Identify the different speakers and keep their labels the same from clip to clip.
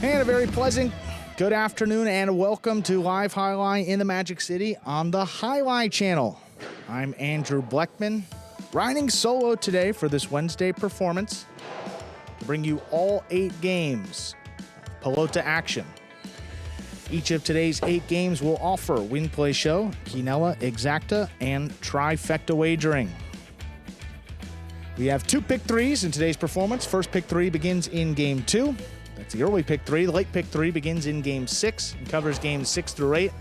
Speaker 1: And a very pleasant good afternoon and welcome to Live Jai-Alai in the Magic City on the Jai-Alai channel. I'm Andrew Bleckman, riding solo today for this Wednesday performance to bring you all 8 games of Pelota action. Each of today's 8 games will offer Win Play Show, Quinella, Exacta, and Trifecta wagering. We have 2 pick 3s in today's performance. First pick 3 begins in game 2. That's the early pick 3. The late pick 3 begins in game 6 and covers games 6 through 8.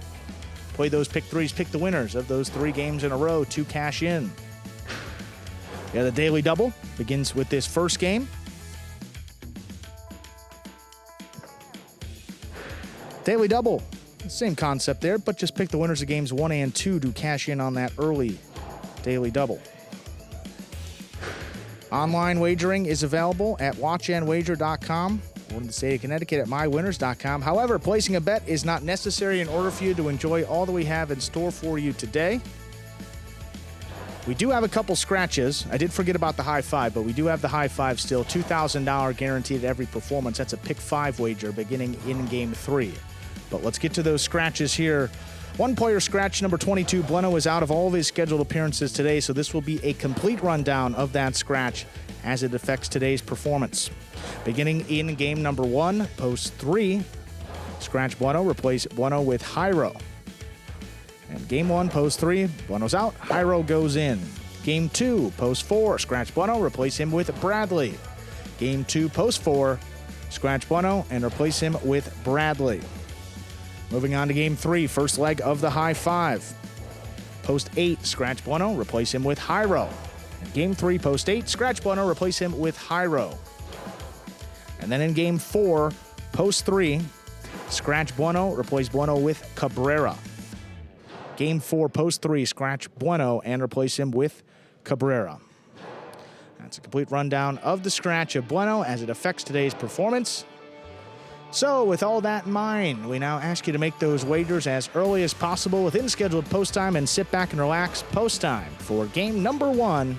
Speaker 1: Play those pick 3s, pick the winners of those 3 games in a row to cash in. Yeah, the daily double begins with this first game. Daily double, same concept there, but just pick the winners of games 1 and 2 to cash in on that early daily double. Online wagering is available at watchandwager.com or in the state of Connecticut at mywinners.com. However, placing a bet is not necessary in order for you to enjoy all that we have in store for you today. We do have a couple scratches. I did forget about the high five, but we do have the high five still. $2,000 guaranteed at every performance. That's a pick 5 wager beginning in game 3. But let's get to those scratches here. One player scratch, number 22, Bueno, is out of all of his scheduled appearances today, so this will be a complete rundown of that scratch as it affects today's performance. Beginning in game number 1, post 3, scratch Bueno, replace Bueno with Jairo. And game 1, post 3, Bueno's out, Jairo goes in. Game 2, post 4, scratch Bueno, replace him with Bradley. Game 2, post 4, scratch Bueno and replace him with Bradley. Moving on to game 3, first leg of the high five. Post 8, scratch Bueno, replace him with Jairo. And game 3, post 8, scratch Bueno, replace him with Jairo. And then in game 4, post 3, scratch Bueno, replace Bueno with Cabrera. Game 4, post 3, scratch Bueno and replace him with Cabrera. That's a complete rundown of the scratch of Bueno as it affects today's performance. So with all that in mind, we now ask you to make those wagers as early as possible within scheduled post time and sit back and relax post time for game number 1.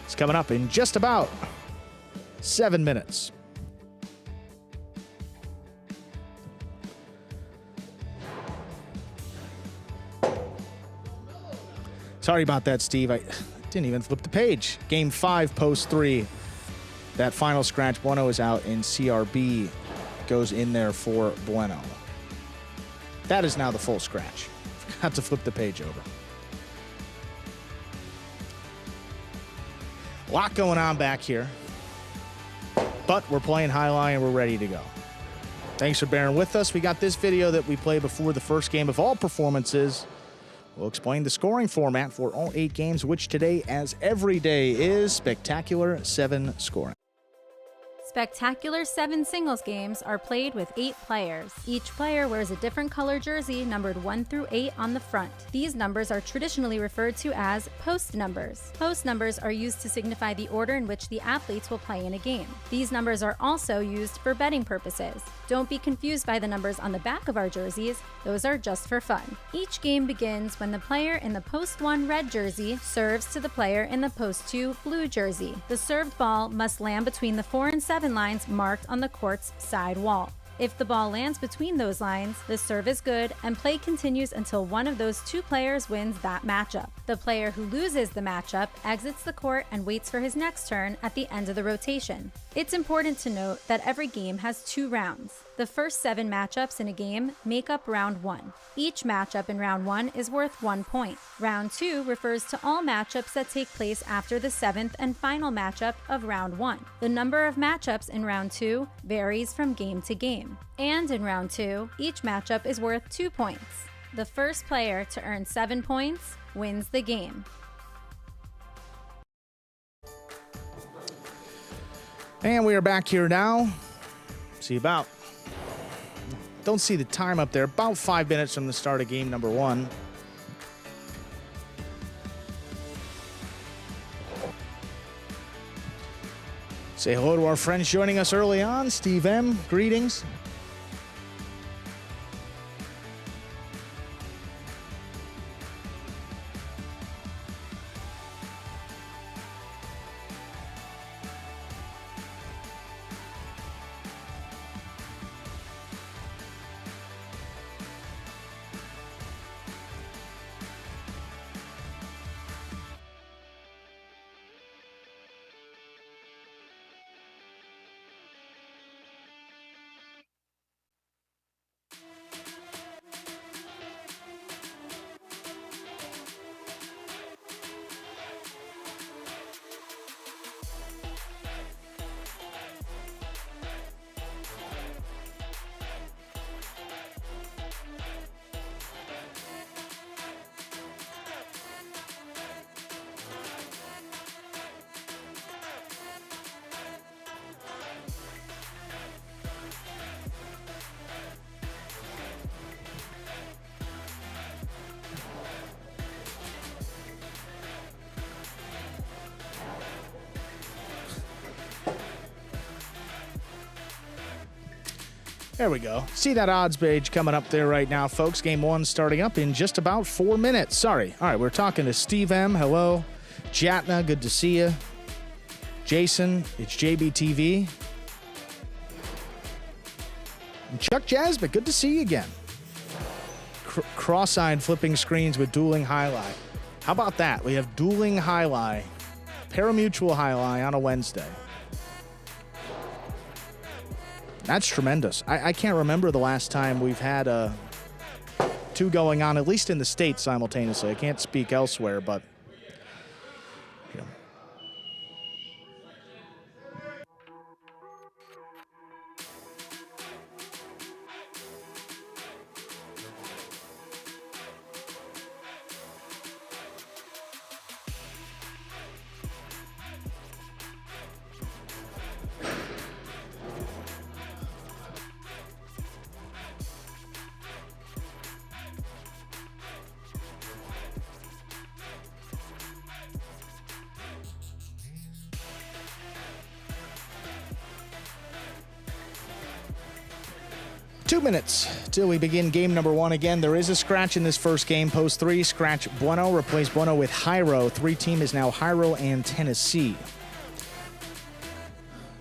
Speaker 1: It's coming up in just about 7 minutes. Sorry about that, Steve. I didn't even flip the page. Game 5, post 3. That final scratch, Bueno is out in CRB. Goes in there for Bueno. That is now the full scratch. Forgot to flip the page over. A lot going on back here. But we're playing Jai-Alai and we're ready to go. Thanks for bearing with us. We got this video that we play before the first game of all performances. We'll explain the scoring format for all 8 games, which today, as every day, is Spectacular 7 scoring.
Speaker 2: Spectacular 7 singles games are played with 8 players. Each player wears a different color jersey numbered 1 through 8 on the front. These numbers are traditionally referred to as post numbers. Post numbers are used to signify the order in which the athletes will play in a game. These numbers are also used for betting purposes. Don't be confused by the numbers on the back of our jerseys. Those are just for fun. Each game begins when the player in the post 1 red jersey serves to the player in the post 2 blue jersey. The served ball must land between the 4 and 7 lines marked on the court's side wall. If the ball lands between those lines, the serve is good and play continues until one of those 2 players wins that matchup. The player who loses the matchup exits the court and waits for his next turn at the end of the rotation. It's important to note that every game has 2 rounds. The first 7 matchups in a game make up round 1. Each matchup in round 1 is worth 1 point. Round 2 refers to all matchups that take place after the 7th and final matchup of round 1. The number of matchups in round 2 varies from game to game. And in round 2, each matchup is worth 2 points. The first player to earn 7 points wins the game.
Speaker 1: And we are back here now. Don't see the time up there. About 5 minutes from the start of game number 1. Say hello to our friends joining us early on. Steve M., greetings. There we go. See that odds page coming up there right now, folks. Game 1 starting up in just about 4 minutes. Sorry. All right, we're talking to Steve M. Hello. Jatna, good to see you. Jason, it's JBTV. And Chuck Jasmine, good to see you again. Cross-eyed flipping screens with dueling highlight. How about that? We have dueling highlight, Pari-mutuel highlight on a Wednesday. That's tremendous. I can't remember the last time we've had two going on, at least in the States, simultaneously. I can't speak elsewhere, but you know. 2 minutes till we begin game number 1 again. There is a scratch in this first game. Post 3, scratch Bueno. Replace Bueno with Jairo. 3-team is now Jairo and Tennessee.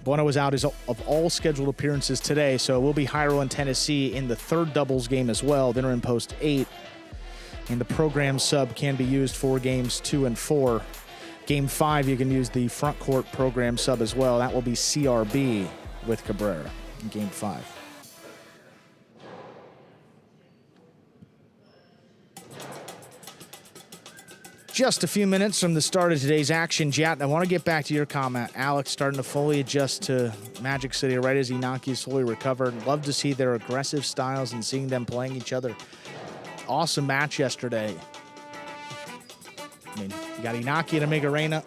Speaker 1: Bueno was out of all scheduled appearances today, so it will be Jairo and Tennessee in the third doubles game as well. Then we're in post 8. And the program sub can be used for games 2 and 4. Game 5, you can use the front court program sub as well. That will be CRB with Cabrera in game 5. Just a few minutes from the start of today's action, Jet. I want to get back to your comment. Alex starting to fully adjust to Magic City right as Inaki is fully recovered. Love to see their aggressive styles and seeing them playing each other. Awesome match yesterday. I mean, you got Inaki and Omega Reina,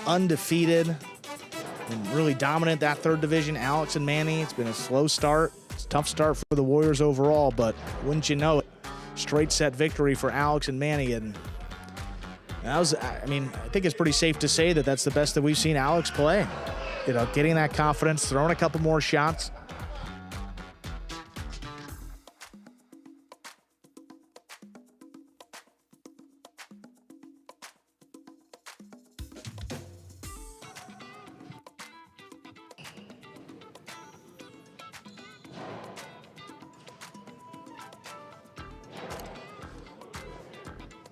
Speaker 1: undefeated and really dominant that third division. Alex and Manny, it's been a slow start. It's a tough start for the Warriors overall, but wouldn't you know it, straight set victory for Alex and Manny. And that was, I mean, I think it's pretty safe to say that that's the best that we've seen Alex play. You know, getting that confidence, throwing a couple more shots.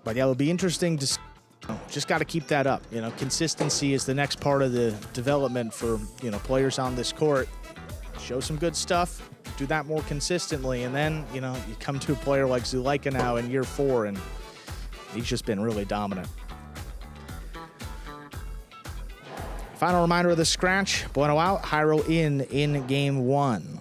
Speaker 1: But yeah, it'll be interesting to just got to keep that up. You know, consistency is the next part of the development for, you know, players on this court. Show some good stuff, do that more consistently, and then, you know, you come to a player like Zuleika now in year 4, and he's just been really dominant. Final reminder of the scratch. Bueno out, Jairo in game 1.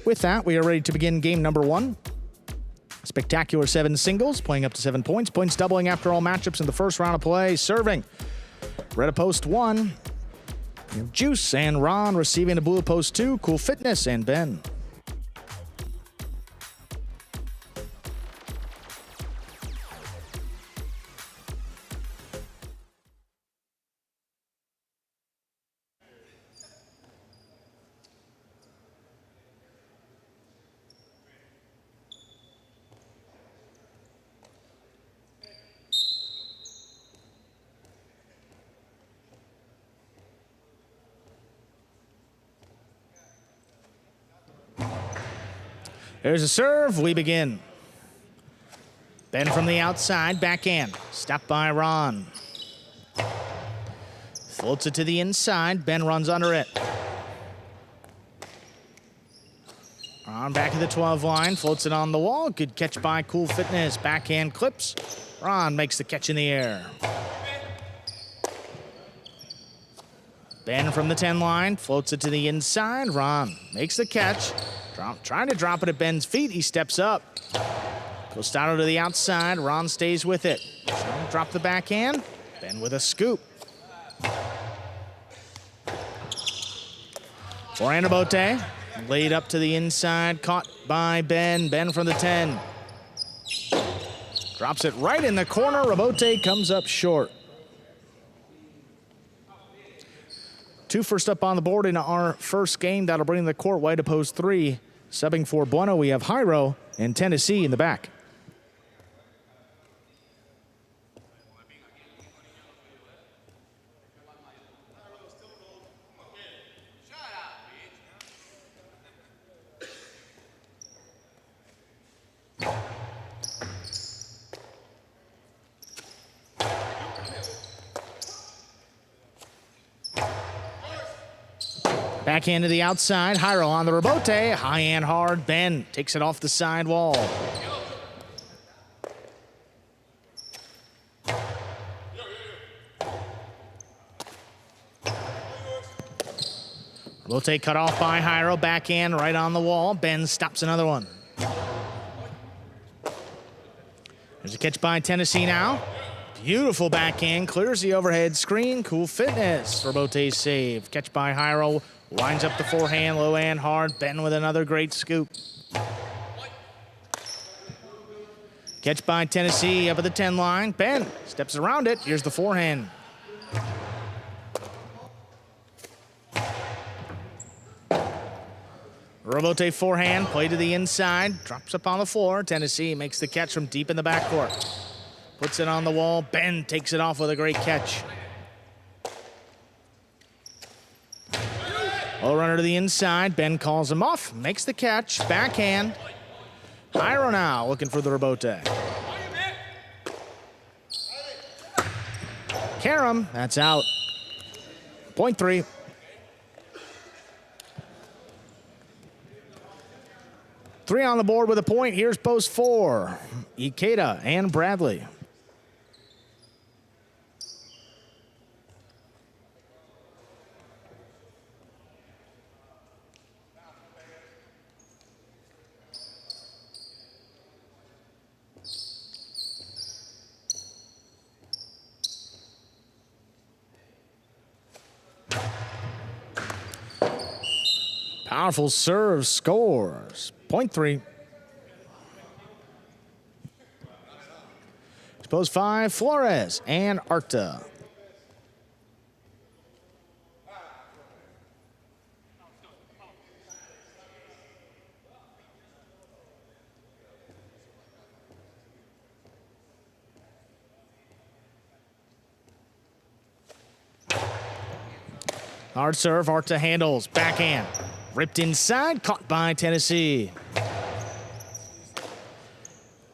Speaker 1: With that, we are ready to begin game number 1. Spectacular 7 singles, playing up to 7 points. Points doubling after all matchups in the first round of play. Serving, red of post 1. Juice and Ron receiving the blue of post 2. Cool Fitness and Ben. There's a serve. We begin. Ben from the outside, backhand. Stopped by Ron. Floats it to the inside. Ben runs under it. Ron back to the 12 line. Floats it on the wall. Good catch by Cool Fitness. Backhand clips. Ron makes the catch in the air. Ben from the 10 line. Floats it to the inside. Ron makes the catch. Trying to drop it at Ben's feet. He steps up. Costado to the outside. Ron stays with it. Drop the backhand. Ben with a scoop. For Anabote. Laid up to the inside, caught by Ben. Ben from the 10. Drops it right in the corner. Rabote comes up short. 2 first up on the board in our first game. That'll bring the court white opposed 3. Subbing for Bueno, we have Jairo and Tennessee in the back. Backhand to the outside. Jairo on the rebote. High and hard. Ben takes it off the side wall. Rebote cut off by Jairo. Backhand right on the wall. Ben stops another one. There's a catch by Tennessee now. Beautiful backhand. Clears the overhead screen. Cool fitness. Rebote save. Catch by Jairo. Winds up the forehand, low and hard. Ben with another great scoop. Catch by Tennessee up at the 10 line. Ben steps around it. Here's the forehand. Rebote forehand, play to the inside. Drops up on the floor. Tennessee makes the catch from deep in the backcourt. Puts it on the wall. Ben takes it off with a great catch. Low runner to the inside. Ben calls him off. Makes the catch. Backhand. Jairo now looking for the rebote. Karam, that's out. Point 3. Three on the board with a point. Here's post 4. Ikeda and Bradley. Powerful serve scores. Point 3. Post 5, Flores and Arta. Hard serve, Arta handles, backhand. Ripped inside, caught by Tennessee.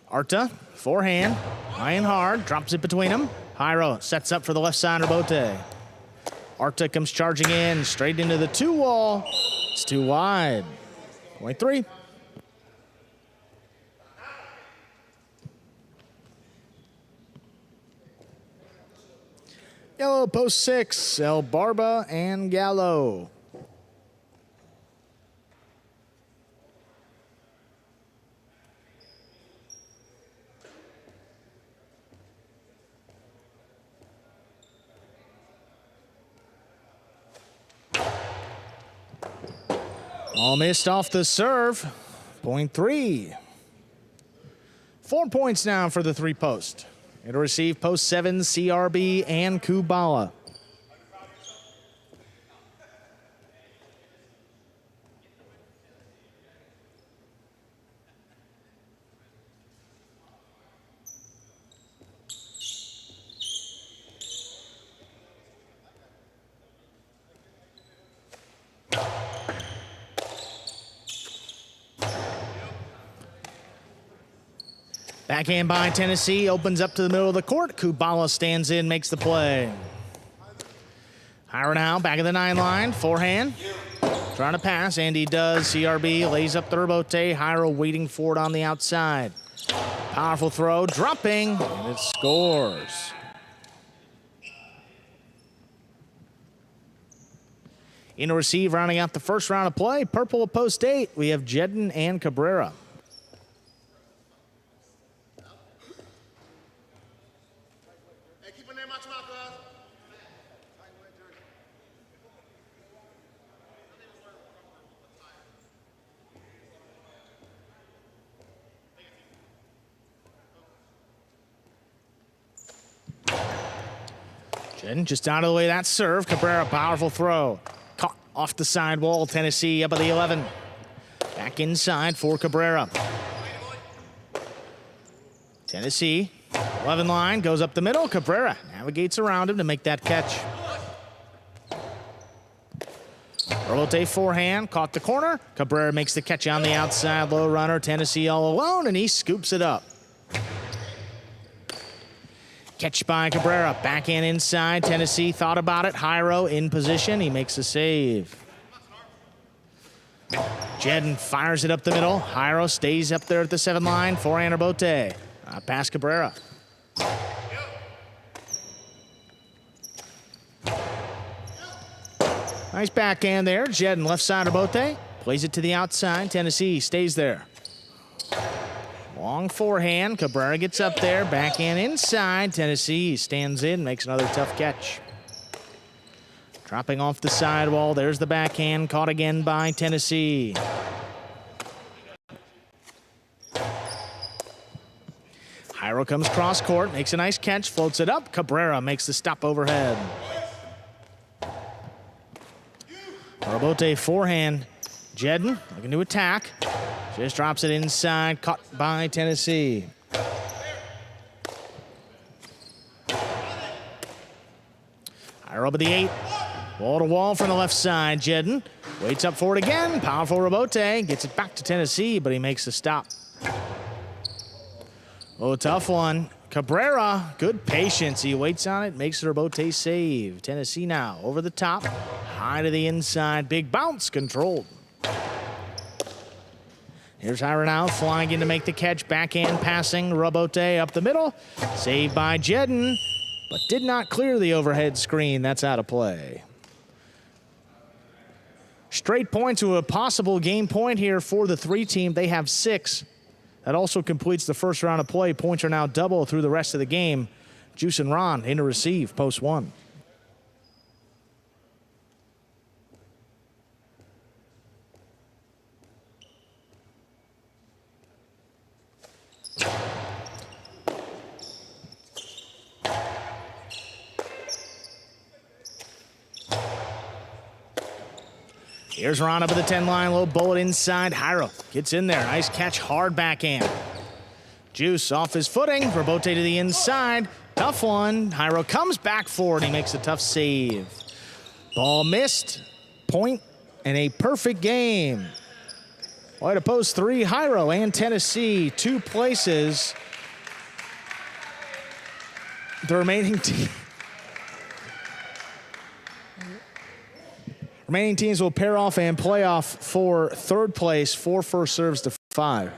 Speaker 1: Arta, forehand, high and hard, drops it between them. Jairo sets up for the left side rebote. Arta comes charging in, straight into the 2 wall. It's too wide. Point 3. Yellow post 6, El Barba and Gallo. All missed off the serve. Point 3. 4 points now for the 3 post. It'll receive post 7, CRB and Kubala. Backhand by Tennessee, opens up to the middle of the court. Kubala stands in, makes the play. Jairo now, back of the 9 line, forehand. Trying to pass, and he does. CRB lays up the rebote. Jairo waiting for it on the outside. Powerful throw, dropping, and it scores. In to receive, rounding out the first round of play. Purple at post 8, we have Jedden and Cabrera. Jedden just out of the way, that serve. Cabrera, powerful throw. Caught off the sidewall. Tennessee up at the 11. Back inside for Cabrera. Tennessee, 11 line, goes up the middle. Cabrera navigates around him to make that catch. Robote forehand, caught the corner. Cabrera makes the catch on the outside, low runner. Tennessee all alone, and he scoops it up. Catch by Cabrera, backhand inside. Tennessee thought about it. Jairo in position, he makes a save. Jedden fires it up the middle. Jairo stays up there at the 7 line. Forehand Robote. Past Cabrera. Nice backhand there. Jedden left side of Bote. Plays it to the outside. Tennessee stays there. Long forehand. Cabrera gets up there. Backhand inside. Tennessee stands in, makes another tough catch. Dropping off the sidewall. There's the backhand. Caught again by Tennessee. Jairo comes cross court. Makes a nice catch. Floats it up. Cabrera makes the stop overhead. Robote forehand. Jedden looking to attack. Just drops it inside. Caught by Tennessee. Jairo up at the 8. Wall to wall from the left side. Jedden waits up for it again. Powerful Robote. Gets it back to Tennessee, but he makes the stop. Oh, tough one. Cabrera, good patience. He waits on it, makes the Robote save. Tennessee now over the top. High to the inside. Big bounce, controlled. Here's Jairo now, flying in to make the catch. Backhand passing, Robote up the middle. Saved by Jedden, but did not clear the overhead screen. That's out of play. Straight point to a possible game point here for the 3 team. They have 6. That also completes the first round of play. Points are now double through the rest of the game. Juice and Ron in to receive, post 1. Here's Ron up at the 10 line, low bullet inside. Jairo gets in there, nice catch, hard backhand. Juice off his footing, Robote to the inside, tough one. Jairo comes back forward, he makes a tough save. Ball missed, point, and a perfect game. Way to post 3, Jairo and Tennessee, 2 places. The remaining teams will pair off and play off for 3rd place, 4 first serves to 5.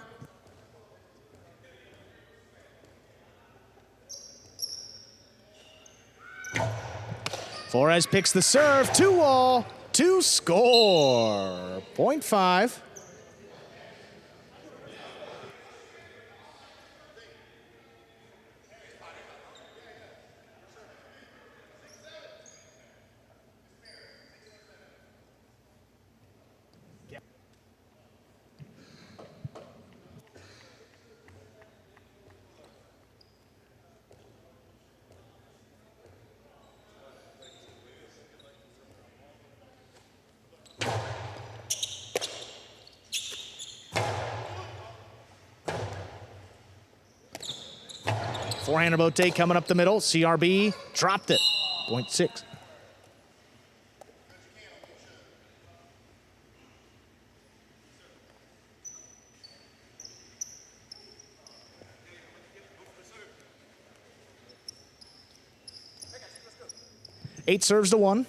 Speaker 1: Flores picks the serve, 2-all, to score. 0.5. Forehand Robote coming up the middle. CRB dropped it. 0.6. Eight serves to 1.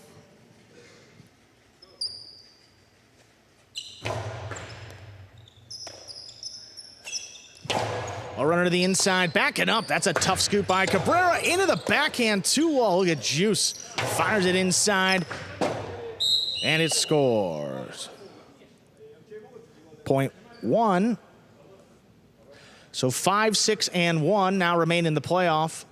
Speaker 1: A runner to the inside, backing up. That's a tough scoop by Cabrera into the backhand 2-wall. Look at Juice. Fires it inside, and it scores. 0.1. So 5, 6, and 1 now remain in the playoff.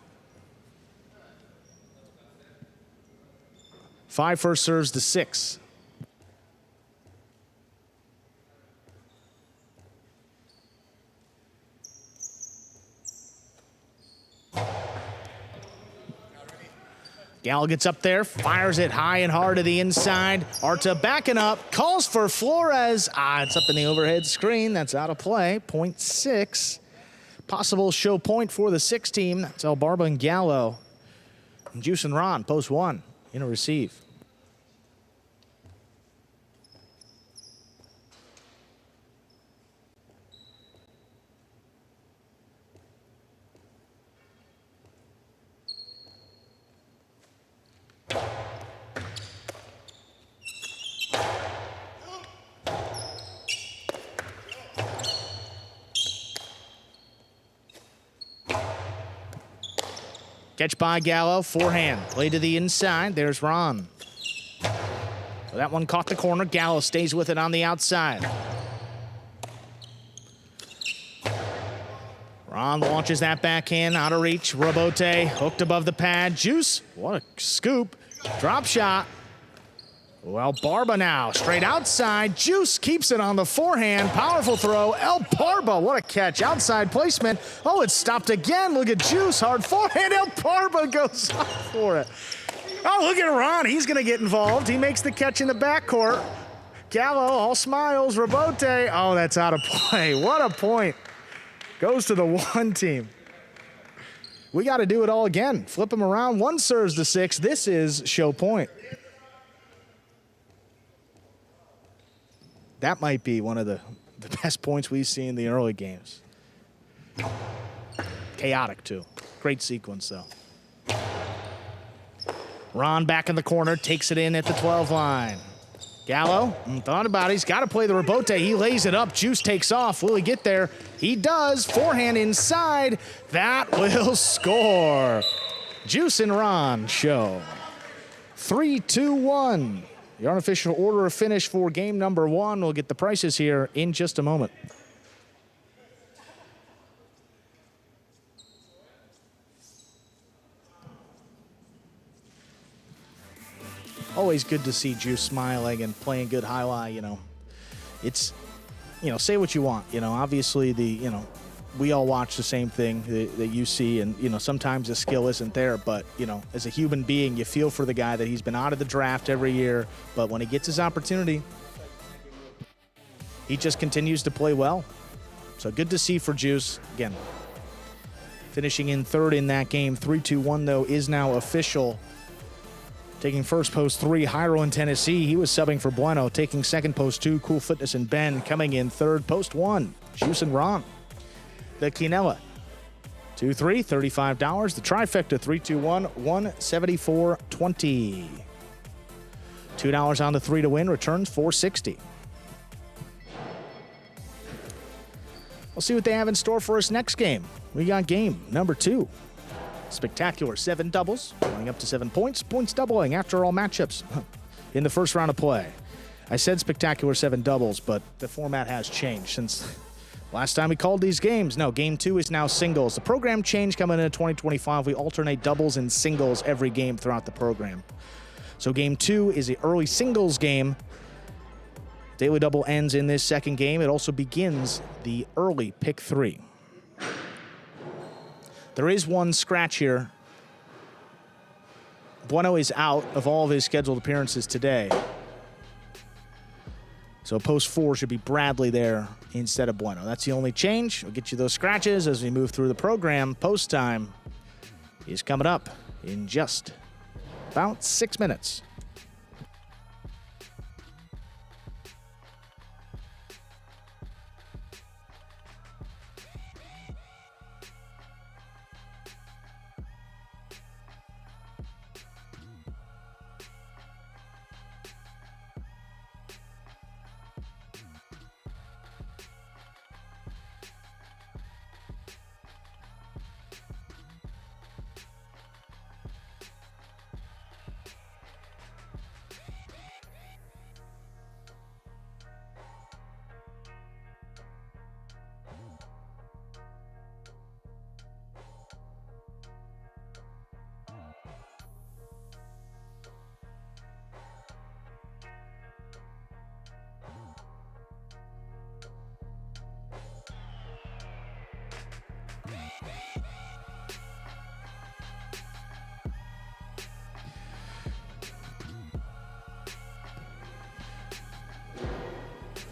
Speaker 1: 5 first serves to 6. Gallo gets up there, fires it high and hard to the inside. Arta backing up, calls for Flores. It's up in the overhead screen. That's out of play. 0.6. Possible show point for the 6 team. That's El Barba and Gallo. And Juice and Ron, post 1, in a receive. Catch by Gallo, forehand. Play to the inside. There's Ron. So that one caught the corner. Gallo stays with it on the outside. Ron launches that backhand out of reach. Robote hooked above the pad. Juice, what a scoop. Drop shot. Well, Barba now, straight outside. Juice keeps it on the forehand. Powerful throw. El Barba, what a catch. Outside placement. Oh, it's stopped again. Look at Juice, hard forehand. El Barba goes up for it. Oh, look at Ron. He's going to get involved. He makes the catch in the backcourt. Gallo, all smiles. Robote. Oh, that's out of play. What a point. Goes to the 1 team. We got to do it all again. Flip him around. 1 serves the 6. This is show point. That might be one of the best points we see in the early games. Chaotic, too. Great sequence, though. Ron back in the corner, takes it in at the 12 line. Gallo, thought about it. He's got to play the Robote. He lays it up. Juice takes off. Will he get there? He does. Forehand inside. That will score. Juice and Ron show. 3-2-1. The unofficial order of finish for game number 1. We'll get the prices here in just a moment. Always good to see Juice smiling and playing good highlight, It's, say what you want. Obviously we all watch the same thing that you see, and, sometimes the skill isn't there, but, as a human being, you feel for the guy that he's been out of the draft every year, but when he gets his opportunity, he just continues to play well. So good to see for Juice. Again, finishing in 3rd in that game. 3-2-1, though, is now official. Taking first, post 3, Jairo in Tennessee. He was subbing for Bueno. Taking second, post 2, Cool Fitness and Ben. Coming in 3rd, post 1, Juice and Ron. The Quinella, 2-3, $35. The trifecta, 3-2-1, $174.20. $2 on the 3 to win, returns $460. We'll see what they have in store for us next game. We got game number 2. Spectacular 7 doubles, going up to 7 points. Points doubling after all matchups in the first round of play. I said spectacular 7 doubles, but the format has changed since last time we called these games. No, game 2 is now singles. The program change coming into 2025. We alternate doubles and singles every game throughout the program. So game 2 is the early singles game. Daily double ends in this second game. It also begins the early pick 3. There is one scratch here. Bueno is out of all of his scheduled appearances today. So post 4 should be Bradley there instead of Bueno. That's the only change. We'll get you those scratches as we move through the program. Post time is coming up in just about 6 minutes.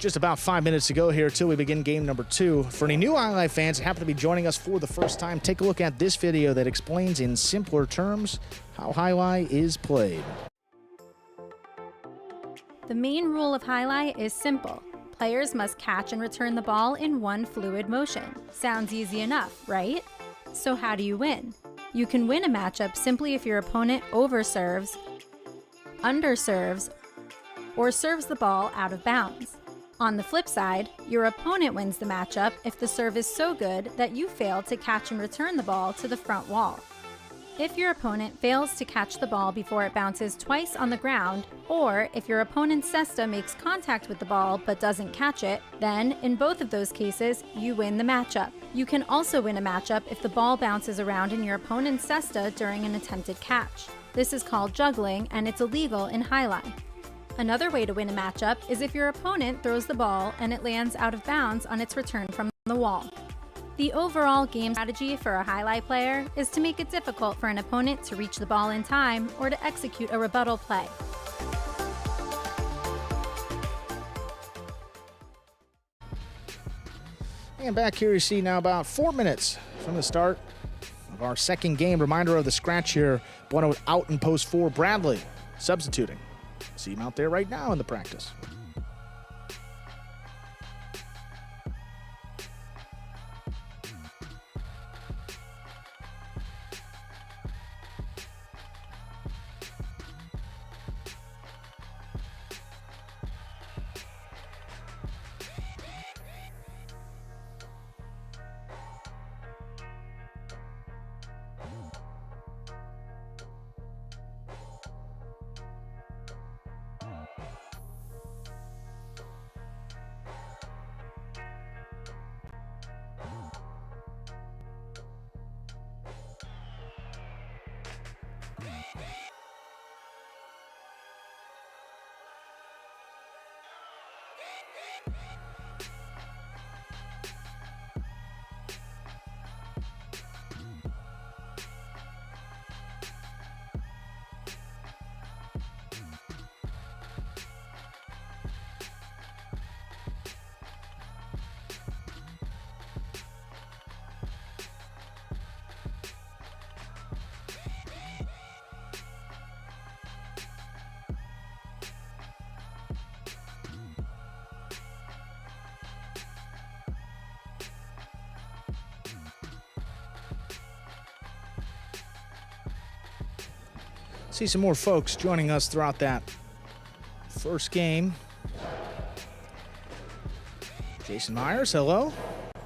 Speaker 1: Just about 5 minutes to go here till we begin game number 2. For any new Jai-Alai fans that happen to be joining us for the first time, take a look at this video that explains in simpler terms how Jai-Alai is played.
Speaker 2: The main rule of Jai-Alai is simple. Players must catch and return the ball in one fluid motion. Sounds easy enough, right? So how do you win? You can win a matchup simply if your opponent overserves, underserves, or serves the ball out of bounds. On the flip side, your opponent wins the matchup if the serve is so good that you fail to catch and return the ball to the front wall. If your opponent fails to catch the ball before it bounces twice on the ground, or if your opponent's cesta makes contact with the ball but doesn't catch it, then in both of those cases, you win the matchup. You can also win a matchup if the ball bounces around in your opponent's cesta during an attempted catch. This is called juggling, and it's illegal in Jai-Alai. Another way to win a matchup is if your opponent throws the ball and it lands out of bounds on its return from the wall. The overall game strategy for a Jai-Alai player is to make it difficult for an opponent to reach the ball in time or to execute a rebuttal play.
Speaker 1: And back here you see now about 4 minutes from the start of our second game. Reminder of the scratch here. Bueno out in post 4, Bradley substituting. See him out there right now in the practice. See some more folks joining us throughout that first game. Jason Myers, hello.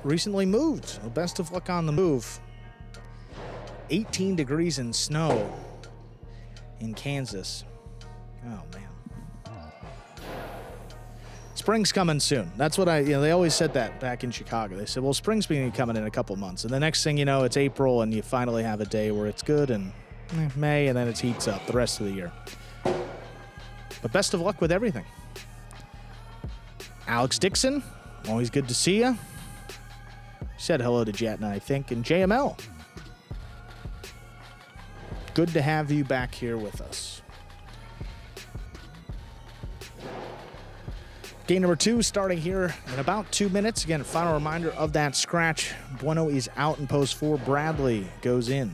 Speaker 1: Recently moved. Well, best of luck on the move. 18 degrees and snow in Kansas. Oh, man. Spring's coming soon. That's what they always said that back in Chicago. They said, well, spring's coming in a couple months. And the next thing you know, it's April and you finally have a day where it's good, and May, and then it heats up the rest of the year. But best of luck with everything. Alex Dixon, always good to see you. Said hello to Jatna, I think, and JML. Good to have you back here with us. Game number 2 starting here in about 2 minutes. Again, a final reminder of that scratch. Bueno is out in post 4. Bradley goes in.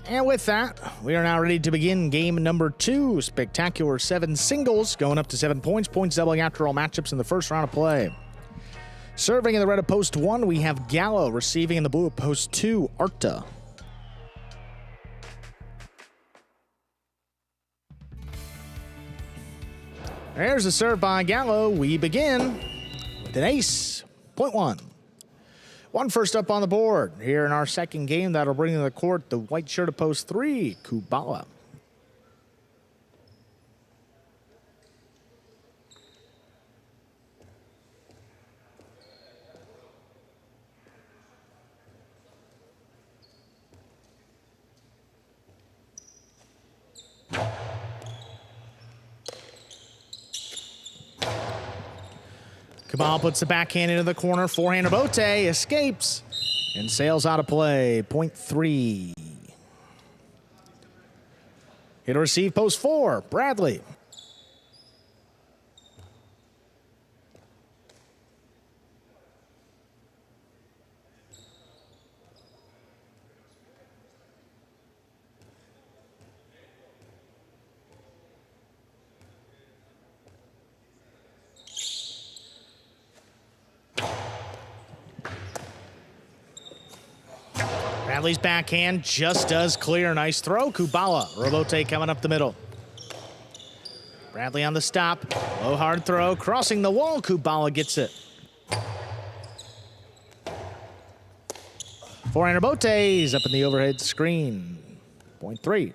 Speaker 1: And with that, we are now ready to begin game number 2. Spectacular 7 singles going up to 7 points. Points doubling after all matchups in the first round of play. Serving in the red of post 1, we have Gallo. Receiving in the blue of post 2, Arta. There's a serve by Gallo. We begin with an ace. Point 1. One first up on the board. Here in our second game, that'll bring to the court the white shirt of post 3, Kubala. Kubala puts the backhand into the corner. Forehand Rebote escapes and sails out of play. Point 3. Hit or receive post 4, Bradley. Bradley's backhand just does clear. Nice throw. Kubala. Rebote coming up the middle. Bradley on the stop. Low hard throw. Crossing the wall. Kubala gets it. Forehand Rebote up in the overhead screen. Point 3.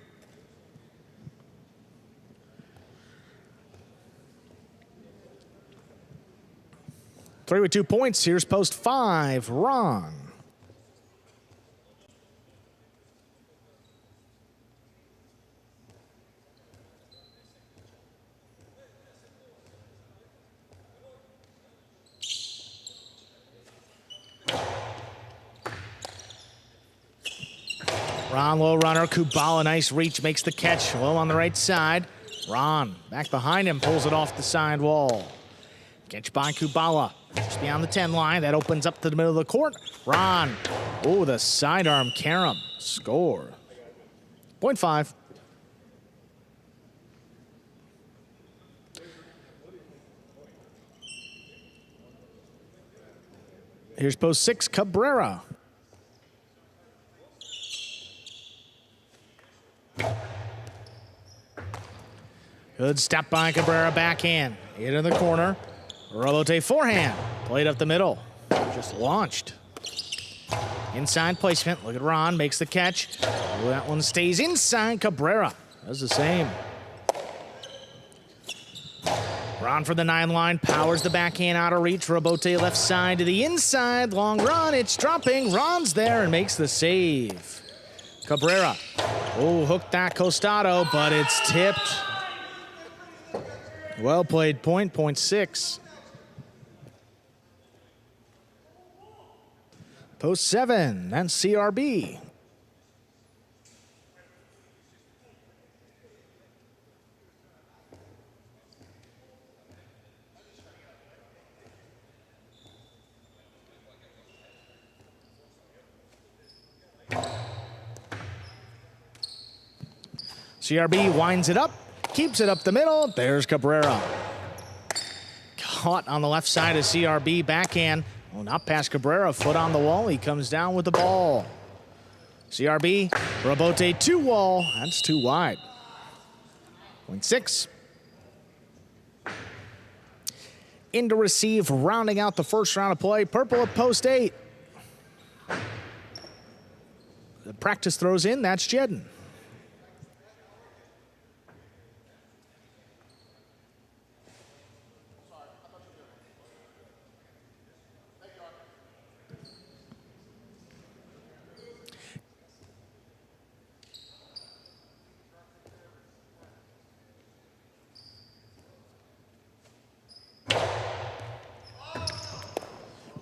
Speaker 1: Three with 2 points. Here's post 5, Ron. Ron, low runner. Kubala, nice reach, makes the catch. Low on the right side. Ron, back behind him, pulls it off the side wall. Catch by Kubala. Just beyond the 10 line. That opens up to the middle of the court. Ron. Oh, the sidearm carom. Score. Point 5. Here's post 6, Cabrera. Good step by Cabrera, backhand. Into the corner. Rebote forehand. Played up the middle. Just launched. Inside placement. Look at Ron. Makes the catch. Oh, that one stays inside. Cabrera does the same. Ron for the 9 line. Powers the backhand out of reach. Rebote left side to the inside. Long run. It's dropping. Ron's there and makes the save. Cabrera. Oh, hooked that Costado, but it's tipped. Well played point. Point 6. Post 7, that's CRB. CRB winds it up, keeps it up the middle. There's Cabrera. Caught on the left side of CRB, backhand. Oh, not past Cabrera, foot on the wall. He comes down with the ball. CRB, Rebote 2 wall. That's too wide. Point 6. In to receive, rounding out the first round of play. Purple at post 8. The practice throws in, that's Jedden.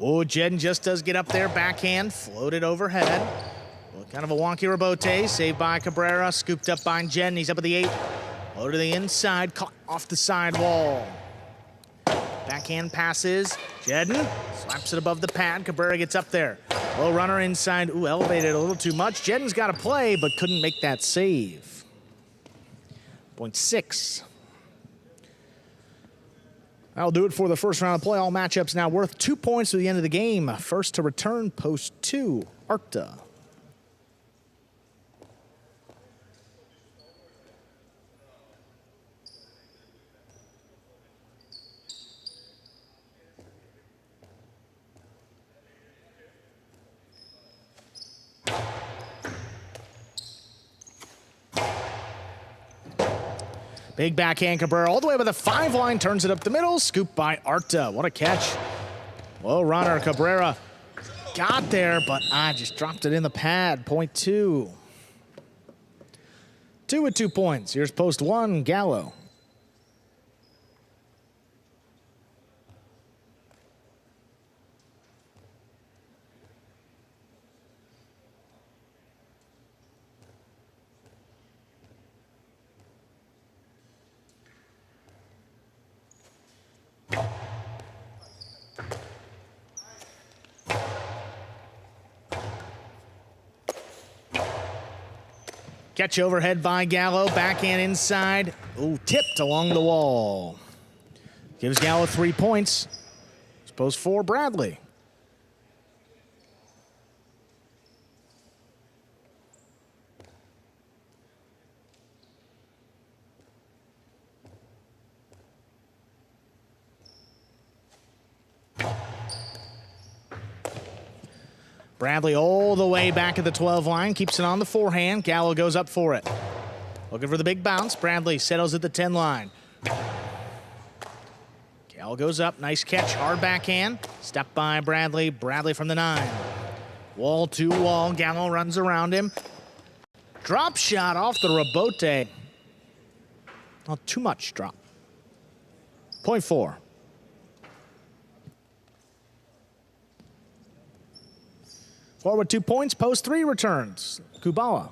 Speaker 1: Oh, Jedden just does get up there, backhand, floated overhead. Well, kind of a wonky Rebote, saved by Cabrera, scooped up by Jedden. He's up at the 8. Low to the inside, caught off the side wall. Backhand passes, Jedden slaps it above the pad. Cabrera gets up there. Low runner inside. Ooh, elevated a little too much. Jedden's got to play, but couldn't make that save. Point 6. That'll do it for the first round of play. All matchups now worth 2 points to the end of the game. First to return, post 2, Arcta. Big backhand Cabrera all the way with a 5 line, turns it up the middle, scooped by Arcta. What a catch. Low runner, Cabrera got there, but just dropped it in the pad. Point 2. 2 with 2 points. Here's post 1, Gallo. Catch overhead by Gallo, backhand inside. Ooh, tipped along the wall. Gives Gallo 3 points. Post 4, Bradley. Bradley all the way back at the 12 line, keeps it on the forehand. Gallo goes up for it. Looking for the big bounce. Bradley settles at the 10 line. Gallo goes up, nice catch, hard backhand. Step by Bradley, Bradley from the 9. Wall to wall, Gallo runs around him. Drop shot off the rebote. Not too much drop. Point 4. Forward 2 points, post 3 returns. Kubala.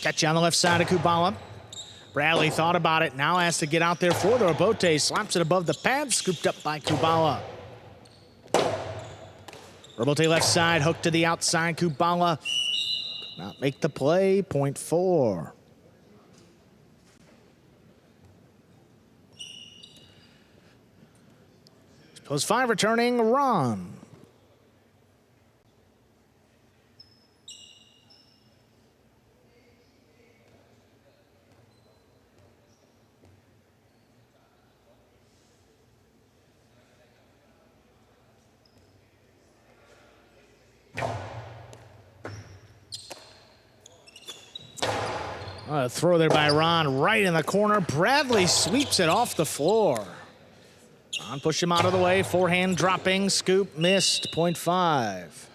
Speaker 1: Catch on the left side of Kubala. Bradley thought about it, now has to get out there for the rebote. Slaps it above the pad, scooped up by Kubala. Rebote left side, hook to the outside. Kubala could not make the play. Point 4. Post 5 returning, Ron. Throw there by Ron, right in the corner. Bradley sweeps it off the floor. Ron pushed him out of the way. Forehand dropping, scoop, missed. Point 5.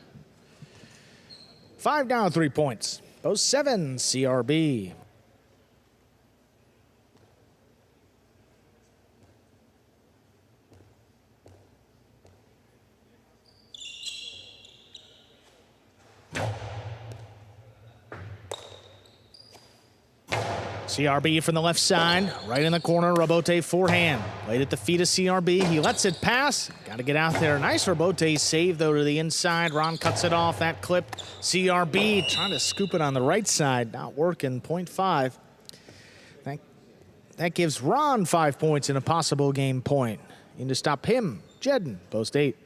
Speaker 1: 5 down, 3 points. Post 7, CRB. CRB from the left side, right in the corner, Rebote forehand. Played at the feet of CRB, he lets it pass. Got to get out there, nice Rebote save though to the inside. Ron cuts it off, that clipped. CRB trying to scoop it on the right side, not working, point 5. That gives Ron 5 points in a possible game point. In to stop him, Jedden, post 8.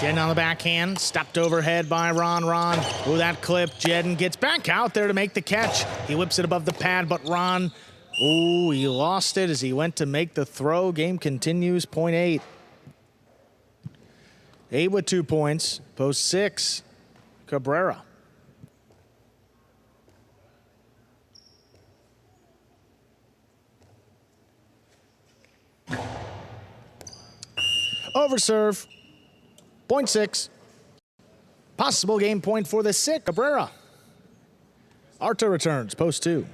Speaker 1: Jedden on the backhand, stopped overhead by Ron. Ooh, that clip. Jedden gets back out there to make the catch. He whips it above the pad, but Ron, ooh, he lost it as he went to make the throw. Game continues, point 8. 8 with 2 points, post 6, Cabrera. Overserve. Point 6. Possible game point for the 6. Cabrera. Arta returns. Post 2.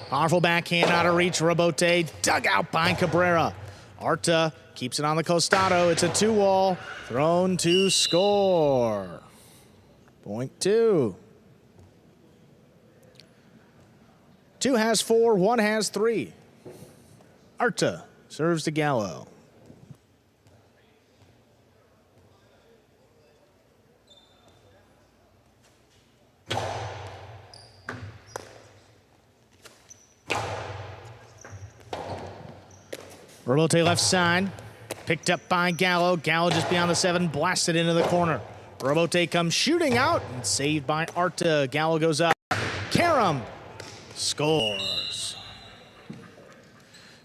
Speaker 1: Powerful backhand out of reach. Robote dug out by Cabrera. Arta keeps it on the costado. It's a 2-wall. Thrown to score. Point 2. 2 has 4, 1 has 3. Arta serves to Gallo. Robote left side, picked up by Gallo. Gallo just beyond the 7, blasted into the corner. Robote comes shooting out and saved by Arta. Gallo goes up. Karam scores.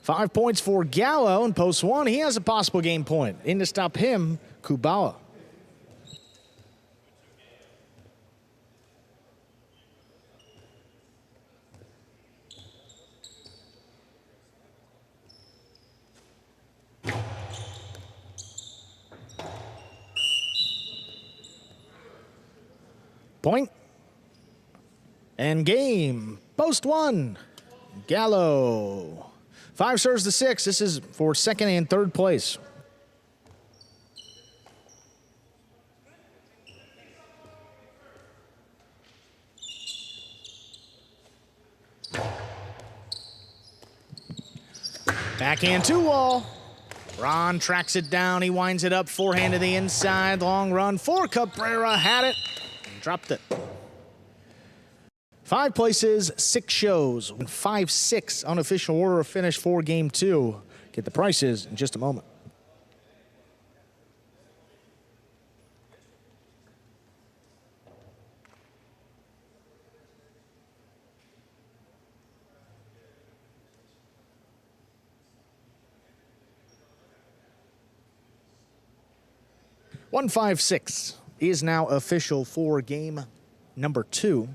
Speaker 1: 5 points for Gallo in post 1. He has a possible game point. In to stop him, Kubawa. Point. And game. Post 1. Gallo. 5 serves to 6. This is for second and third place. Backhand 2-wall. Ron tracks it down. He winds it up. Forehand to the inside. Long run for Cabrera. Had it. Dropped it. 5 places, 6 shows. 5-6 unofficial order of finish for game 2. Get the prices in just a moment. $156 is now official for game number 2.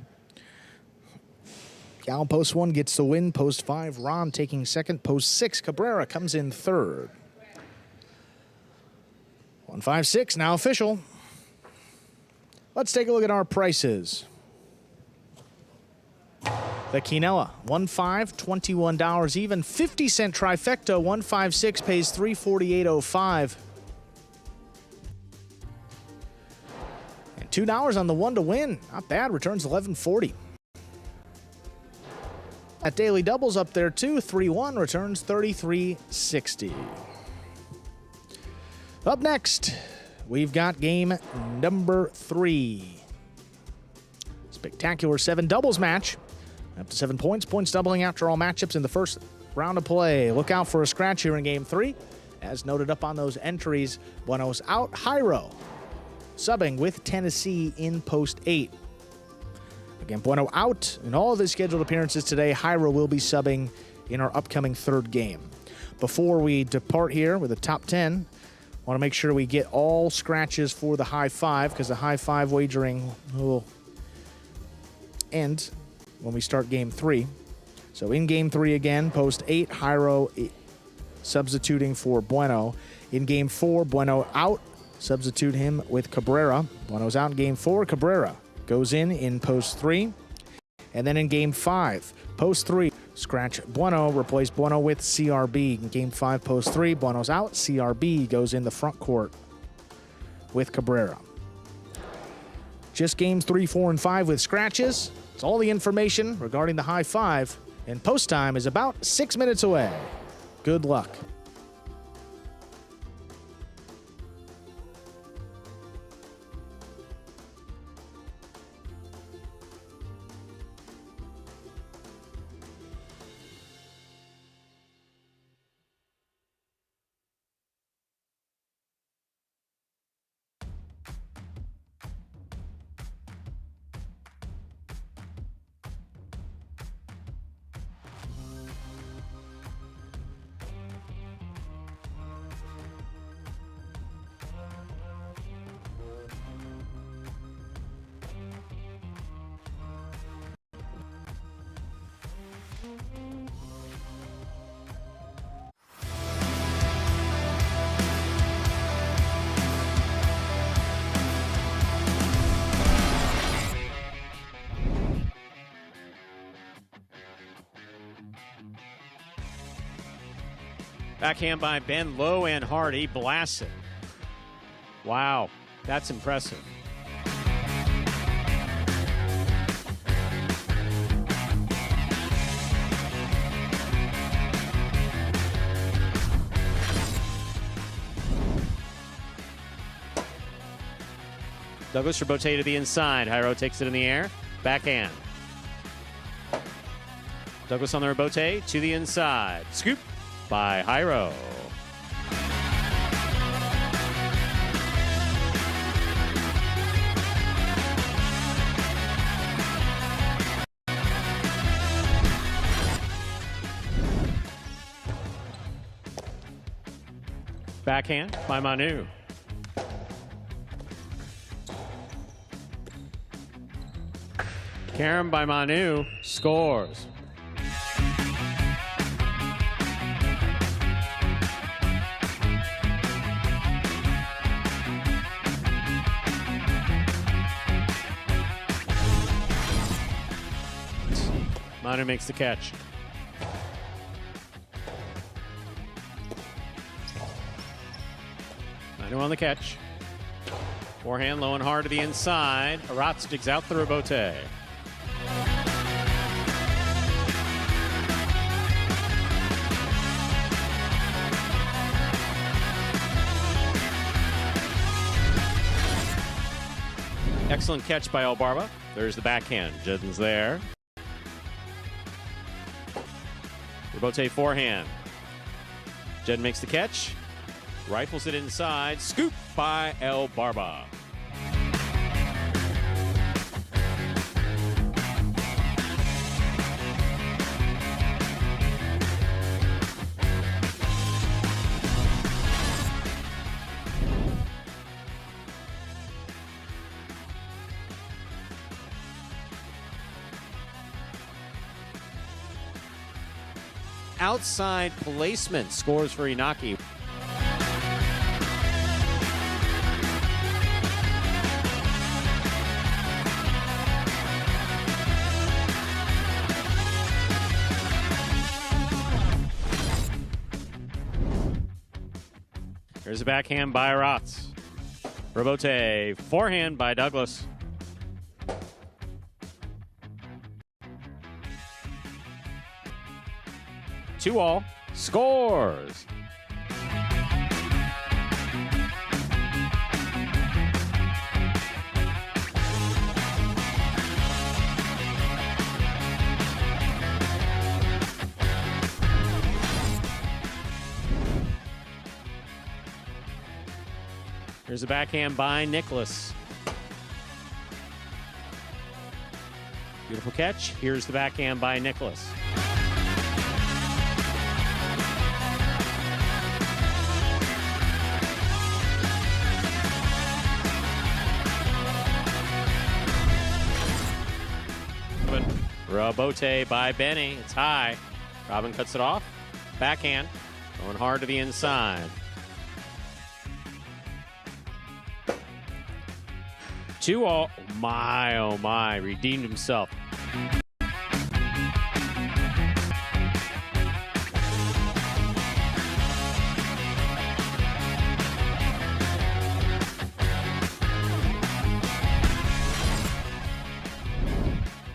Speaker 1: Gal post 1 gets the win. Post 5, Ron taking second. Post 6, Cabrera comes in third. 156 now official. Let's take a look at our prices. The Quinella, $1.5, $21 even. 50-cent trifecta, 156 pays $348.05. And $2 on the 1 to win. Not bad, returns $11.40. That daily doubles up there too. 3-1 returns $33.60. Up next, we've got game number 3. Spectacular 7 doubles match. Up to 7 points. Points doubling after all matchups in the first round of play. Look out for a scratch here in game 3. As noted up on those entries, Bueno's out. Jairo subbing with Tennessee in post 8. Again, Bueno out in all of his scheduled appearances today. Jairo will be subbing in our upcoming third game. Before we depart here with the top 10, I want to make sure we get all scratches for the high 5, because the high 5 wagering will end when we start game 3. So in game 3 again, post 8, Jairo substituting for Bueno. In game 4, Bueno out. Substitute him with Cabrera. Bueno's out in game 4. Cabrera goes in post 3. And then in game 5, post 3, scratch Bueno, replace Bueno with CRB. In game 5, post 3, Bueno's out. CRB goes in the front court with Cabrera. Just games 3, 4, and 5 with scratches. It's all the information regarding the high 5. And post time is about 6 minutes away. Good luck.
Speaker 3: Backhand by Ben, low and hard. He blasts it. Wow, that's impressive. Douglas Rebote to the inside. Jairo takes it in the air. Backhand. Douglas on the Rebote to the inside. Scoop by Jairo. Backhand by Manu. Karam by Manu scores. Manu makes the catch. Manu on the catch. Forehand low and hard to the inside. Aratz digs out the Rebote. Excellent catch by Albarba. There's the backhand. Jedden's there. Rebote forehand. Jedden makes the catch. Rifles it inside. Scoop by Albarba. Outside placement scores for Inaki. There's a backhand by Aratz. Rebote forehand by Douglas. Two all, scores. Here's a backhand by Nicholas. Beautiful catch. Here's the backhand by Nicholas. Rebote by Benny. It's high. Robin cuts it off. Backhand. Going hard to the inside. Two all. Oh my. Redeemed himself.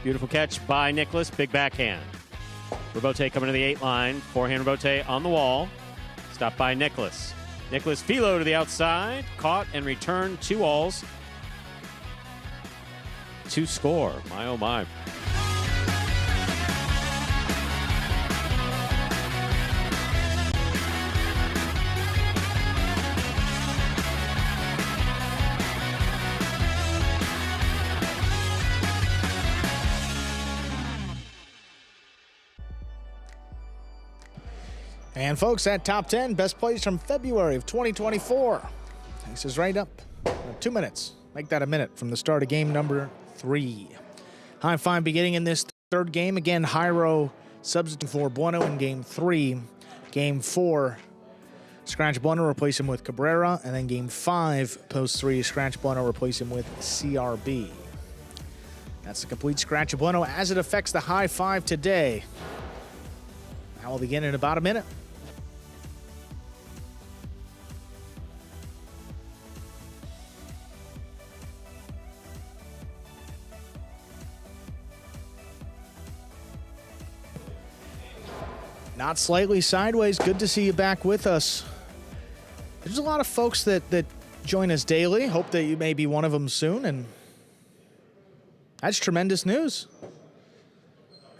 Speaker 3: Beautiful catch by Nicholas. Big backhand. Rebote coming to the 8 line. Forehand Rebote on the wall. Stopped by Nicholas. Nicholas Philo to the outside. Caught and returned. 2 alls. 2 score. My oh my.
Speaker 1: And folks, that top 10 best plays from February of 2024. This is right up. 2 minutes. Make that a minute from the start of game number 3. High five beginning in this third game. Again, Jairo substitute for Bueno in game 3. Game 4, Scratch Bueno, replace him with Cabrera. And then game 5, post 3, Scratch Bueno, replace him with CRB. That's the complete Scratch Bueno as it affects the high five today. That will begin in about a minute. Not slightly sideways. Good to see you back with us. There's a lot of folks that join us daily. Hope that you may be one of them soon, and that's tremendous news.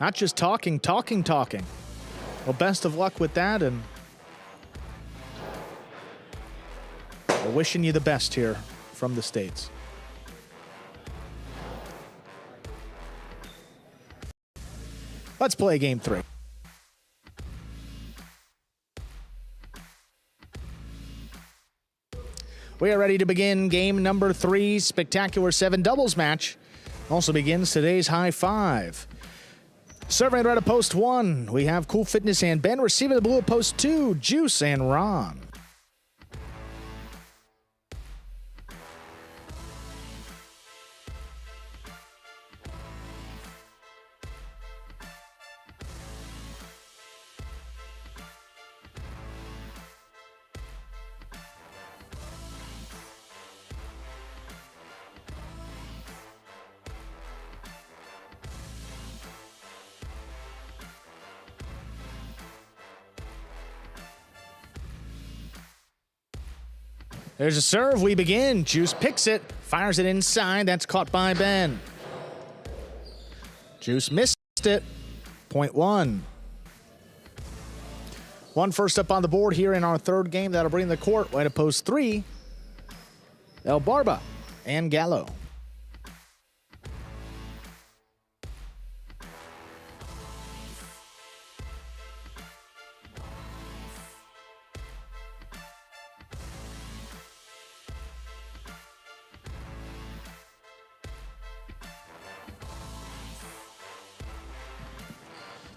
Speaker 1: Not just talking. Well, best of luck with that, and we're wishing you the best here from the States. Let's play game 3. We are ready to begin game number 3, Spectacular 7 doubles match. Also begins today's high 5. Serving red at post 1, we have Cool Fitness and Ben. Receiving the blue at post 2, Juice and Ron. There's a serve. We begin. Juice picks it, fires it inside. That's caught by Ben. Juice missed it. Point 1. 1 first up on the board here in our third game. That'll bring the court right to post 3. El Barba and Gallo.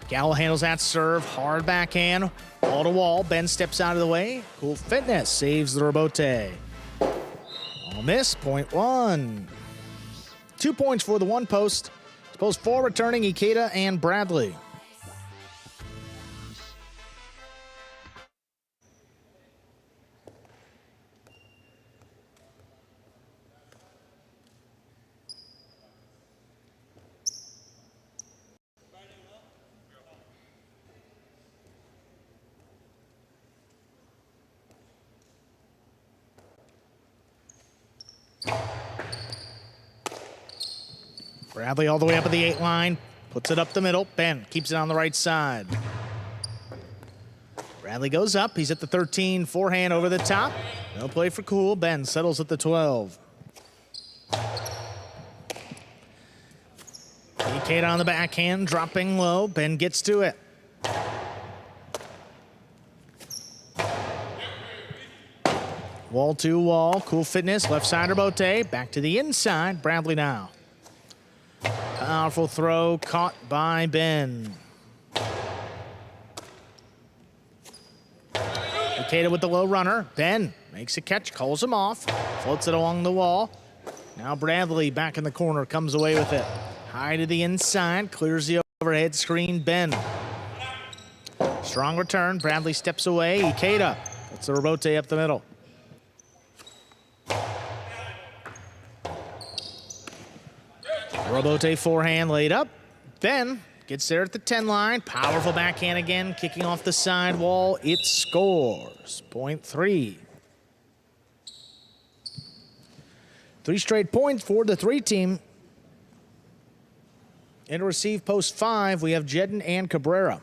Speaker 1: Gallo handles that serve, hard backhand, wall to wall. Ben steps out of the way. Cool Fitness saves the rebote. All miss, point 1. 2 points for the one post. Post 4 returning Ikeda and Bradley. Bradley all the way up at the 8 line, puts it up the middle. Ben keeps it on the right side. Bradley goes up. He's at the 13, forehand over the top. No play for Cool. Ben settles at the 12. Ikeda on the backhand, dropping low. Ben gets to it. Wall to wall. Cool Fitness, left side rebote. Back to the inside. Bradley now. Powerful throw caught by Ben. Ikeda with the low runner. Ben makes a catch, calls him off, floats it along the wall. Now Bradley back in the corner, comes away with it. High to the inside, clears the overhead screen. Ben. Strong return. Bradley steps away. Ikeda puts the rebote up the middle. Rebote forehand laid up. Ben gets there at the 10 line. Powerful backhand again, kicking off the side wall. It scores. Point 3. 3 straight points for the 3 team. And to receive post 5, we have Jedden and Cabrera.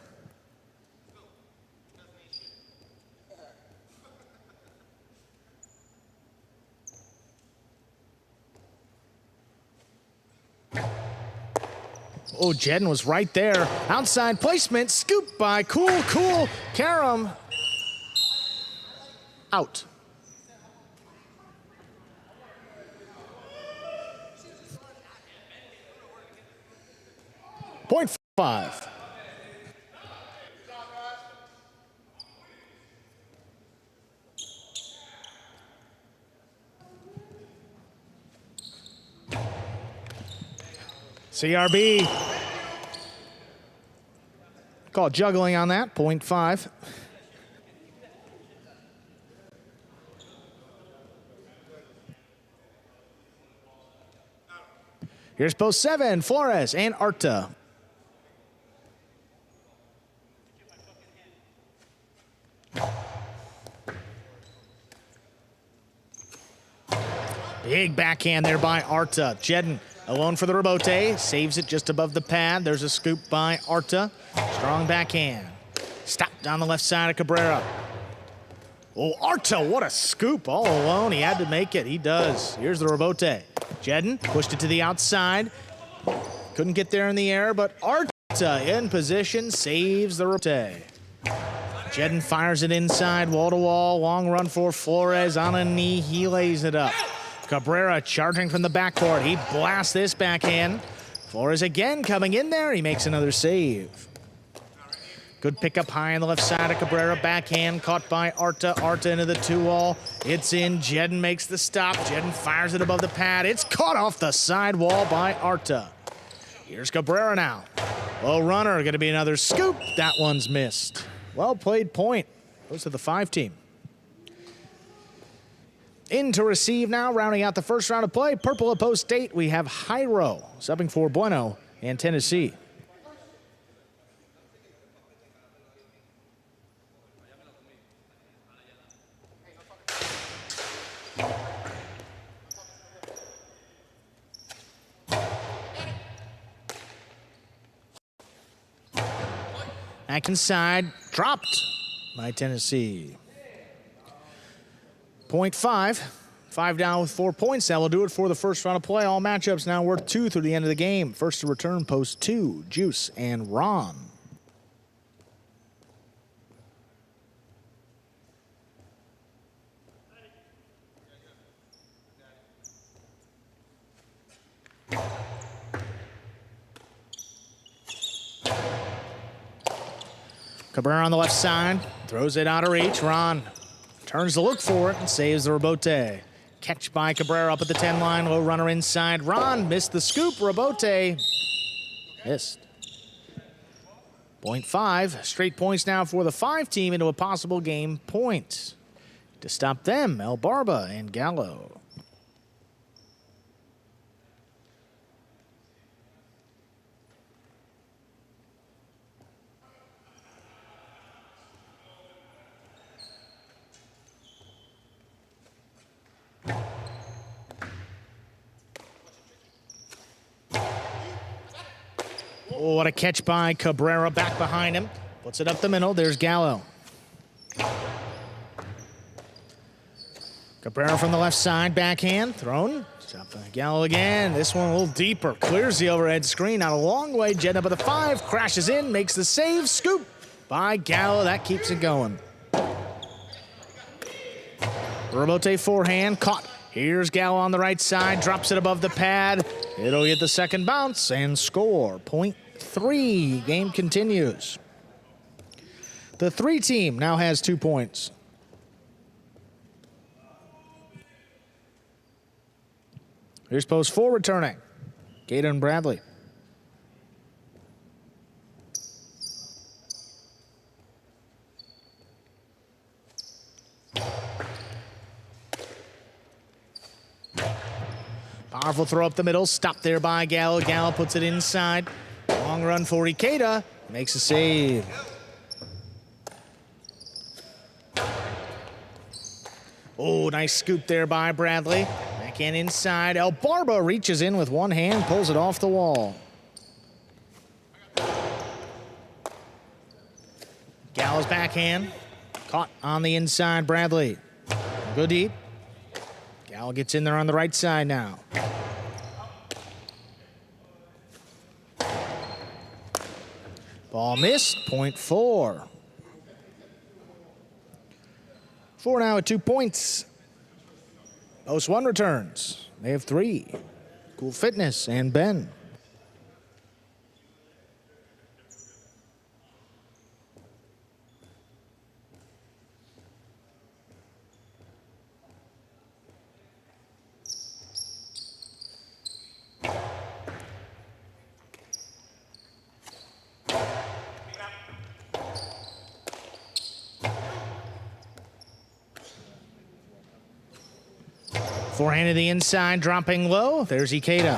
Speaker 1: Oh, Jedden was right there. Outside placement, scooped by Cool. Karam. Out. Point 5. CRB. Call juggling on that, point 5. Here's post 7, Flores and Arta. Big backhand there by Arta. Jedden alone for the rebote. Saves it just above the pad. There's a scoop by Arta. Strong backhand. Stopped down the left side of Cabrera. Oh, Arta, what a scoop. All alone. He had to make it. He does. Here's the rebote. Jedden pushed it to the outside. Couldn't get there in the air, but Arta in position saves the rebote. Jedden fires it inside, wall to wall. Long run for Flores on a knee. He lays it up. Cabrera charging from the backcourt. He blasts this backhand. Flores again coming in there. He makes another save. Good pickup high on the left side of Cabrera. Backhand caught by Arta. Arta into the 2-wall. It's in. Jedden makes the stop. Jedden fires it above the pad. It's caught off the side wall by Arta. Here's Cabrera now. Low runner. Going to be another scoop. That one's missed. Well played point. Goes to the 5 team. In to receive now, rounding out the first round of play. Purple at Post State, we have Jairo subbing for Bueno and Tennessee. Back inside, dropped by Tennessee. Point 5. 5 down with 4 points. That will do it for the first round of play. All matchups now worth 2 through the end of the game. First to return, Post 2, Juice and Ron. Cabrera on the left side, throws it out of reach. Ron turns to look for it and saves the rebote. Catch by Cabrera up at the 10 line. Low runner inside. Ron missed the scoop. Rebote missed. Point 5. Straight points now for the 5 team into a possible game point. To stop them, El Barba and Gallo. Oh, what a catch by Cabrera, back behind him. Puts it up the middle. There's Gallo. Cabrera from the left side, backhand, thrown. Stop by Gallo again. This one a little deeper. Clears the overhead screen out a long way. Jet up at the 5, crashes in, makes the save. Scoop by Gallo. That keeps it going. Rebote forehand, caught. Here's Gallo on the right side, drops it above the pad. It'll get the second bounce and score. Point 3. Game continues. The 3 team now has 2 points. Here's Post 4 returning. Gator and Bradley. Powerful throw up the middle. Stopped there by Gallo. Gallo puts it inside. Long run for Ikeda. Makes a save. Oh, nice scoop there by Bradley. Backhand inside. El Barba reaches in with one hand, pulls it off the wall. Gallo's backhand. Caught on the inside, Bradley. Go deep. Gallo gets in there on the right side now. Ball missed, point 4. 4 now at 2 points. Post 1 returns. They have 3. Cool Fitness and Ben. Forehand to the inside, dropping low. There's Ikeda.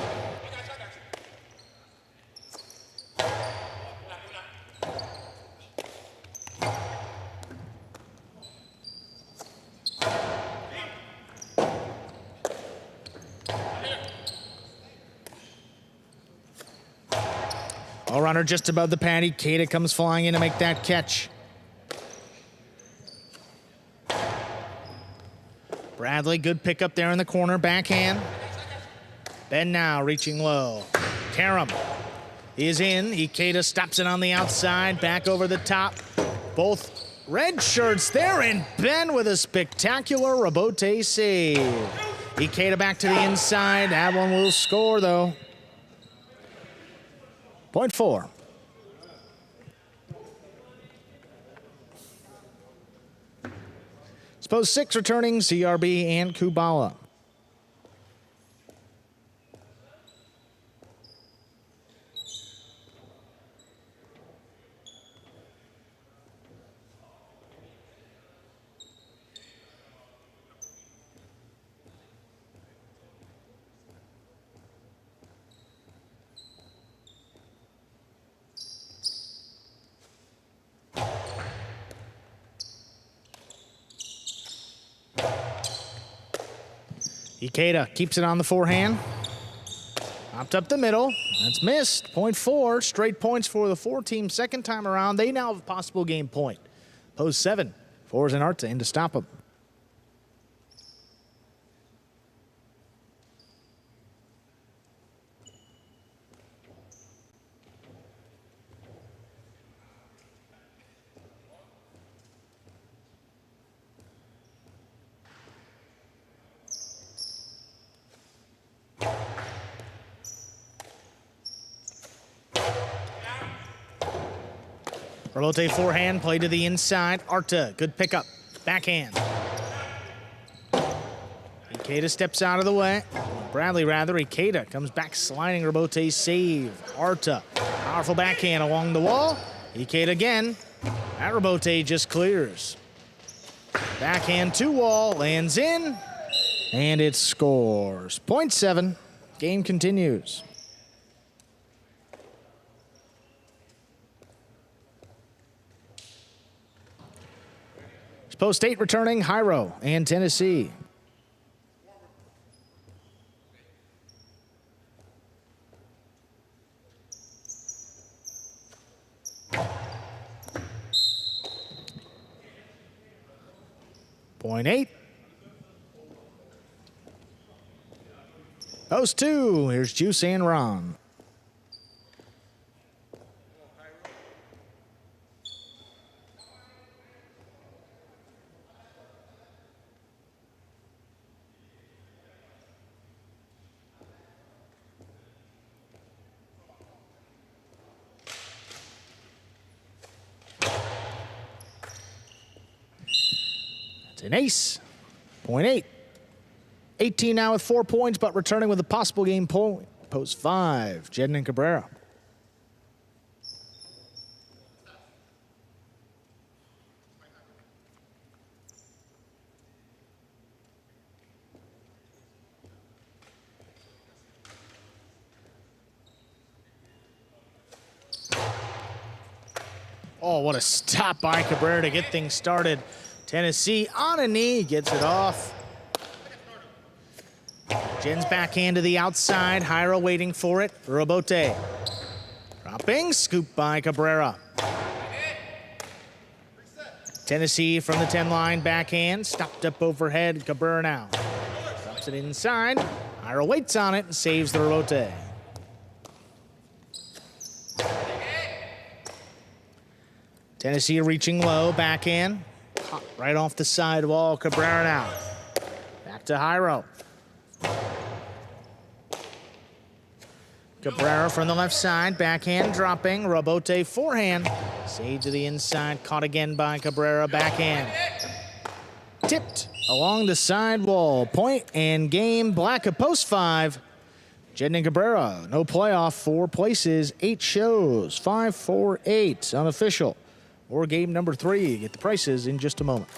Speaker 1: Ball runner just above the pad. Ikeda comes flying in to make that catch. Bradley, good pickup there in the corner. Backhand. Ben now reaching low. Karam is in. Ikeda stops it on the outside. Back over the top. Both red shirts there, and Ben with a spectacular rebote save. Ikeda back to the inside. That one will score, though. Point 4. Post 6 returning, CRB and Kubala. Ikeda keeps it on the forehand. Popped up the middle. That's missed. Point 4. Straight points for the 4-team. Second time around, they now have a possible game point. Post 7. Fours and Arta in to stop them. Rebote forehand, play to the inside. Arta, good pickup. Backhand. Ikeda steps out of the way. Bradley, rather. Ikeda comes back sliding. Rebote save. Arta, powerful backhand along the wall. Ikeda again. That rebote just clears. Backhand to wall, lands in, and it scores. Point 7. Game continues. Post 8 returning, Jairo and Tennessee. Point 8. Post 2, here's Juice and Ron. An ace. Point 8. 18 now with 4 points, but returning with a possible game point. Post 5, Jedden and Cabrera. Oh, what a stop by Cabrera to get things started. Tennessee on a knee, gets it off. Jen's backhand to the outside. Jairo waiting for it. Rebote. Dropping, scoop by Cabrera. Tennessee from the 10 line, backhand. Stopped up overhead. Cabrera now. Drops it inside. Jairo waits on it and saves the rebote. Tennessee reaching low, backhand. Right off the side wall, Cabrera now. Back to Jairo. Cabrera from the left side, backhand dropping, rebote forehand. Save to the inside, caught again by Cabrera, backhand. Tipped along the side wall, point and game, Black at post 5. Jedden and Cabrera, no playoff, 4 places, 8 shows, 5, 4, 8, unofficial. Or game number 3. Get the prices in just a moment.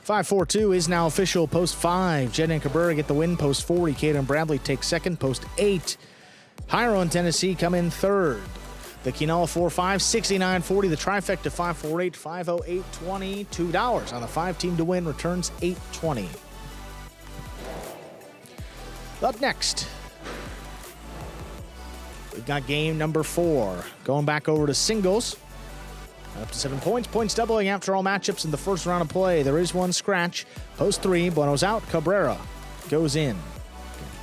Speaker 1: Five, 4, 2 is now official. Post 5. Jedden and Cabrera get the win. Post 4. Ikeda and Bradley take second. Post 8. Hiro and Tennessee come in third. The Quinoa 4-5, 69.40. The trifecta 548, 508, $22 on the 5-team to win. Returns $820. Up next, we've got game number 4. Going back over to singles. Up to 7 points. Points doubling after all matchups in the first round of play. There is one scratch. Post 3, Bueno's out. Cabrera goes in.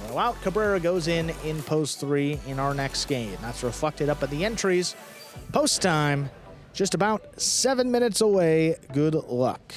Speaker 1: Bueno out. Cabrera goes in post 3 in our next game. That's reflected up at the entries. Post time, just about 7 minutes away. Good luck.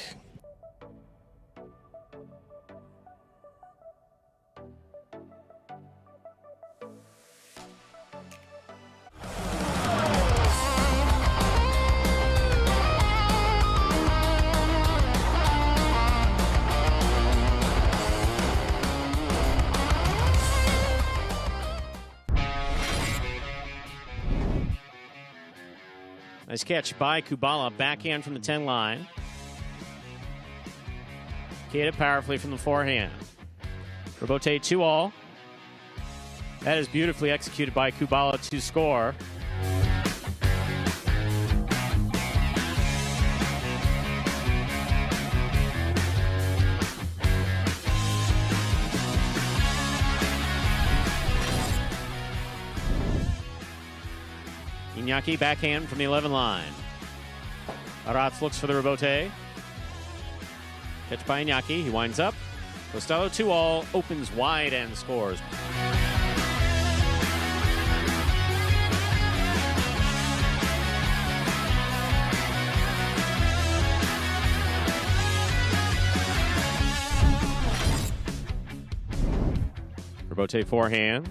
Speaker 3: Nice catch by Kubala. Backhand from the 10 line. Hit it powerfully from the forehand. Robote 2-all. That is beautifully executed by Kubala to score. Iñaki backhand from the 11 line. Aratz looks for the rebote. Catch by Iñaki. He winds up. Costello 2-all. Opens wide and scores. Rebote forehand.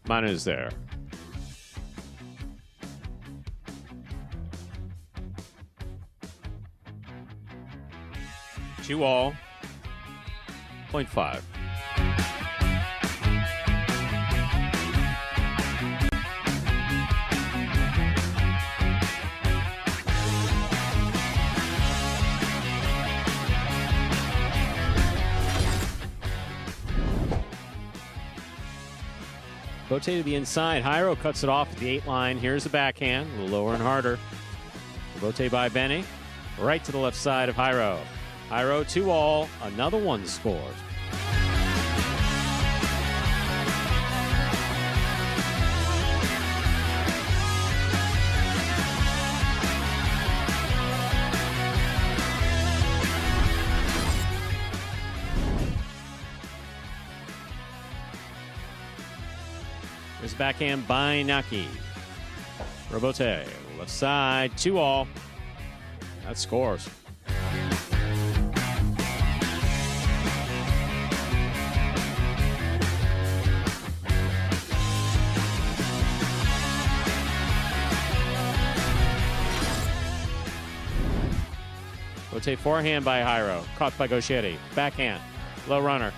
Speaker 3: Manu's there. 2-all, 0.5. Rotate to the inside. Hiro cuts it off at the 8 line. Here's the backhand, a little lower and harder. Rotate by Benny. Right to the left side of Hiro. Hiro 2-all, another one scores. There's backhand by Naki. Robote, left side, 2-all. That scores. Rotate forehand by Hiro. Caught by Gauchetti. Backhand. Low runner.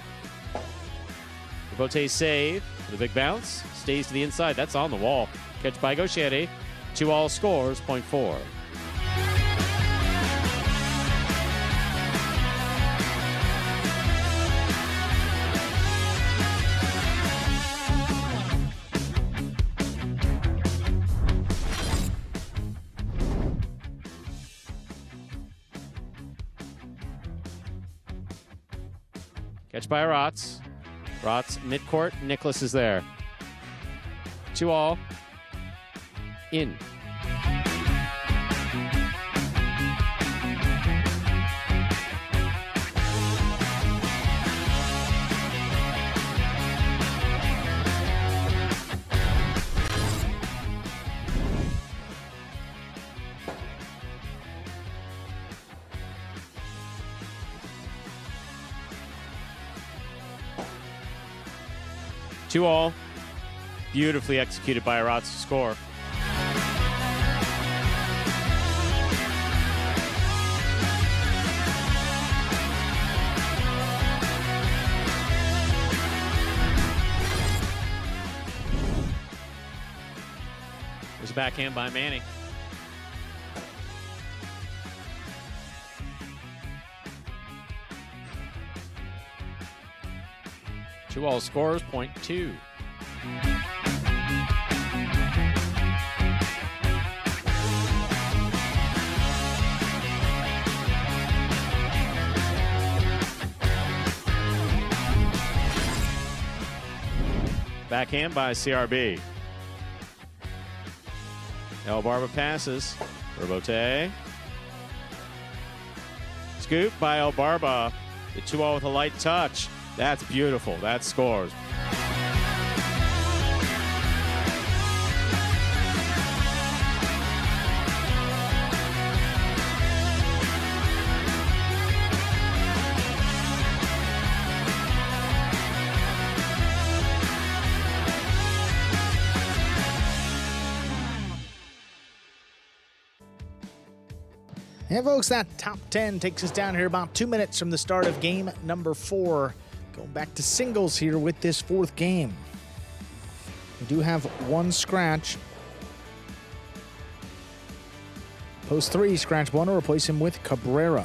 Speaker 3: Rotate save. For the big bounce. Stays to the inside. That's on the wall. Catch by Gauchetti. 2-all scores. 0.4. Catch by Rotz. Rotz midcourt. Nicholas is there. 2-all. In. Two-all. Beautifully executed by Aratz to score. There's a backhand by Manning. Two-all scores, 0.2. Backhand by CRB. El Barba passes. Robote. Scoop by El Barba. The 2-0 with a light touch. That's beautiful. That scores.
Speaker 1: And folks, that top 10 takes us down here about 2 minutes from the start of game number 4. Going back to singles here with this 4th game. We do have one scratch. Post 3, scratch 1 to replace him with Cabrera.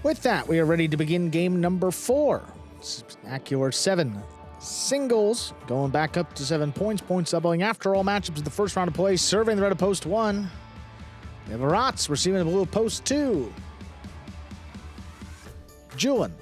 Speaker 1: With that, we are ready to begin game number 4. Spectacular 7 singles, going back up to 7 points. Points doubling after all matchups of the first round of play. Serving the red of post 1. We have Rats receiving the blue of post 2. Julian.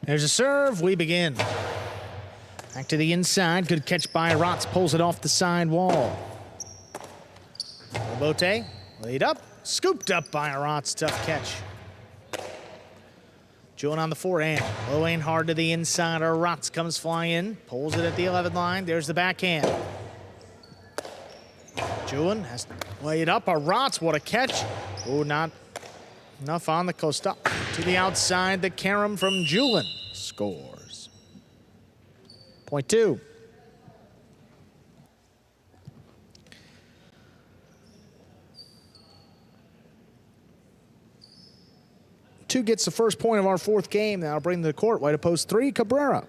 Speaker 1: There's a serve. We begin. Back to the inside. Good catch by Rotz. Pulls it off the side wall. Robote laid up. Scooped up by Rotz. Tough catch. Julian on the forehand. Low and hard to the inside. Rotz comes flying in. Pulls it at the 11 line. There's the backhand. Julian has to lay it up. Rotz. What a catch. Oh, not enough on the coast up. To the outside. The carom from Julian scores. Point 2. Two gets the first point of our 4th game. That'll bring the court. Way to post 3, Cabrera.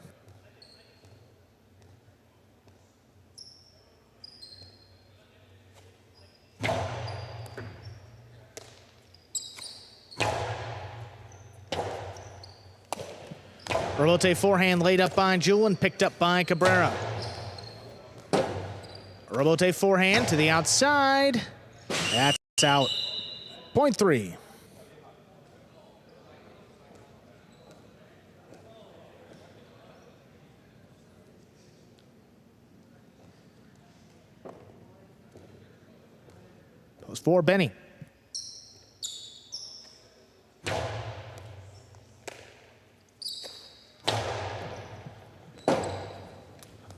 Speaker 1: Robote forehand laid up by Julian, picked up by Cabrera. Robote forehand to the outside. That's out. Point 3. Post 4, Benny.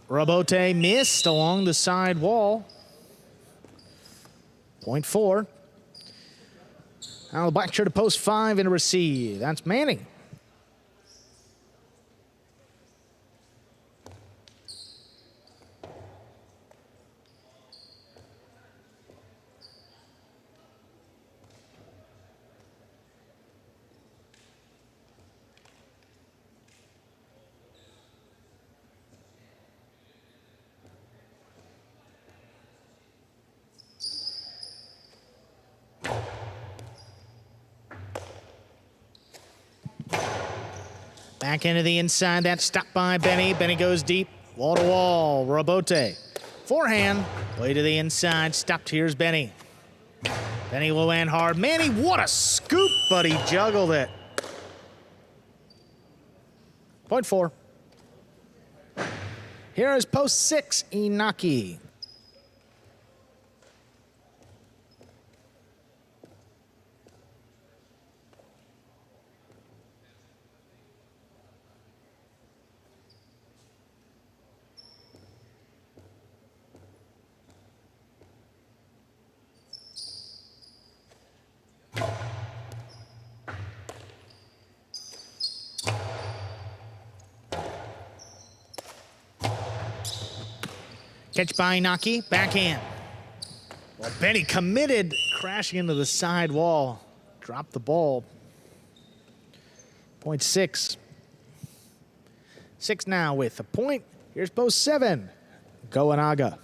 Speaker 1: Robote missed along the side wall. Point 4. Now the black shirt to post 5 and a receive. That's Manning. Back into the inside. That's stopped by Benny. Benny goes deep. Wall to wall. Robote. Forehand. Play to the inside. Stopped. Here's Benny. Benny will land hard. Manny, what a scoop, but he juggled it. Point 4. Here is post 6, Inaki. Catch by Inaki, backhand. Well, Benny committed, crashing into the side wall. Dropped the ball. Point 6. 6 now with a point. Here's post 7. Goanaga.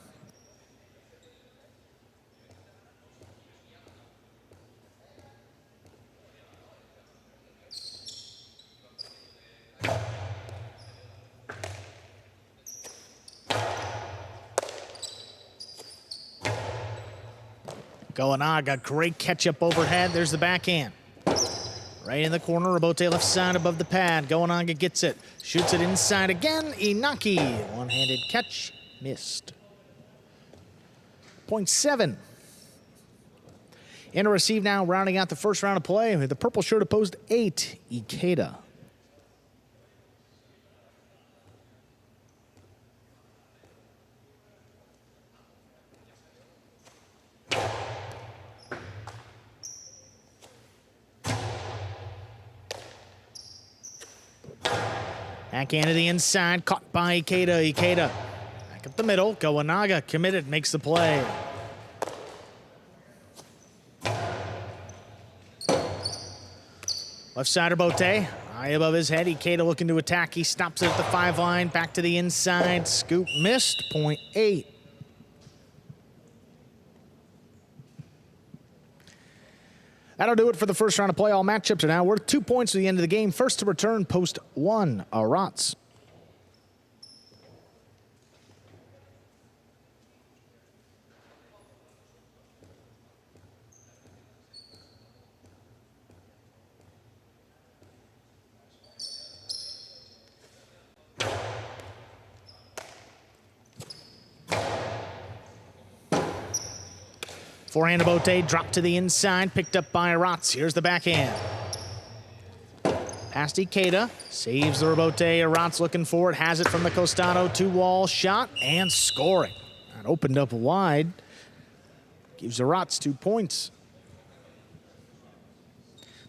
Speaker 1: Goanaga, great catch up overhead. There's the backhand. Right in the corner, Robote left side above the pad. Goanaga gets it, shoots it inside again. Inaki, one-handed catch, missed. Point 7. In a receive now, rounding out the first round of play. The purple shirt opposed 8, Ikeda. Backhand to the inside, caught by Ikeda. Ikeda back up the middle. Goanaga committed, makes the play. Left side Robote, high above his head. Ikeda looking to attack. He stops it at the 5 line. Back to the inside. Scoop missed. Point 8. That'll do it for the first round of play. All matchups are now worth 2 points at the end of the game. First to return, post 1, Arats. Forehand Bote, dropped to the inside, picked up by Arats. Here's the backhand. Past Ikeda, saves the Robote. Arats looking for it, has it from the Costado. 2-wall shot and scoring. That opened up wide. Gives Arats 2 points.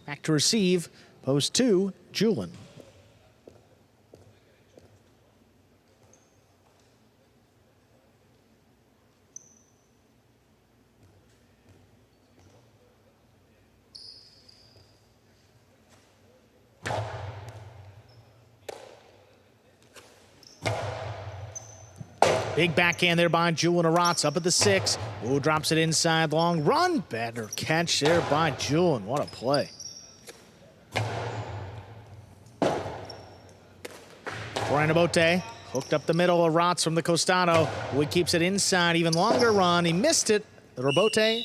Speaker 1: Back to receive, post 2, Julin. Big backhand there by Julin. Arats up at the 6. Ooh, drops it inside, long run. Better catch there by Julin. What a play. Forehand Bote, hooked up the middle. Arats from the Costado. Ooh, he keeps it inside, even longer run. He missed it. The Robote,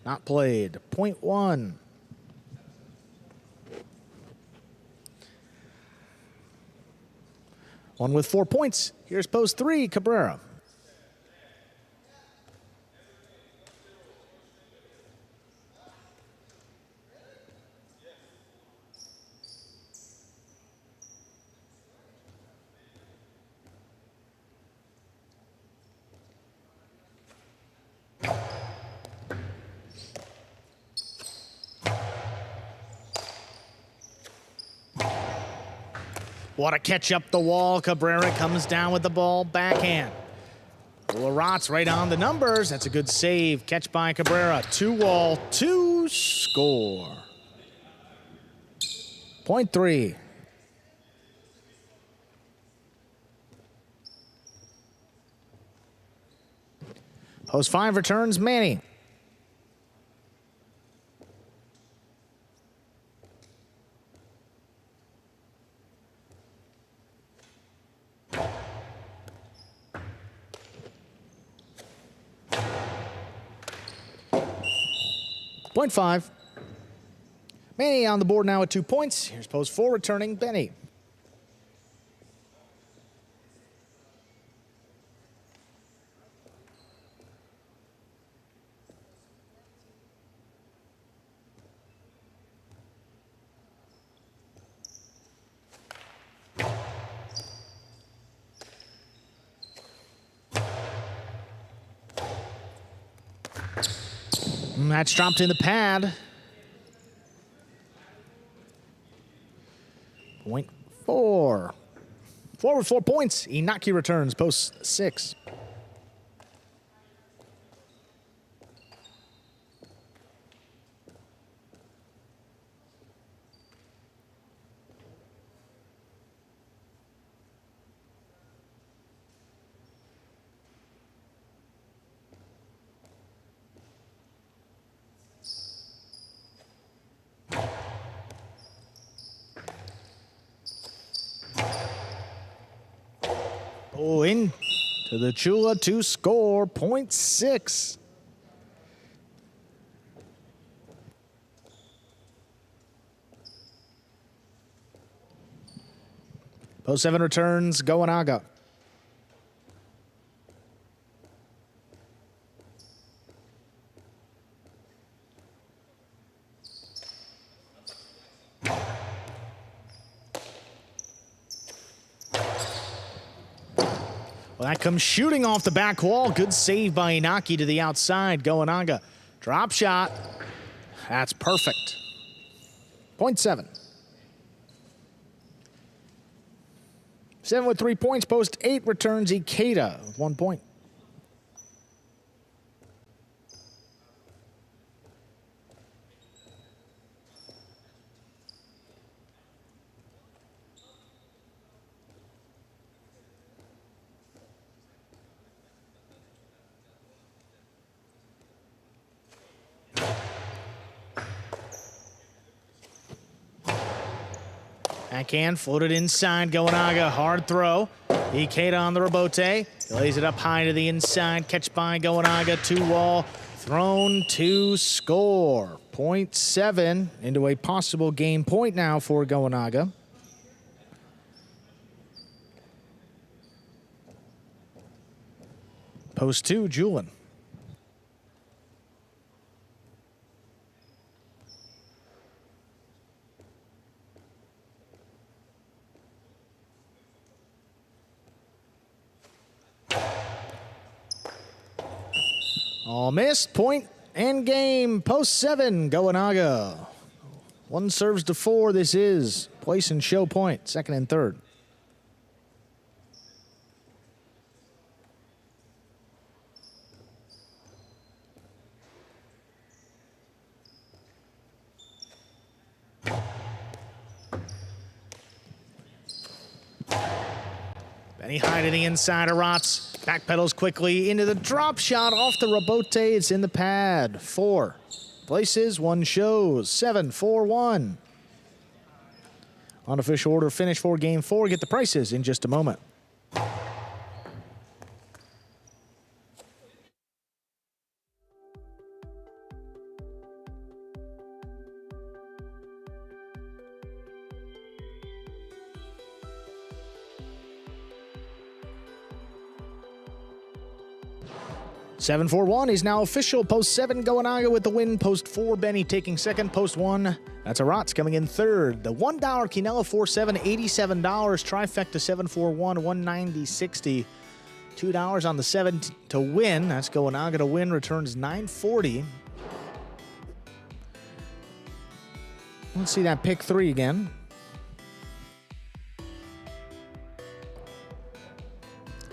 Speaker 1: not played. Point 1. One with 4 points. Here's post 3, Cabrera. What a catch up the wall. Cabrera comes down with the ball, backhand. Arats right on the numbers. That's a good save. Catch by Cabrera. 2-wall, 2, score. Point 3. Post 5 returns, Manny. Point 5. Benny on the board now at 2 points. Here's post 4 returning Benny. That's dropped in the pad. Point 4. 4 with 4 points. Inaki returns, post 6. Oh, in to the Chula to score, point 6. Post 7 returns, Goanaga. Well, that comes shooting off the back wall. Good save by Inaki to the outside. Goanaga. Drop shot. That's perfect. Point 7. 7 with 3 points. Post 8 returns Ikeda with 1 point. Backhand floated inside. Goanaga, hard throw. Ikeda on the rebote. He lays it up high to the inside. Catch by Goanaga. 2 wall. Thrown to score. Point 7 into a possible game point now for Goanaga. Post 2, Julin. All missed. Point and game. Post 7, Goanaga. 1 serves to 4. This is place and show point. 2nd and 3rd. Benny high to the inside of Rotz. Backpedals quickly into the drop shot off the rebote. It's in the pad. 4 places, 1 shows. 7-4-1. Unofficial order finish for game 4. Get the prices in just a moment. Seven 4-1 is now official. Post 7, Goanaga with the win. Post 4, Benny taking 2nd. Post 1, that's a Rotz coming in 3rd. The $1 Quinella 4-7, $87. Trifecta 7-4-1, $190.60. $2 on the 7 to win. That's Goanaga to win. Returns $940. Let's see that pick 3 again.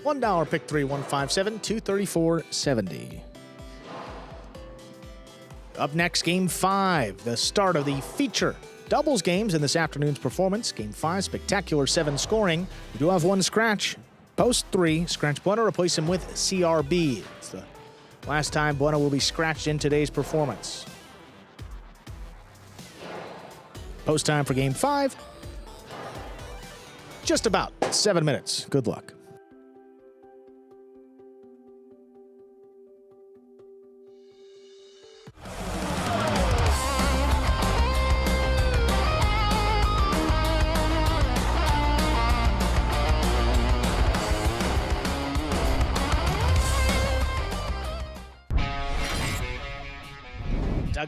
Speaker 1: $1 pick 3, 157, 234.70. Up next, game 5, the start of the feature doubles games in this afternoon's performance. Game 5, spectacular 7 scoring. We do have 1 scratch. Post 3, scratch Bueno, replace him with CRB. It's the last time Bueno will be scratched in today's performance. Post time for game 5. Just about 7 minutes. Good luck.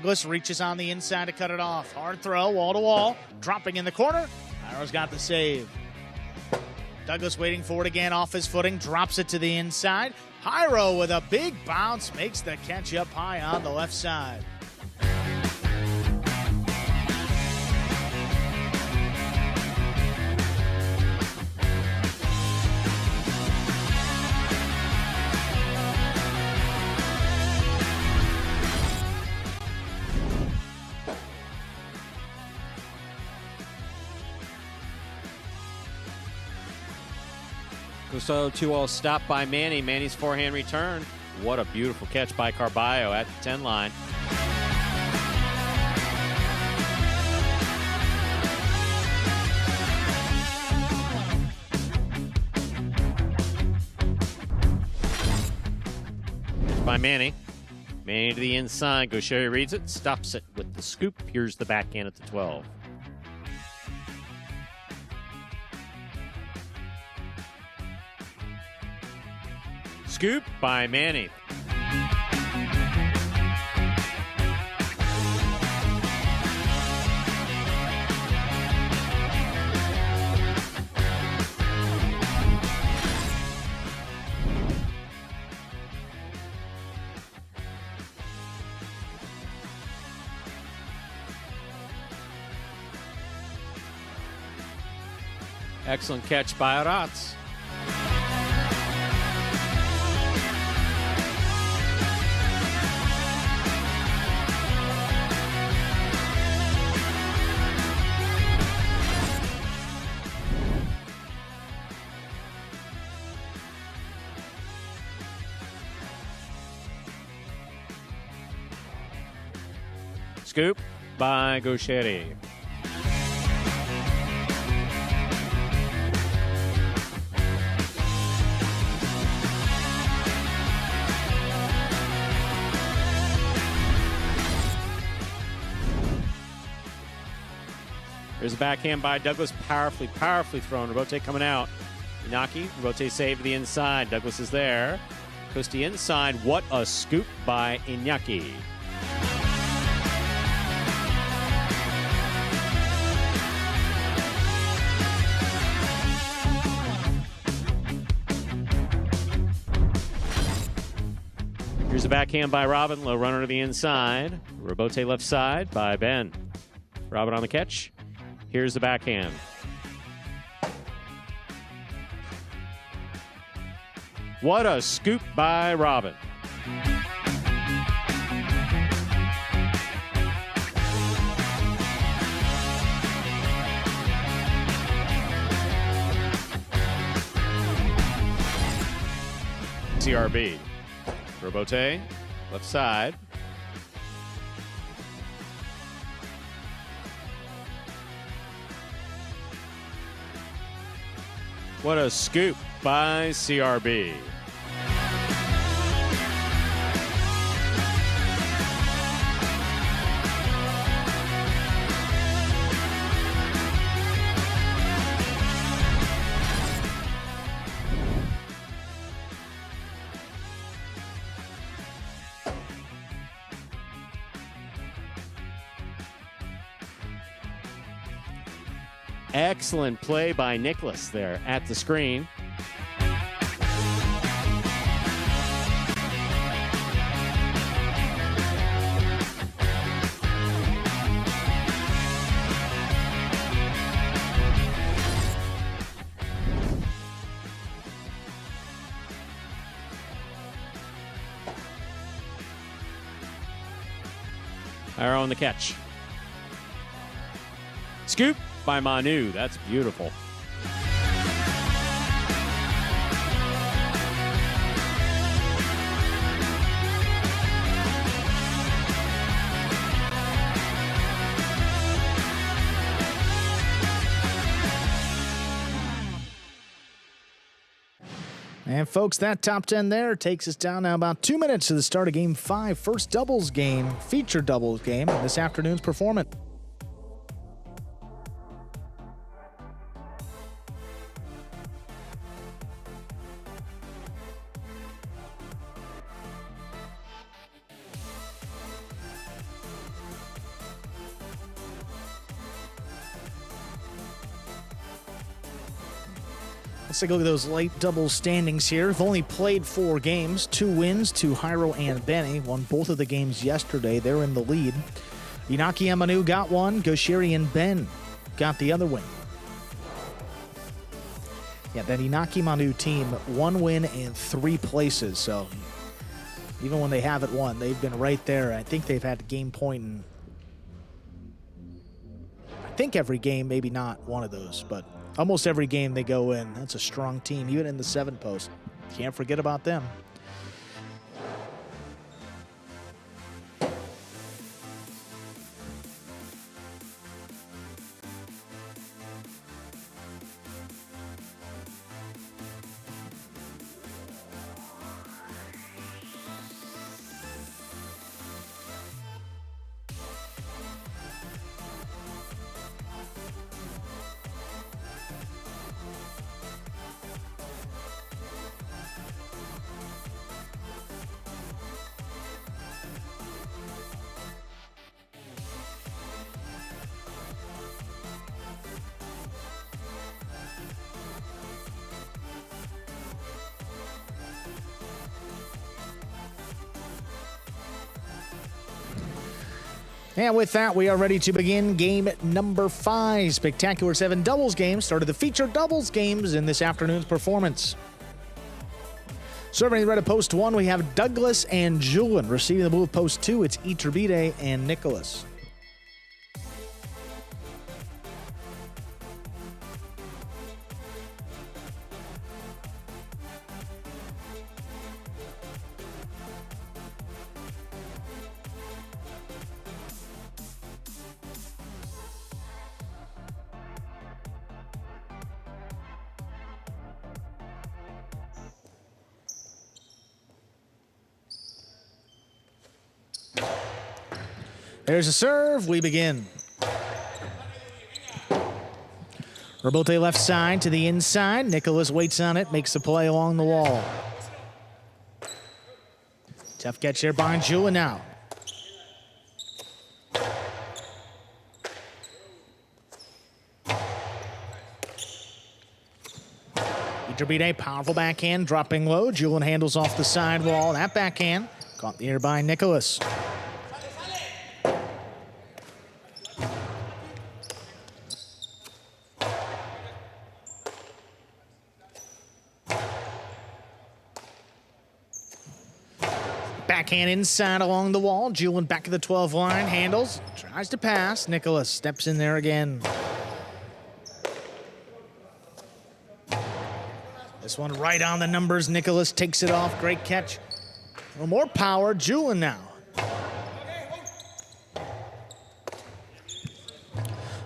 Speaker 1: Douglas reaches on the inside to cut it off. Hard throw, wall to wall, dropping in the corner. Arrow's got the save. Douglas waiting for it again off his footing, drops it to the inside. Hyro with a big bounce makes the catch up high on the left side.
Speaker 3: So 2-0 stop by Manny. Manny's forehand return. What a beautiful catch by Carballo at the 10 line. By Manny. Manny to the inside. Gaucher reads it, stops it with the scoop. Here's the backhand at the 12. Scoop by Manny. Excellent catch by Aratz. Scoop by Gaucher. There's a backhand by Douglas, powerfully thrown. Robote coming out. Inaki, Robote save to the inside. Douglas is there. Goes to the inside. What a scoop by Iñaki. Here's a backhand by Robin. Low runner to the inside. Robote left side by Ben. Robin on the catch. Here's the backhand. What a scoop by Robin. CRB. Robote, left side. What a scoop by CRB. Excellent play by Nicholas there at the screen. Arrow on the catch. Scoop by Manu. That's beautiful.
Speaker 1: And folks, that top 10 there takes us down now about 2 minutes to the start of Game 5. First doubles game, feature doubles game, this afternoon's performance. Let's take a look at those late doubles standings here. We've only played 4 games, 2 wins to Jairo and Benny. Won both of the games yesterday. They're in the lead. Inaki and Manu got one. Goshiri and Ben got the other win. Yeah, that Inaki Manu team, 1 win and 3 places. So even when they haven't won, they've been right there. I think they've had a game point in, I think every game, maybe not one of those, but almost every game they go in. That's a strong team, even in the 7 post. Can't forget about them. And with that, we are ready to begin game number 5. Spectacular 7 doubles games started the featured doubles games in this afternoon's performance. Serving the red at post 1, we have Douglas and Julian. Receiving the blue at post 2, it's Iturbide and Nicholas. There's a serve. We begin. Robote left side to the inside. Nicholas waits on it, makes the play along the wall. Tough catch there by Julian now. Iturbide, powerful backhand, dropping low. Julian handles off the sidewall. That backhand caught the air by Nicholas. Backhand inside along the wall. Julian back to the 12 line. Handles. Tries to pass. Nicholas steps in there again. This one right on the numbers. Nicholas takes it off. Great catch. A little more power. Julian now.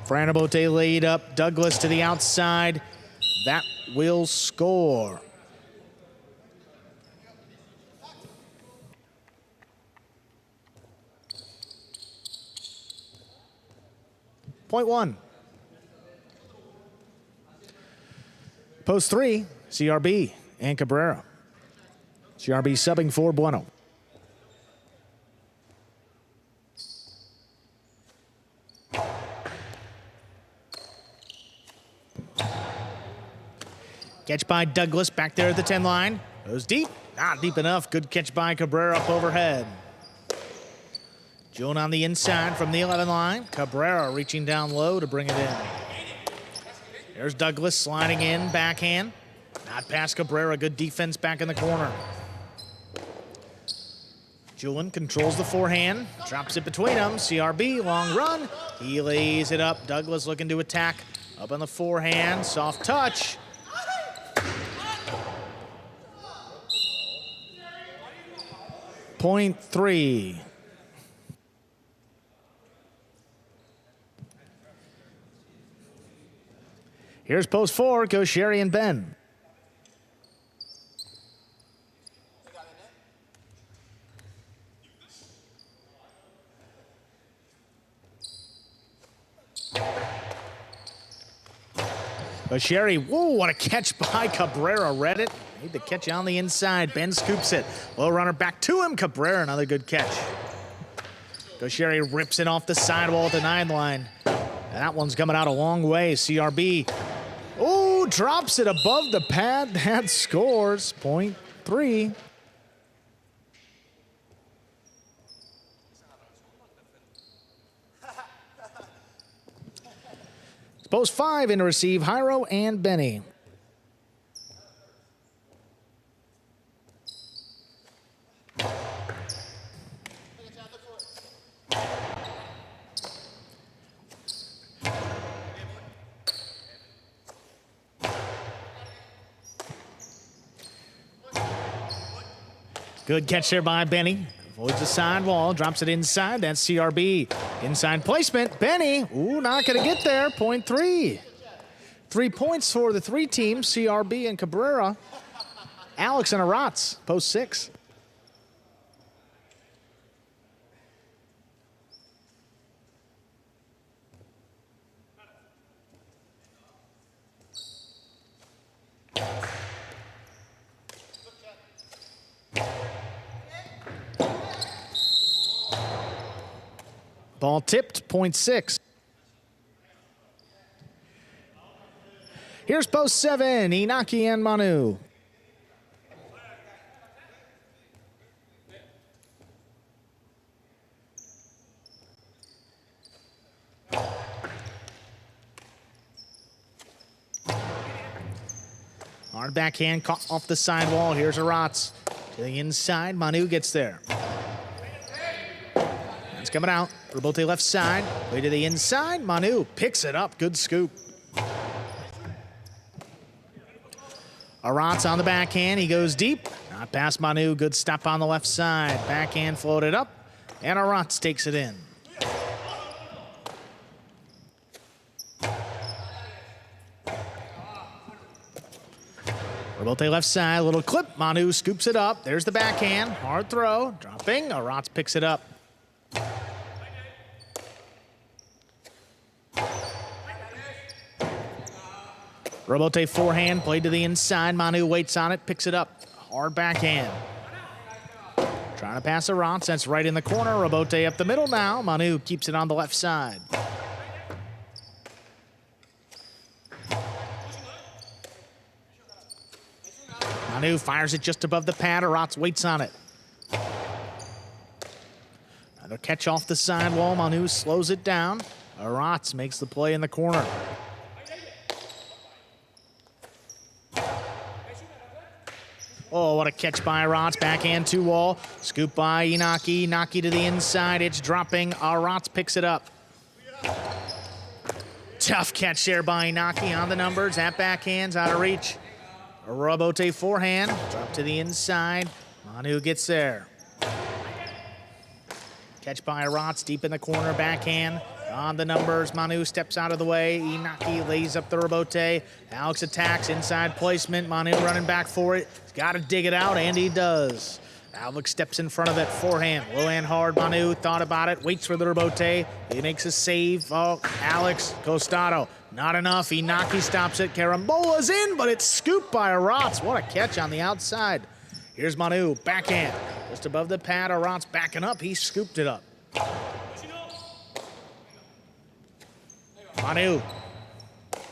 Speaker 1: Franabote laid up. Douglas to the outside. That will score. Point 1. Post 3, CRB and Cabrera. CRB subbing for Bueno. Catch by Douglas back there at the 10 line. Goes deep. Not deep enough. Good catch by Cabrera up overhead. Julian on the inside from the 11 line. Cabrera reaching down low to bring it in. There's Douglas sliding in, backhand. Not past Cabrera, good defense back in the corner. Julian controls the forehand, drops it between them. CRB, long run. He lays it up. Douglas looking to attack. Up on the forehand, soft touch. Point 3. Here's post 4, goes Sherry and Ben. Sherry, whoa, what a catch by Cabrera. Read it. Need the catch on the inside. Ben scoops it. Low runner back to him. Cabrera, another good catch. Sherry rips it off the sidewall at the 9 line. And that one's coming out a long way. CRB. Oh, Manu drops it above the pad. That scores point 3. Post 5 in to receive Jairo and Benny. Good catch there by Benny. Avoids the sidewall, drops it inside. That's CRB. Inside placement. Benny, ooh, not going to get there. Point 3. 3 points for the 3 teams, CRB and Cabrera. Alex and Aratz, post 6. Ball tipped, point 6. Here's post 7, Inaki and Manu. Hard backhand caught off the sidewall. Here's Aratz to the inside. Manu gets there. It's coming out. Robote left side. Way to the inside. Manu picks it up. Good scoop. Aratz on the backhand. He goes deep. Not past Manu. Good stop on the left side. Backhand floated up. And Aratz takes it in. Robote left side. Little clip. Manu scoops it up. There's the backhand. Hard throw. Dropping. Aratz picks it up. Robote forehand, played to the inside. Manu waits on it, picks it up. Hard backhand. Trying to pass Aratz, that's right in the corner. Robote up the middle now. Manu keeps it on the left side. Manu fires it just above the pad. Aratz waits on it. Another catch off the sidewall. Manu slows it down. Aratz makes the play in the corner. Oh, what a catch by Aratz. Backhand 2-wall. Scoop by Inaki. Inaki to the inside. It's dropping. Aratz picks it up. Tough catch there by Inaki on the numbers. That backhand's out of reach. A Robote forehand. Drop to the inside. Manu gets there. Catch by Aratz deep in the corner. Backhand. On the numbers, Manu steps out of the way. Inaki lays up the Robote. Alex attacks, inside placement. Manu running back for it. He's got to dig it out, and he does. Alex steps in front of it, forehand. Low and hard, Manu thought about it, waits for the Robote. He makes a save. Oh, Alex Costado. Not enough. Inaki stops it. Carambola's in, but it's scooped by Aratz. What a catch on the outside. Here's Manu, backhand. Just above the pad, Aratz backing up. He scooped it up. Manu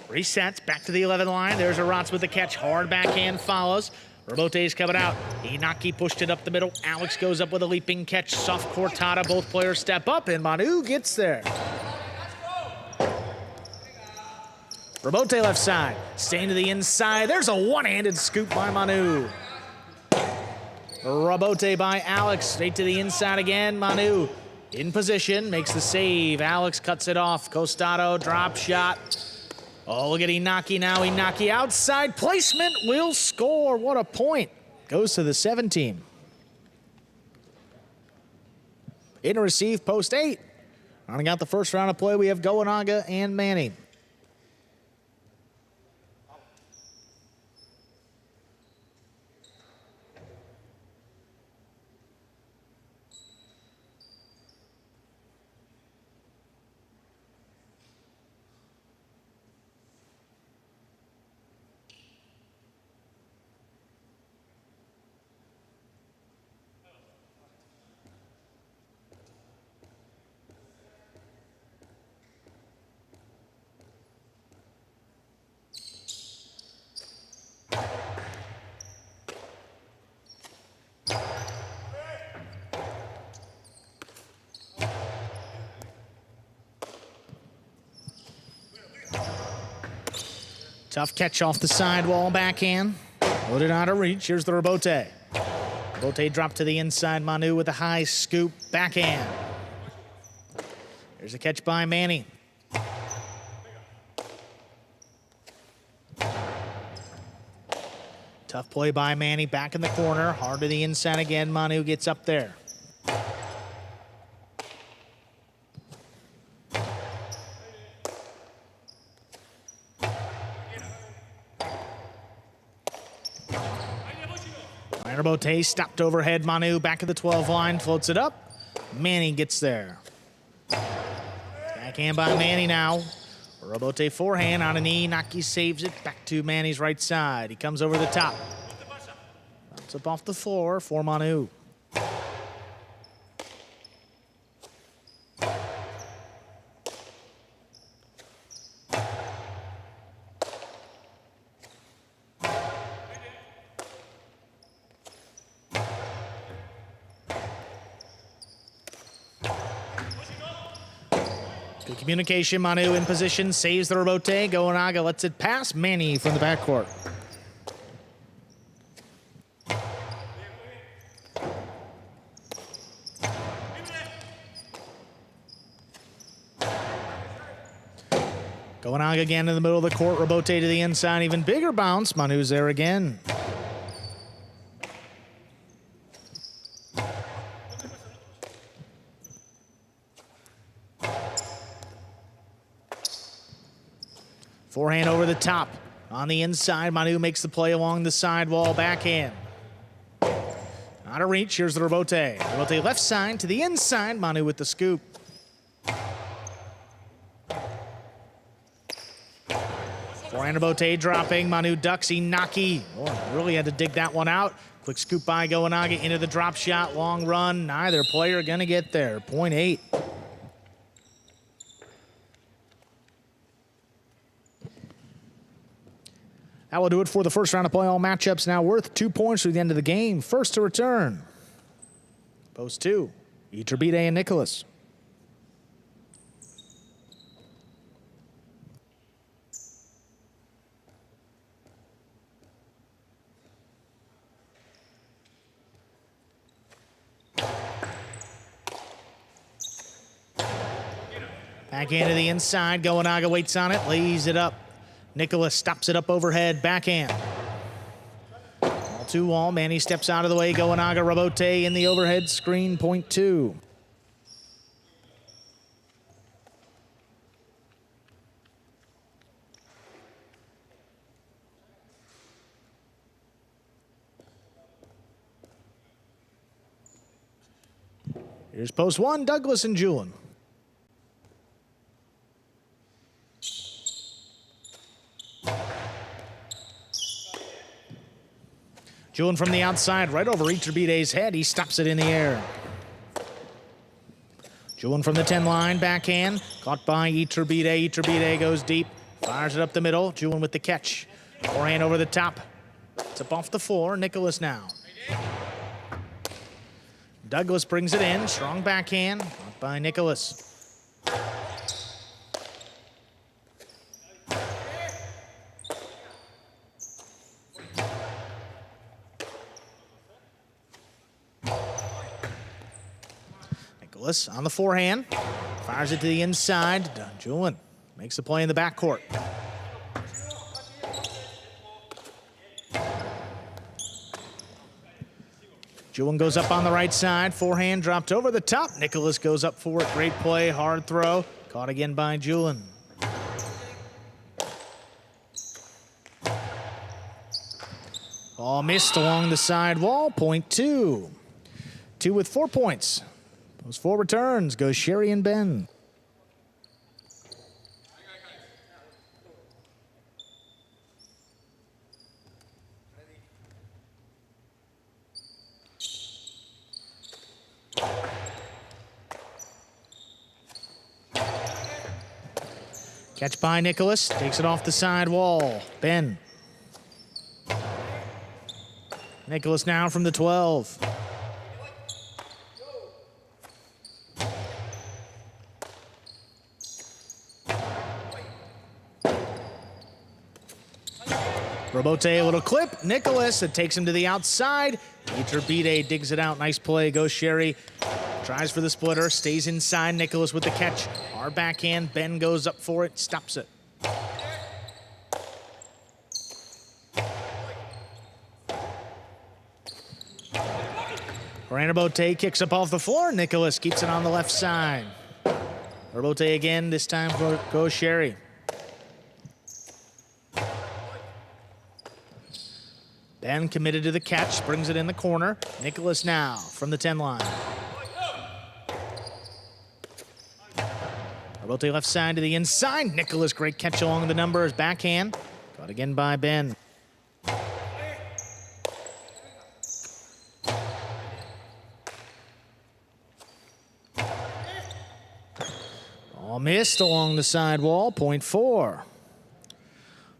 Speaker 1: resets back to the 11 line. There's Aratz with the catch. Hard backhand follows. Robote's coming out. Inaki pushed it up the middle. Alex goes up with a leaping catch. Soft cortada. Both players step up, and Manu gets there. Robote left side. Staying to the inside. There's a one-handed scoop by Manu. Robote by Alex. Straight to the inside again. Manu in position, makes the save. Alex cuts it off. Costado, drop shot. Oh, look at Inaki now. Inaki outside placement will score. What a point. Goes to the 7 team. In to receive, post 8. Rounding out the first round of play, we have Goanaga and Manning. Tough catch off the sidewall, backhand. Loaded out of reach. Here's the rebote. Rebote dropped to the inside. Manu with a high scoop, backhand. There's a catch by Manny. Tough play by Manny, back in the corner. Hard to the inside again. Manu gets up there. Bote stopped overhead. Manu back at the 12 line, floats it up. Manny gets there. Backhand by Manny now. Robote forehand on a knee. Naki saves it back to Manny's right side. He comes over the top. Bounce up off the floor for Manu. Good communication. Manu in position, saves the rebote. Goenaga lets it pass. Manny from the backcourt. Goenaga again in the middle of the court. Rebote to the inside. Even bigger bounce. Manu's there again. Forehand over the top. On the inside, Manu makes the play along the sidewall, backhand. Out of reach, here's the rebote. Rebote left side to the inside, Manu with the scoop. Forehand rebote dropping, Manu ducks, Inaki. Oh, really had to dig that one out. Quick scoop by Goenaga into the drop shot, long run. Neither player gonna get there, 0.8. That will do it for the first round of play. All matchups now worth 2 points through the end of the game. First to return, post 2, Iturbide and Nicholas. Back into the inside, Goenaga waits on it, lays it up. Nicholas stops it up overhead, backhand. All to wall, Manny steps out of the way. Goenaga, rebote in the overhead screen, 0.2. Here's post 1, Douglas and Julian. Julian from the outside, right over Iturbide's head. He stops it in the air. Julian from the 10 line, backhand. Caught by Iturbide. Iturbide goes deep, fires it up the middle. Julian with the catch. Forehand over the top. It's up off the floor. Nicholas now. Douglas brings it in. Strong backhand. Caught by Nicholas. Nicholas on the forehand, fires it to the inside. Julian makes the play in the backcourt. Julian goes up on the right side, forehand dropped over the top. Nicholas goes up for it, great play, hard throw. Caught again by Julian. Ball missed along the side wall, 0.2. 2 with 4 points. Those 4 returns goes Sherry and Ben. Catch by Nicholas, takes it off the side wall. Ben. Nicholas now from the 12. Robote, a little clip. Nicholas, that takes him to the outside. Iturbide digs it out. Nice play. Goes Sherry. Tries for the splitter. Stays inside. Nicholas with the catch. Our backhand. Ben goes up for it. Stops it. Pari-mutuel kicks up off the floor. Nicholas keeps it on the left side. Robote again. This time goes Sherry. Ben committed to the catch, brings it in the corner. Nicholas now from the 10 line. Robote left side to the inside. Nicholas, great catch along the numbers. Backhand. Caught again by Ben. All missed along the side wall. Point 4.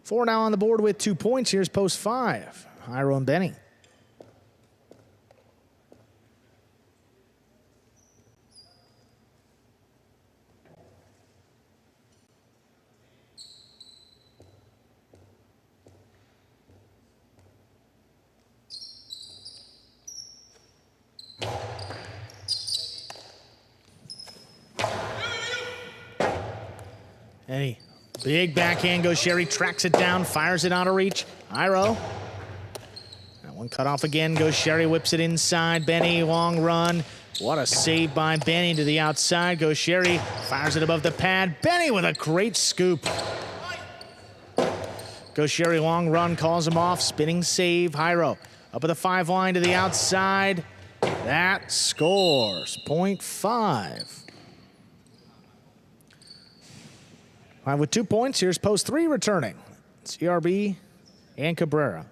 Speaker 1: 4 now on the board with 2 points. Here's post 5. Jairo and Benny. Benny, big backhand goes Sherry, tracks it down, fires it out of reach. Jairo. One cut off again, goes Sherry, whips it inside. Benny, long run. What a save by Benny to the outside. Goes Sherry, fires it above the pad. Benny with a great scoop. Goes Sherry, long run, calls him off. Spinning save. Jairo up at the 5 line to the outside. That scores. Point 5. 5 with 2 points. Here's post 3 returning. CRB and Cabrera.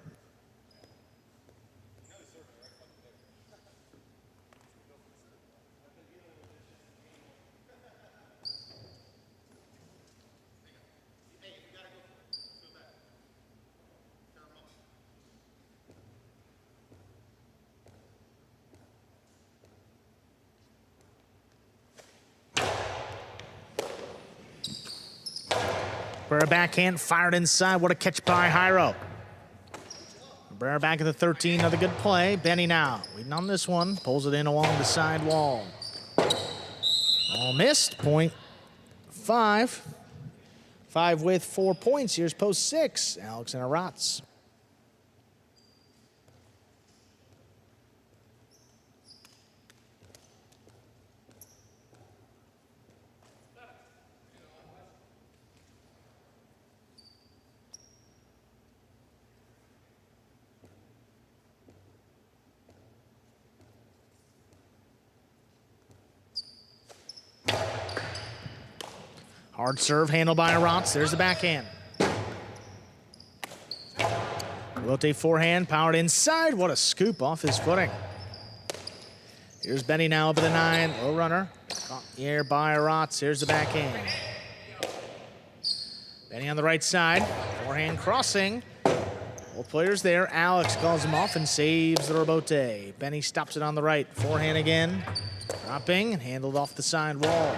Speaker 1: Cabrera backhand, fired inside. What a catch by Jairo. Cabrera back at the 13, another good play. Benny now, waiting on this one. Pulls it in along the side wall. All missed, point 5. 5 with 4 points. Here's post 6, Alex and Arats. Hard serve handled by Arats. There's the backhand. Rote forehand, powered inside. What a scoop off his footing. Here's Benny now up at the 9. Low runner. Caught here by Arats. Here's the backhand. Benny on the right side. Forehand crossing. Both players there. Alex calls him off and saves the Robote. Benny stops it on the right. Forehand again. Dropping and handled off the side wall.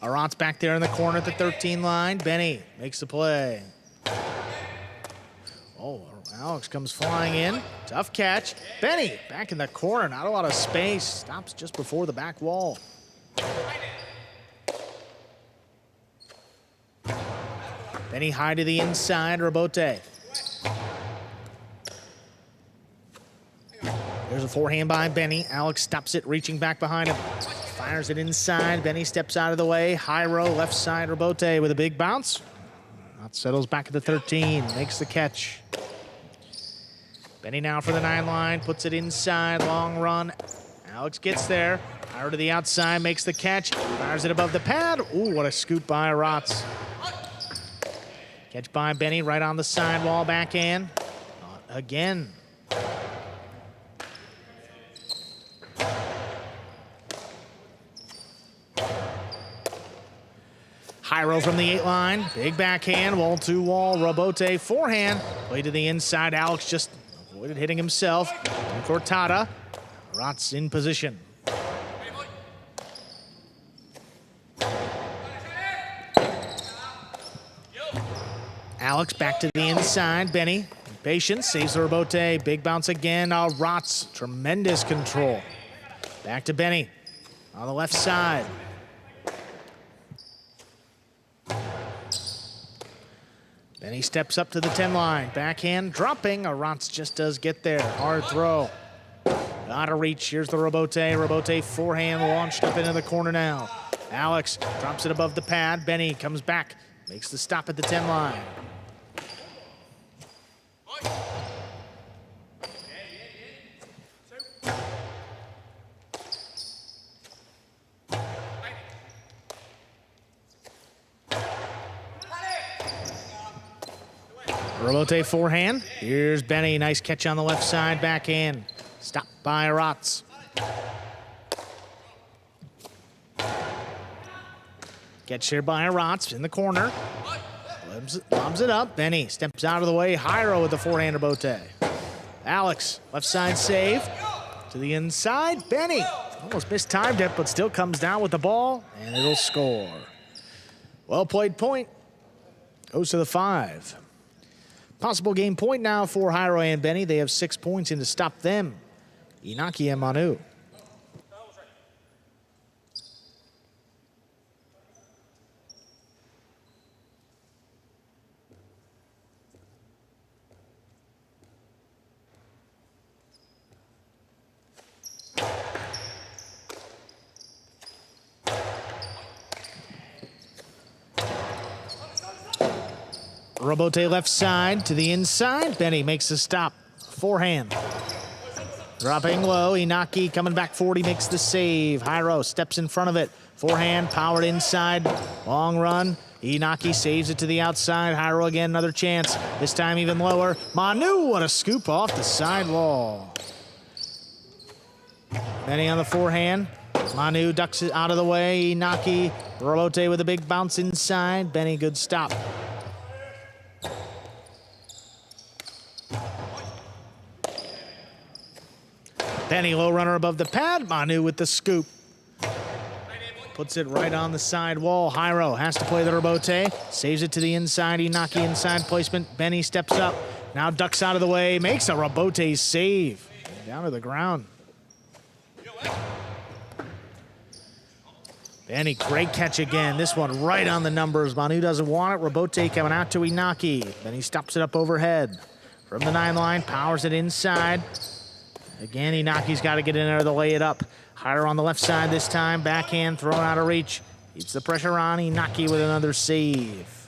Speaker 1: Arats back there in the corner at the 13 line. Benny makes the play. Oh, Alex comes flying in. Tough catch. Benny back in the corner. Not a lot of space. Stops just before the back wall. Benny high to the inside. Robote. There's a forehand by Benny. Alex stops it, reaching back behind him. Fires it inside. Benny steps out of the way. Jairo, left side, Robote with a big bounce. That settles back at the 13. Makes the catch. Benny now for the 9 line. Puts it inside. Long run. Alex gets there. Jairo to the outside. Makes the catch. Fires it above the pad. Ooh, what a scoop by Arats. Catch by Benny right on the sidewall. Backhand. Again. Jairo from the 8 line. Big backhand, wall-to-wall. Robote forehand. Play to the inside. Alex just avoided hitting himself. Cortada. Rotz in position. Alex back to the inside. Benny, patience, saves the rebote. Big bounce again. Rotz, tremendous control. Back to Benny on the left side. Benny steps up to the 10 line. Backhand dropping. Rotz just does get there. Hard throw. Out of reach. Here's the rebote. Rebote forehand launched up into the corner now. Alex drops it above the pad. Benny comes back. Makes the stop at the 10 line. Rebote forehand. Here's Benny. Nice catch on the left side. Backhand. Stopped by Rotz. Catch here by Rotz in the corner. Lobs it up. Benny steps out of the way. Jairo with the forehand rebote. Alex, left side save. To the inside. Benny almost mistimed it, but still comes down with the ball, and it'll score. Well played point. Goes to the 5. Possible game point now for Jairo and Benny. They have 6 points in to stop them. Inaki and Manu. Rebote left side to the inside. Benny makes the stop. Forehand. Dropping low. Inaki coming back 40 makes the save. Jairo steps in front of it. Forehand powered inside. Long run. Inaki saves it to the outside. Jairo again, another chance. This time even lower. Manu, what a scoop off the side wall. Benny on the forehand. Manu ducks it out of the way. Inaki. Rebote with a big bounce inside. Benny, good stop. Benny low runner above the pad. Manu with the scoop. Puts it right on the side wall. Jairo has to play the rebote. Saves it to the inside. Inaki inside placement. Benny steps up. Now ducks out of the way. Makes a rebote save. Down to the ground. Benny, great catch again. This one right on the numbers. Manu doesn't want it. Rebote coming out to Inaki. Benny stops it up overhead. From the 9 line, powers it inside. Again, Inaki's got to get in there to lay it up. Jairo on the left side this time. Backhand thrown out of reach. Keeps the pressure on. Inaki with another save.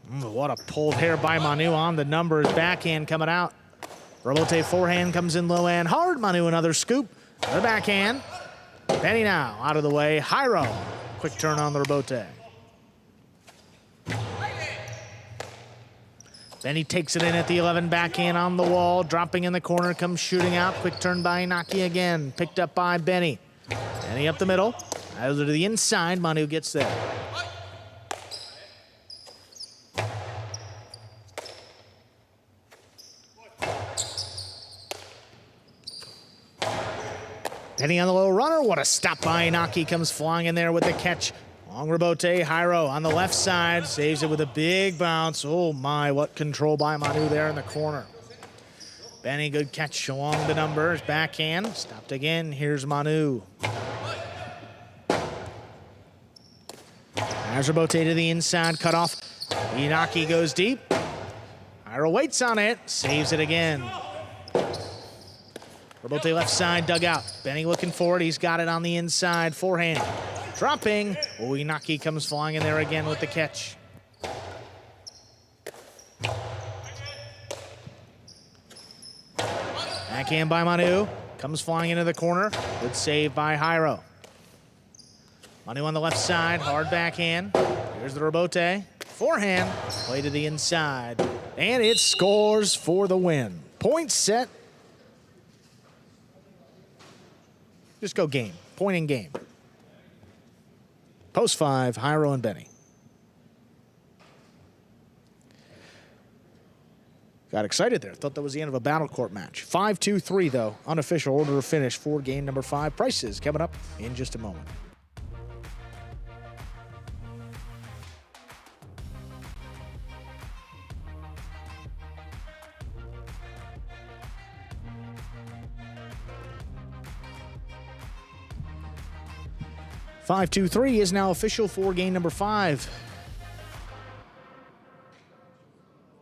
Speaker 1: What a pulled hair by Manu on the numbers. Backhand coming out. Rebote forehand comes in low and hard. Manu another scoop. The backhand. Benny now out of the way. Jairo. Quick turn on the rebote. Benny takes it in at the 11, backhand on the wall, dropping in the corner, comes shooting out. Quick turn by Inaki again, picked up by Benny. Benny up the middle, out to the inside, Manu gets there. Benny on the low runner, what a stop by Inaki, comes flying in there with the catch. Long rebote, Jairo on the left side, saves it with a big bounce. Oh my, what control by Manu there in the corner. Benny, good catch along the numbers, backhand, stopped again, here's Manu. There's rebote to the inside, cut off. Inaki goes deep. Jairo waits on it, saves it again. Rebote left side, dug out. Benny looking forward, he's got it on the inside, forehand. Dropping. Oh, Inaki comes flying in there again with the catch. Backhand by Manu. Comes flying into the corner. Good save by Jairo. Manu on the left side. Hard backhand. Here's the rebote. Forehand. Play to the inside. And it scores for the win. Point set. Just go game. Point in game. Post 5, Jairo and Benny. Got excited there. Thought that was the end of a battle court match. 5-2-3, though. Unofficial order of finish for game number 5. Prices coming up in just a moment. Five, 2-3 is now official for game number 5.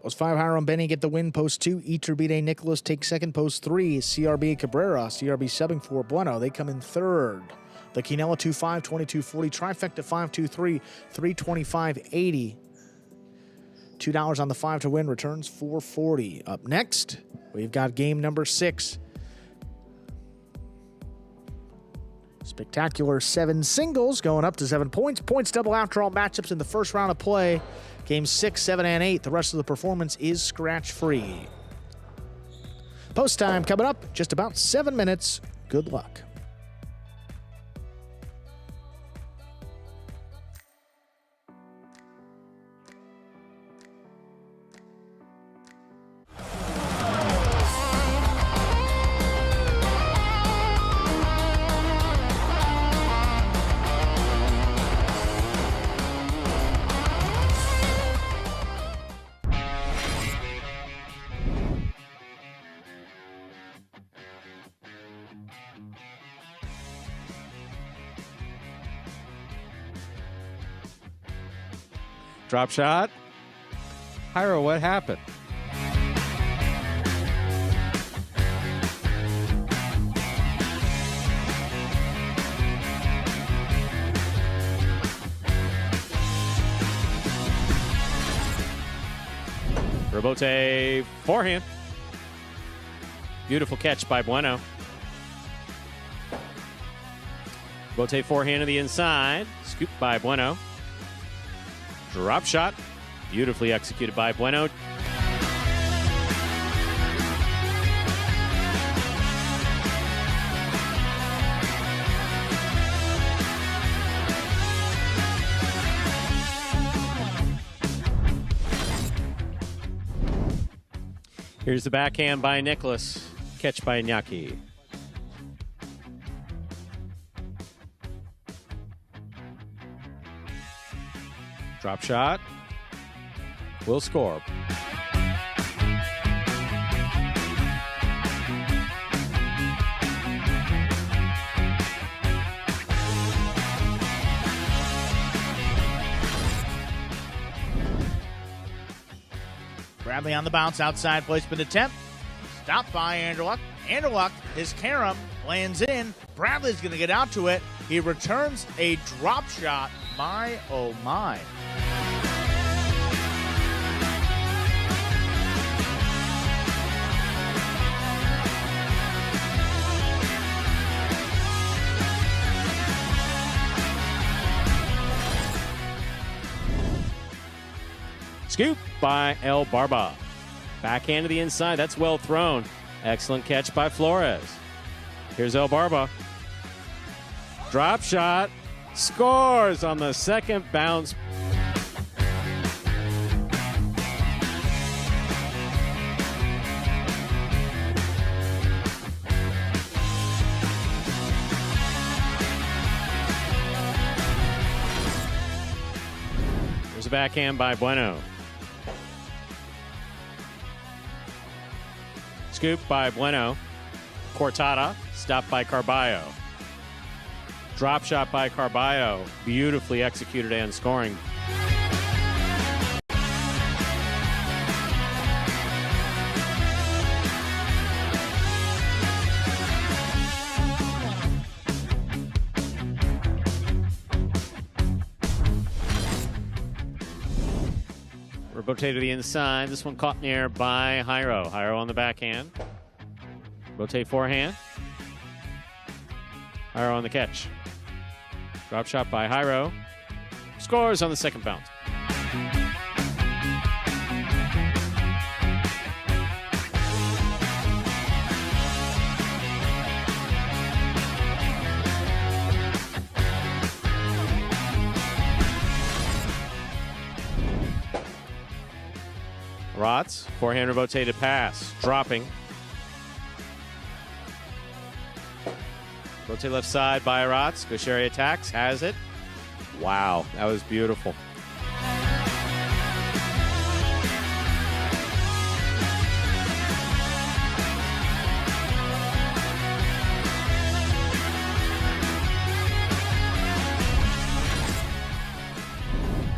Speaker 1: Post 5, Hiram Benny get the win. Post 2, Iturbide Nicholas take second. Post 3, CRB Cabrera. CRB subbing for Bueno. They come in third. The Quinella 2-5, 22-40. Trifecta 5-2-3, 325.80. $2 on the 5 to win. Returns $4.40. Up next, we've got game number 6. Spectacular 7 singles going up to 7 points. Points double after all matchups in the first round of play. Games 6, 7, and 8. The rest of the performance is scratch-free. Post time coming up, just about 7 minutes. Good luck.
Speaker 3: Drop shot. Hyro, what happened? Robote forehand. Beautiful catch by Bueno. Robote forehand to the inside. Scoop by Bueno. Drop shot. Beautifully executed by Bueno. Here's the backhand by Nicholas. Catch by Iñaki. Drop shot. Will score.
Speaker 1: Bradley on the bounce, outside placement attempt. Stopped by Anderluck. Anderluck, his carom, lands in. Bradley's going to get out to it. He returns a drop shot. My, oh my.
Speaker 3: Scoop by El Barba. Backhand to the inside. That's well thrown. Excellent catch by Flores. Here's El Barba. Drop shot. Scores on the second bounce. There's a backhand by Bueno. Scoop by Bueno. Cortada. Stopped by Carballo. Drop shot by Carballo. Beautifully executed and scoring. Rotate to the inside. This one caught in the air by Hyro. Hyro on the backhand. Rotate forehand. Hyro on the catch. Drop shot by Hyro. Scores on the second bounce. Rotz, forehand rotated pass, dropping. Rotate left side by Rotz. Gaucheri attacks, has it. Wow, that was beautiful.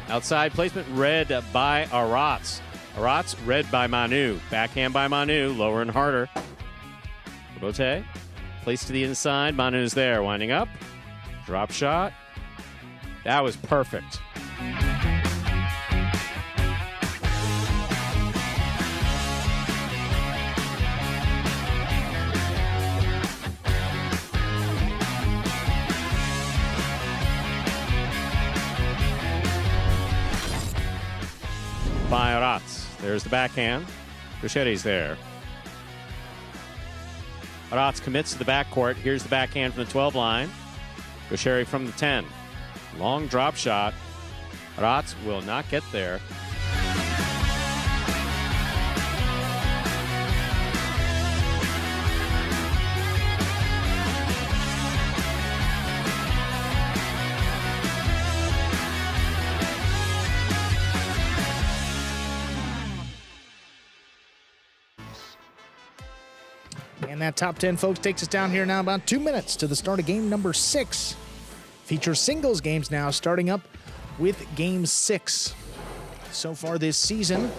Speaker 3: Outside placement read by Rotz. Rotz read by Manu. Backhand by Manu, lower and harder. Robote, place to the inside. Manu's there, winding up. Drop shot. That was perfect. By Rotz. There's the backhand. Gaucheri's there. Rotz commits to the backcourt. Here's the backhand from the 12 line. Gaucheri from the 10. Long drop shot. Rotz will not get there.
Speaker 1: And that top 10, folks, takes us down here now about 2 minutes to the start of game number 6. Features singles games now, starting up with game 6. So far this season,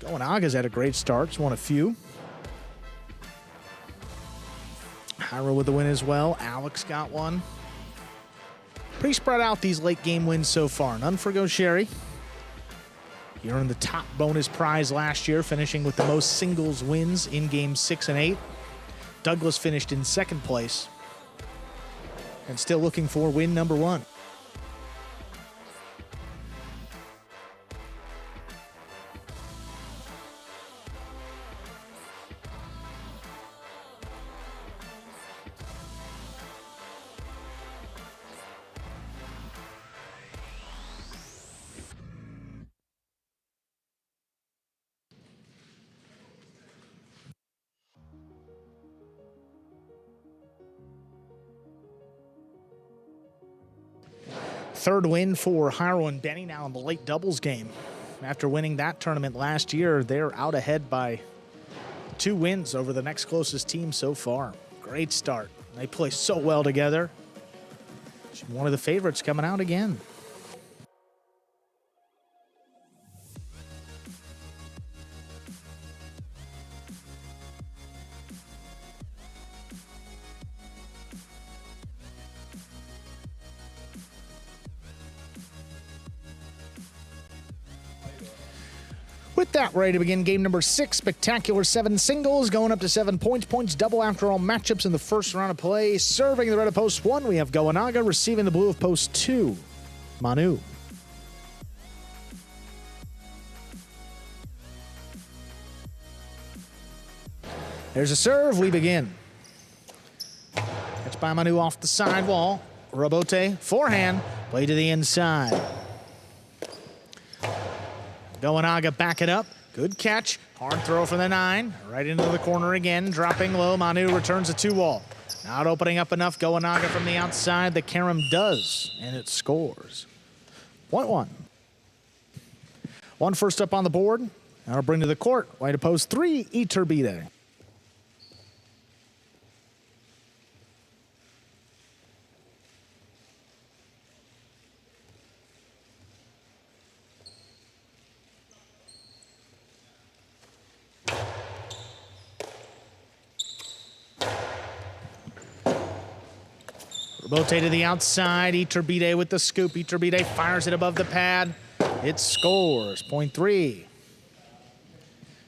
Speaker 1: Gowanaga's had a great start. It's won a few. Hyro with the win as well. Alex got one. Pretty spread out these late game wins so far. None for Gaucheri. He earned the top bonus prize last year, finishing with the most singles wins in games 6 and 8. Douglas finished in second place and still looking for win number 1. Third win for Hyro and Benny now in the late doubles game. After winning that tournament last year, they're out ahead by 2 wins over the next closest team so far. Great start. They play so well together. One of the favorites coming out again. With that, ready to begin game number 6. Spectacular 7 singles, going up to 7 points. Points double after all matchups in the first round of play. Serving the red of post 1, we have Gowanaga. Receiving the blue of post 2, Manu. There's a serve, we begin. Catch by Manu off the sidewall. Robote, forehand, play to the inside. Gowanaga back it up. Good catch. Hard throw from the 9. Right into the corner again. Dropping low. Manu returns a 2-wall. Not opening up enough. Gowanaga from the outside. The carom does, and it scores. 0-1. 1 first up on the board. That'll bring to the court. Way to post 3, Iturbide. Rotate to the outside. Iturbide with the scoop. Iturbide fires it above the pad. It scores. 0.3.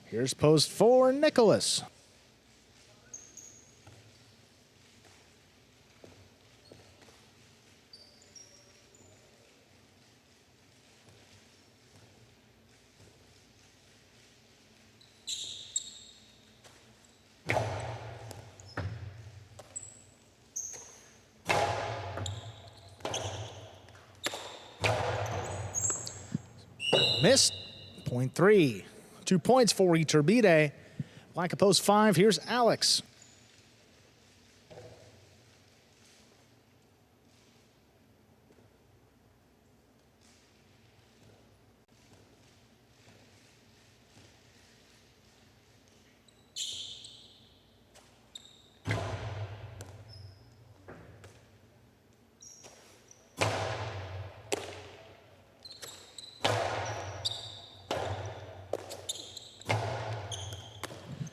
Speaker 1: Here's post 4, Nicholas. Missed. Point three. 2 points for Iturbide. Black at post 5. Here's Alex.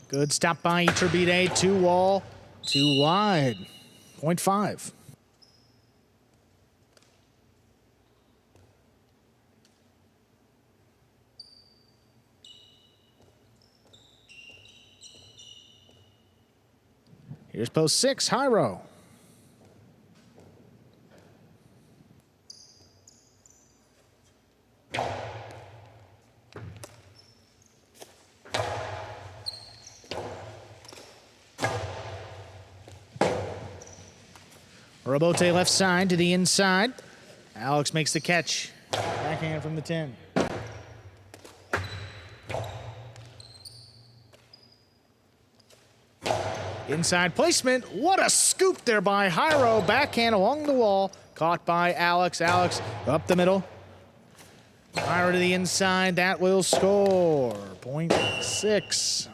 Speaker 1: Good stop by Iturbide. 2 wall, 2 wide. Point 5. Here's post 6, Hyro. Robote left side to the inside. Alex makes the catch. Backhand from the 10. Inside placement. What a scoop there by Hyro. Backhand along the wall. Caught by Alex. Alex up the middle. Hyro to the inside. That will score. Point 6.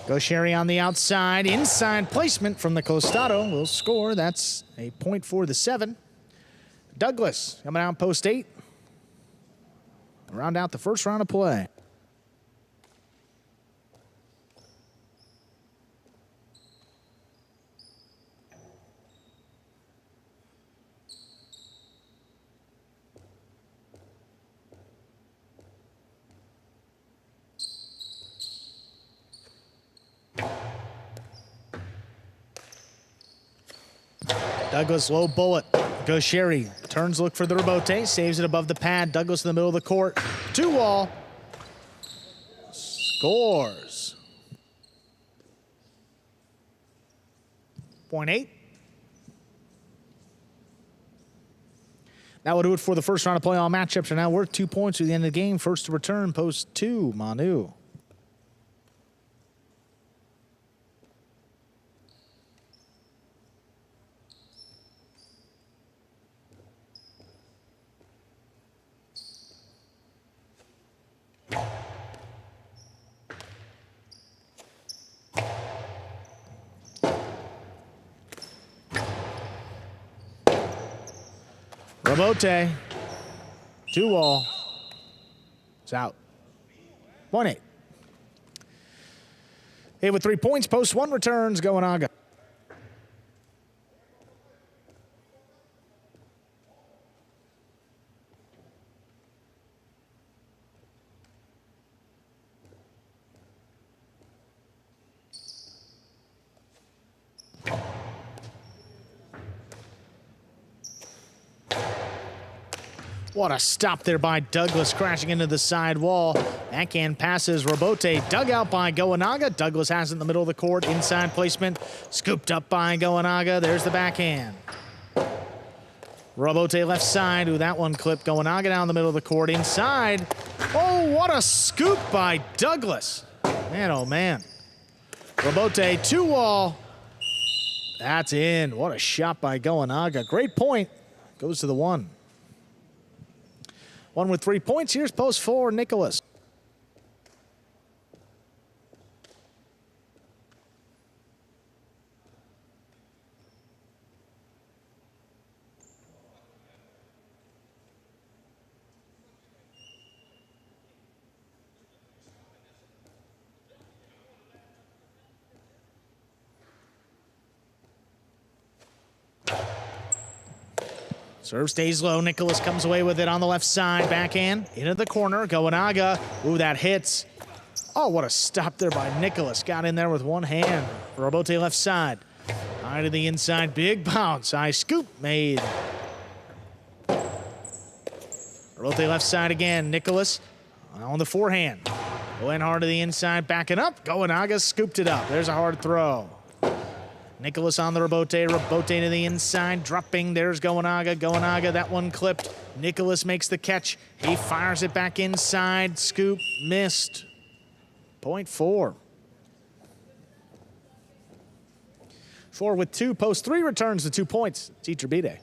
Speaker 1: Gaucheri on the outside. Inside placement from the Costado will score. That's a point for the 7. Douglas coming out post 8. Round out the first round of play. Douglas low bullet. Gaucheri turns, look for the rebote, saves it above the pad. Douglas in the middle of the court. 2 wall. Scores. Point 8. That will do it for the first round of play. All matchups are now worth 2 points at the end of the game. First to return, post 2, Manu. Rebote. 2 wall. It's out. 1-8. Hey, with 3 points, post 1 returns, Goenaga. What a stop there by Douglas, crashing into the side wall. Backhand passes, Rebote dug out by Goenaga. Douglas has it in the middle of the court. Inside placement, scooped up by Goenaga. There's the backhand. Rebote left side. Ooh, that one clipped. Goenaga down the middle of the court. Inside. Oh, what a scoop by Douglas. Man, oh, man. Rebote, 2 wall. That's in. What a shot by Goenaga. Great point. Goes to the 1. 1 with 3 points. Here's post 4, Nicholas. Serve stays low. Nicholas comes away with it on the left side. Backhand into the corner. Goenaga. Ooh, that hits. Oh, what a stop there by Nicholas. Got in there with one hand. Robote left side. High to the inside. Big bounce. High scoop made. Robote left side again. Nicholas on the forehand. Going hard to the inside. Backing up. Goenaga scooped it up. There's a hard throw. Nicholas on the Robote. Robote to the inside. Dropping. There's Goenaga. Goenaga, that one clipped. Nicholas makes the catch. He fires it back inside. Scoop. Missed. Point 4. 4 with 2. Post 3 returns the 2 points. It's Iturbide.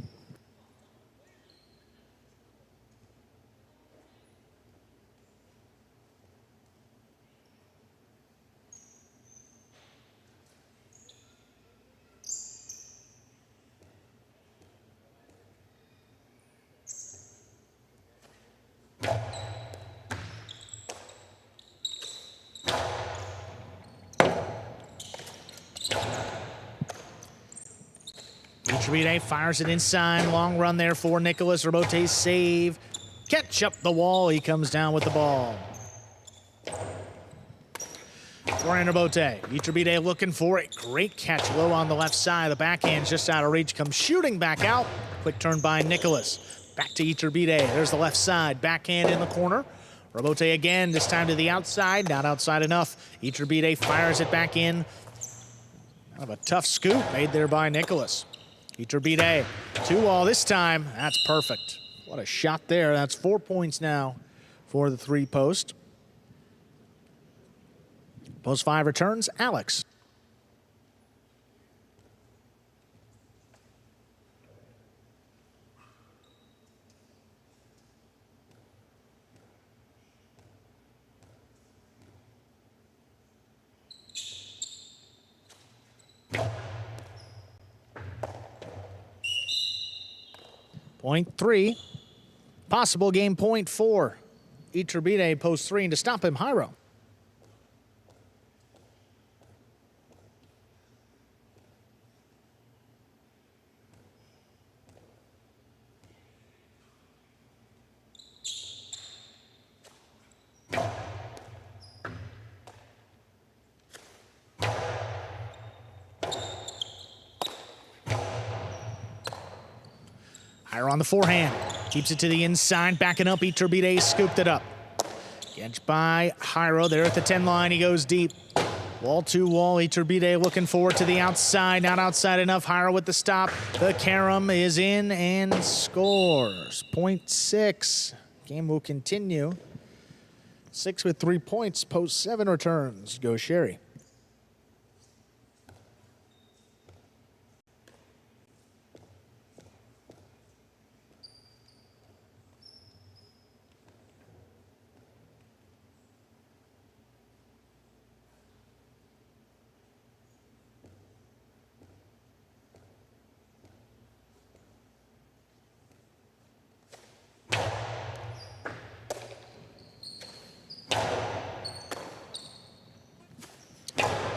Speaker 1: Iturbide fires it inside. Long run there for Nicholas. Robote's save. Catch up the wall. He comes down with the ball. Forehand Robote. Iturbide looking for it. Great catch low on the left side. The backhand's just out of reach. Comes shooting back out. Quick turn by Nicholas. Back to Iturbide. There's the left side. Backhand in the corner. Robote again, this time to the outside. Not outside enough. Iturbide fires it back in. Kind of a tough scoop made there by Nicholas. Iturbide, 2-all this time. That's perfect. What a shot there. That's 4 points now for the 3-post. Post 5 returns, Alex. Point 3. Possible game point 4. Iturbide post 3, and to stop him, Jairo. Jairo on the forehand. Keeps it to the inside. Backing up. Iturbide scooped it up. Catch by Jairo. There at the 10 line. He goes deep. Wall to wall. Iturbide looking forward to the outside. Not outside enough. Jairo with the stop. The carom is in and scores. Point 6. Game will continue. 6 with 3 points. Post 7 returns. Go Sherry.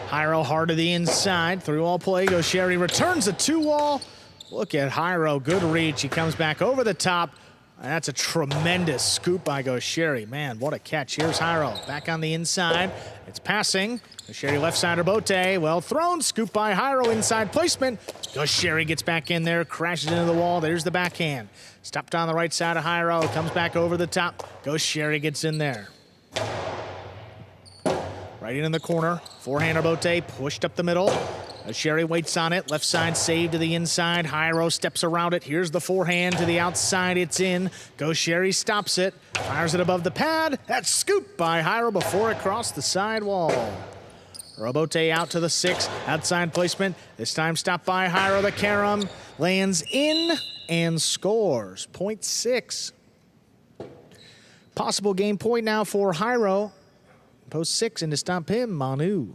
Speaker 1: Jairo hard to the inside. 3-wall play. Goes Sherry. Returns a 2-wall. Look at Jairo. Good reach. He comes back over the top. That's a tremendous scoop by Gosherry. Man, what a catch. Here's Jairo. Back on the inside. It's passing. Gosherry left side Robote. Well thrown. Scoop by Jairo. Inside placement. Gosherry gets back in there. Crashes into the wall. There's the backhand. Stopped on the right side of Jairo. Comes back over the top. Gosherry gets in there. Right in the corner. Forehand Robote pushed up the middle. Sherry waits on it. Left side save to the inside. Jairo steps around it. Here's the forehand to the outside. It's in. Gosherry stops it. Fires it above the pad. That's scooped by Jairo before it crossed the side wall. Robote out to the 6. Outside placement. This time stopped by Jairo. The carom lands in and scores. Point 6. Possible game point now for Jairo. Post 6, and to stop him, Manu.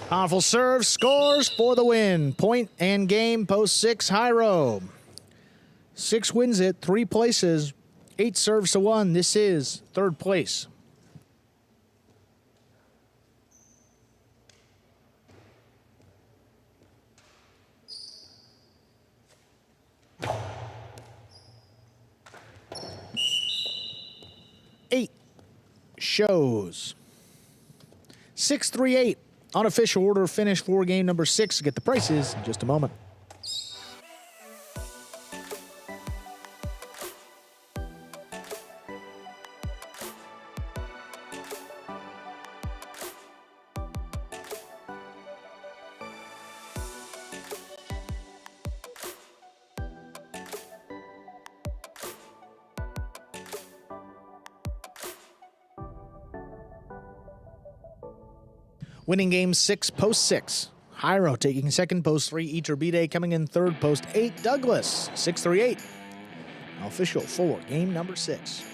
Speaker 1: Powerful serve, scores for the win. Point and game, post 6, high row. 6 wins it, 3 places, 8 serves to 1. This is third place. Eight shows. 6-3-8. Unofficial order finish for game number 6. Get the prices in just a moment. Winning game 6, post 6. Hyro taking second, post 3. Iturbide coming in third, post 8. Douglas, 6-3-8. Official for game number 6.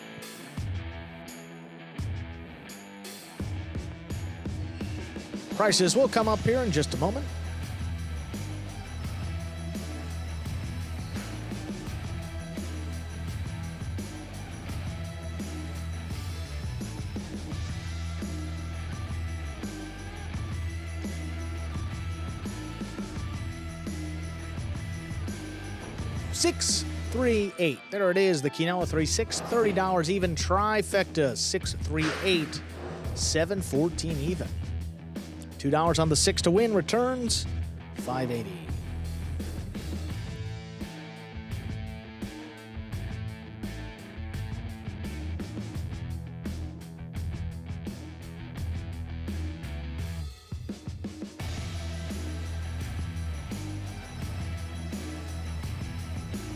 Speaker 1: Prices will come up here in just a moment. $6-3-8. There it is, the Quinoa 3-6, $30 even. Trifecta, 6-3-8, $7-14 even. $2 on the 6 to win, returns $5.80.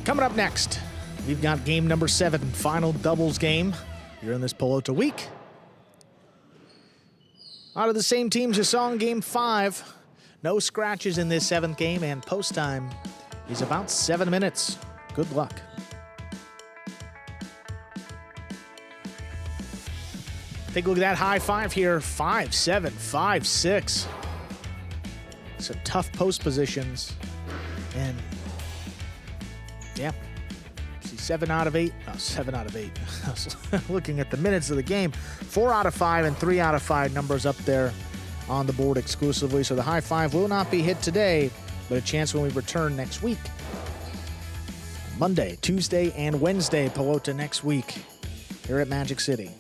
Speaker 1: Coming up next, we've got game number 7, final doubles game here in this Pelota week. Out of the same teams you saw in game 5, no scratches in this 7th game, and post time is about 7 minutes. Good luck. Take a look at that high 5 here, 5-7, 5-6. Some tough post positions, and yeah, see 7 out of 8. Oh, 7 out of 8. I was looking at the minutes of the game. 4 out of 5 and 3 out of 5 numbers up there on the board exclusively. So the high 5 will not be hit today, but a chance when we return next week. Monday, Tuesday, and Wednesday, Pelota next week here at Magic City.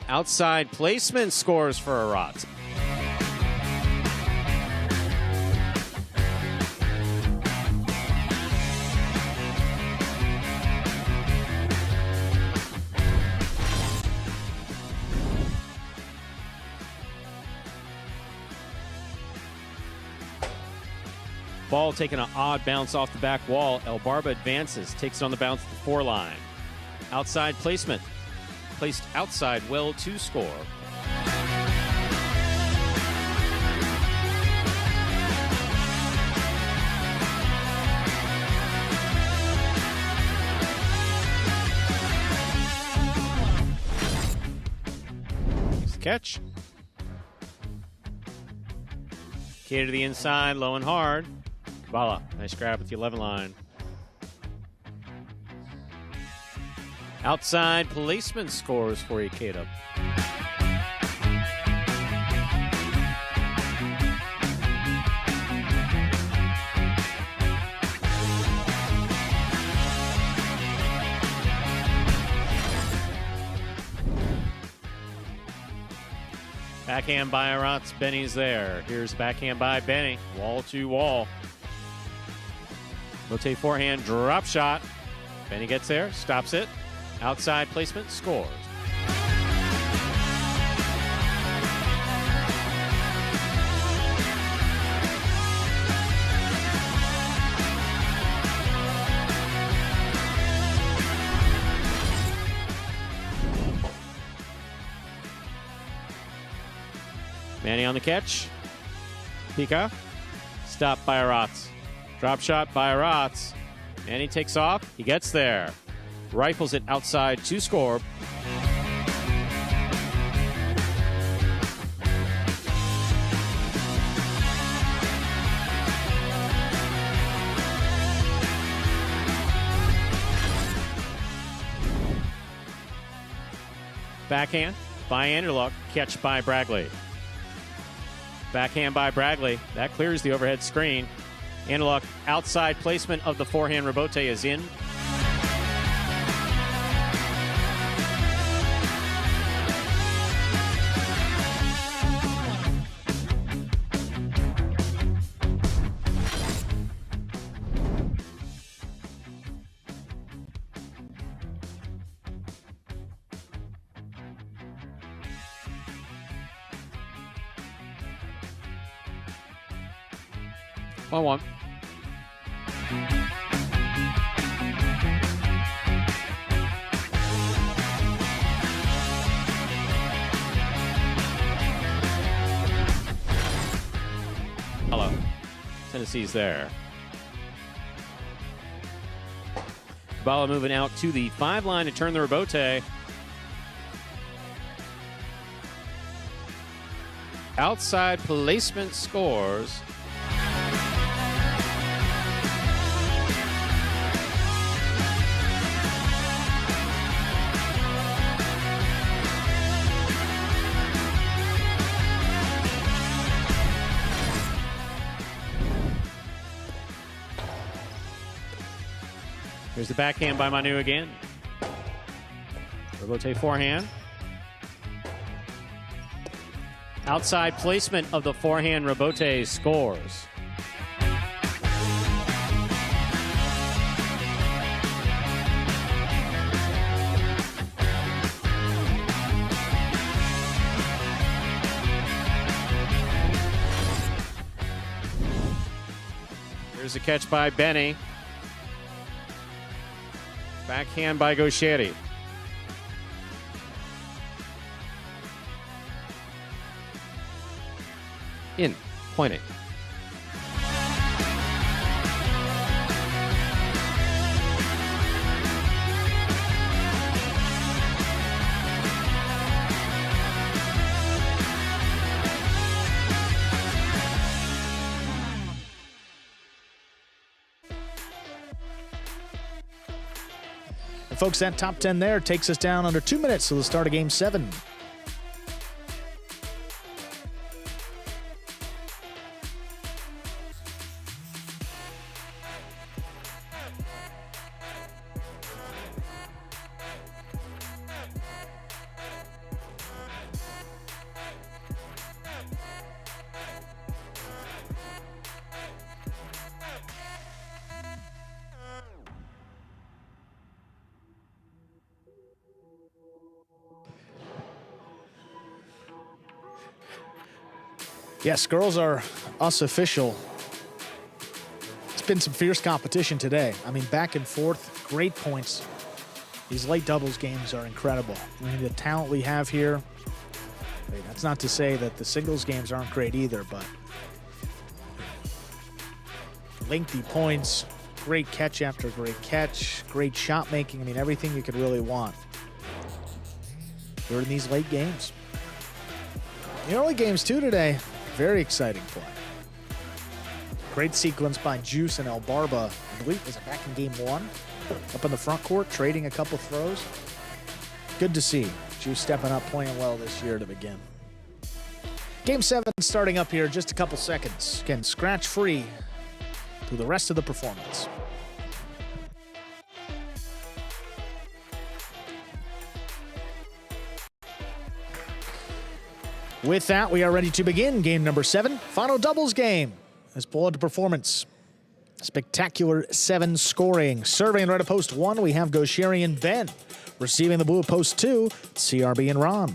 Speaker 3: Outside placement scores for Arat. Ball taking an odd bounce off the back wall. El Barba advances, takes it on the bounce at the 4 line. Outside placement. Placed outside well to score. Catch. K to the inside, low and hard. Bala, nice grab with the 11 line. Outside placement scores for Ikeda. Backhand by Aratz. Benny's there. Here's backhand by Benny. Wall to wall. Rotate forehand, drop shot. Benny gets there, stops it. Outside placement, scores. Manny on the catch. Pika. Stopped by Aratz. Drop shot by Aratz. Manny takes off. He gets there. Rifles it outside to score. Backhand by Anderluck. Catch by Bragley. Backhand by Bragley. That clears the overhead screen. Anderluck outside placement of the forehand rebote is in. One. Hello. Tennessee's there. Kabala moving out to the 5 line to turn the rebote. Outside placement scores. Here's the backhand by Manu again. Rebote forehand. Outside placement of the forehand rebote scores. Here's a catch by Benny. Backhand by Gaucheri. In, pointing.
Speaker 1: And folks, that top 10 there takes us down under 2 minutes to the start of Game 7. Yes, girls are us official. It's been some fierce competition today. I mean, back and forth, great points. These late doubles games are incredible. I mean, the talent we have here, that's not to say that the singles games aren't great either, but lengthy points, great catch after great catch, great shot making. I mean, everything you could really want here in these late games. The early games, too, today. Very exciting play. Great sequence by Juice and El Barba. I believe it was back in Game 1. Up in the front court, trading a couple throws. Good to see. Juice stepping up, playing well this year to begin. Game 7 starting up here in just a couple seconds. Again, scratch free through the rest of the performance. With that, we are ready to begin game number 7, final doubles game. Let's pull out the performance. Spectacular 7 scoring. Serving right at post 1, we have Gaucheri and Ben. Receiving the blue at post 2, CRB and Ron.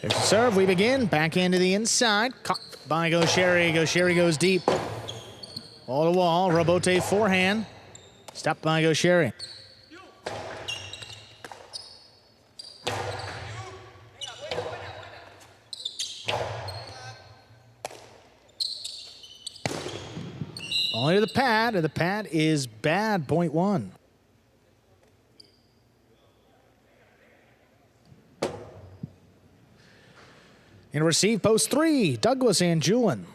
Speaker 1: There's the serve. We begin. Backhand to the inside. Caught by Gaucheri. Gaucheri goes deep. Wall to wall. Robote forehand. Stopped by Gaucheri. Only to the pad, and the pad is bad, point 1. And receive post 3, Douglas and Julian.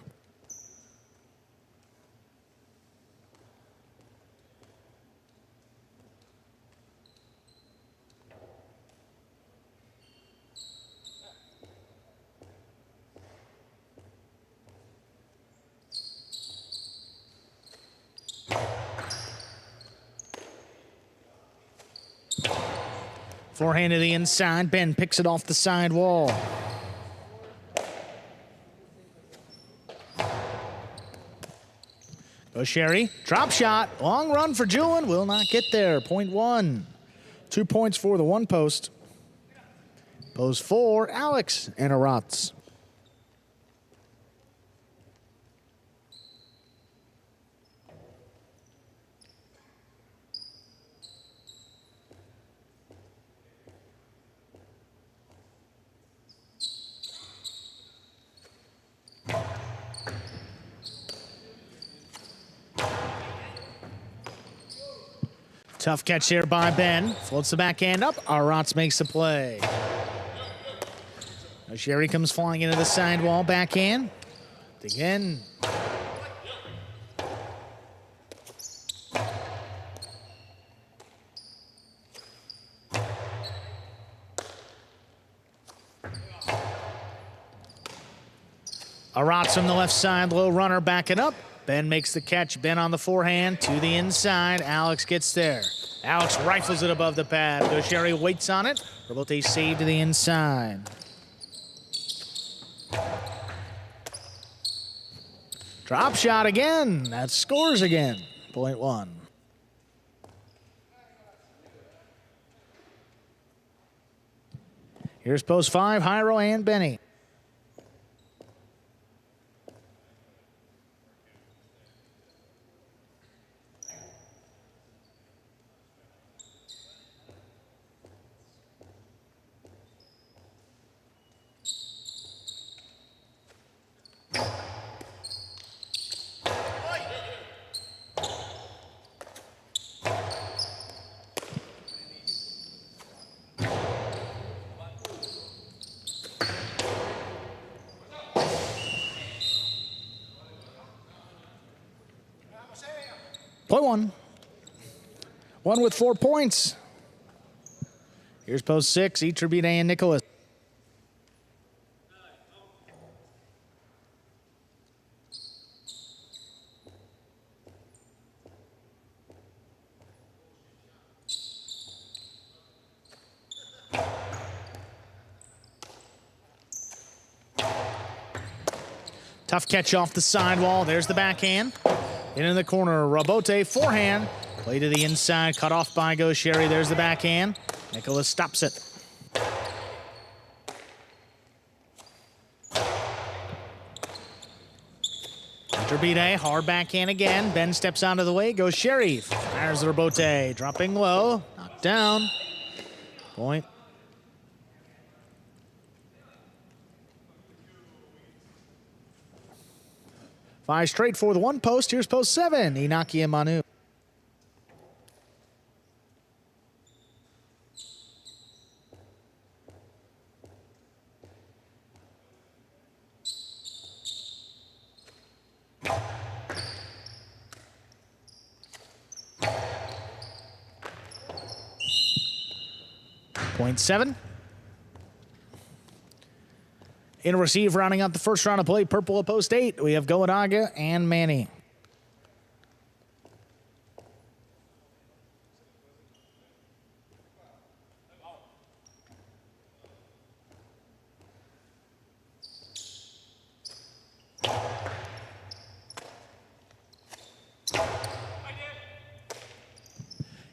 Speaker 1: Forehand to the inside. Ben picks it off the side wall. Gaucheri, drop shot, long run for Julian, will not get there, point 1. 2 points for the one post. Post 4, Alex and Aratz. Tough catch there by Ben. Floats the backhand up. Aratz makes the play. Gaucheri comes flying into the sidewall. Backhand. Again. Aratz from the left side. Low runner backing up. Ben makes the catch. Ben on the forehand to the inside. Alex gets there. Alex rifles it above the pad. Gaucheri waits on it. Robote saved to the inside. Drop shot again. That scores again. Point 1. Here's post 5, Jairo and Benny. Point 1. 1 with 4 points. Here's post 6, Iturbide and Nicholas. Tough catch off the sidewall. There's the backhand. In the corner, Robote forehand. Play to the inside, cut off by Gaucheri. There's the backhand. Nicholas stops it. Iturbide, hard backhand again. Ben steps out of the way. Gaucheri fires the Robote. Dropping low, knocked down. Point. Five straight for the one post. Here's post 7, Inaki and Manu. Point 7. In receive, rounding out the first round of play, purple at post 8, we have Goenaga and Manny.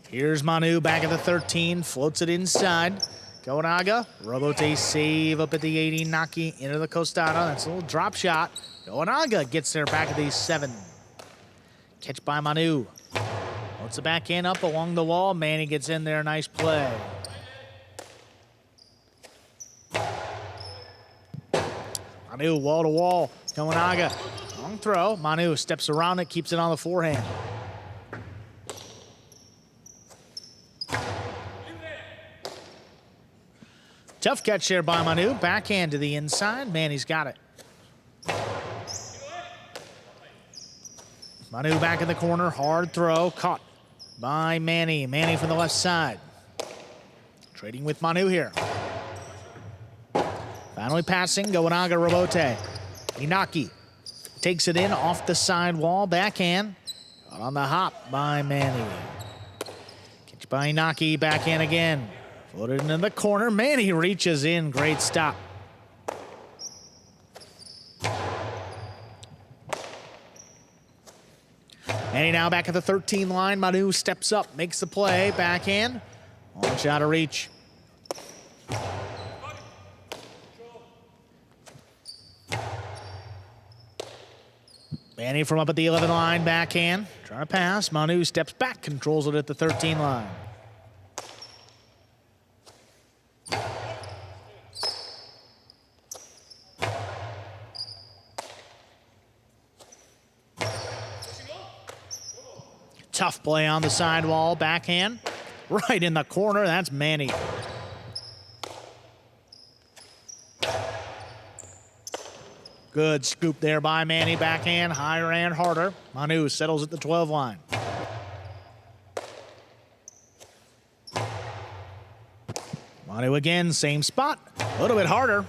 Speaker 1: Here's Manu back at the 13, floats it inside. Goenaga, Robote save up at the 80, Naki into the Costado. That's a little drop shot. Goenaga gets there back at the 7. Catch by Manu. Floats the backhand up along the wall. Manny gets in there, nice play. Manu wall to wall. Goenaga, long throw. Manu steps around it, keeps it on the forehand. Tough catch there by Manu. Backhand to the inside. Manny's got it. Manu back in the corner. Hard throw. Caught by Manny. Manny from the left side. Trading with Manu here. Finally passing. Goenaga, Robote. Inaki takes it in off the side wall. Backhand. On the hop by Manny. Catch by Inaki. Backhand again. Floated into the corner. Manny reaches in. Great stop. Manny now back at the 13 line. Manu steps up, makes the play. Backhand. Long shot of reach. Manny from up at the 11 line. Backhand. Trying to pass. Manu steps back, controls it at the 13 line. Tough play on the sidewall, backhand. Right in the corner, that's Manny. Good scoop there by Manny, backhand, higher and harder. Manu settles at the 12 line. Manu again, same spot, a little bit harder.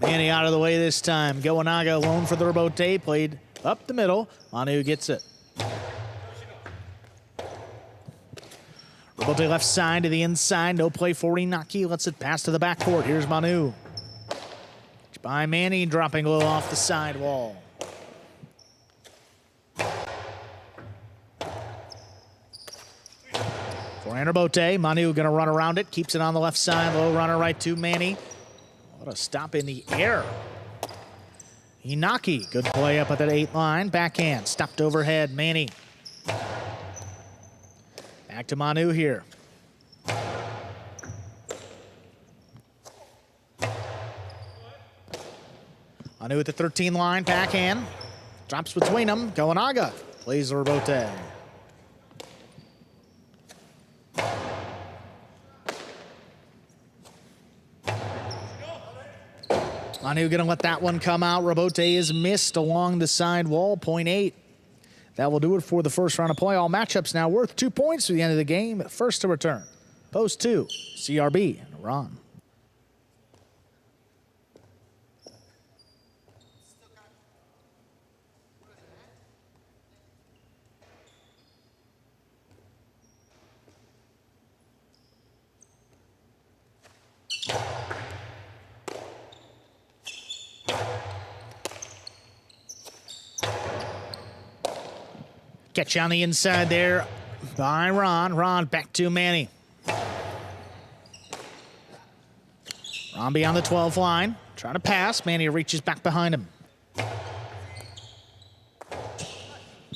Speaker 1: Manny out of the way this time. Goenaga alone for the Robote, played up the middle. Manu gets it. Robote left side to the inside. No play for Inaki. Lets it pass to the backcourt. Here's Manu. By Manny, dropping a little off the side wall. For Robote, Manu going to run around it. Keeps it on the left side. Low runner right to Manny. What a stop in the air. Inaki, good play up at that 8 line. Backhand, stopped overhead. Manny. Back to Manu here. Manu at the 13 line, backhand. Drops between them. Goenaga plays the Robote. Manu gonna let that one come out. Robote is missed along the side wall, point 8. That will do it for the first round of play. All matchups now worth 2 points to the end of the game. First to return. Post 2, CRB and Ron. Catch on the inside there by Ron. Ron back to Manny. Ron beyond the 12 line. Trying to pass. Manny reaches back behind him.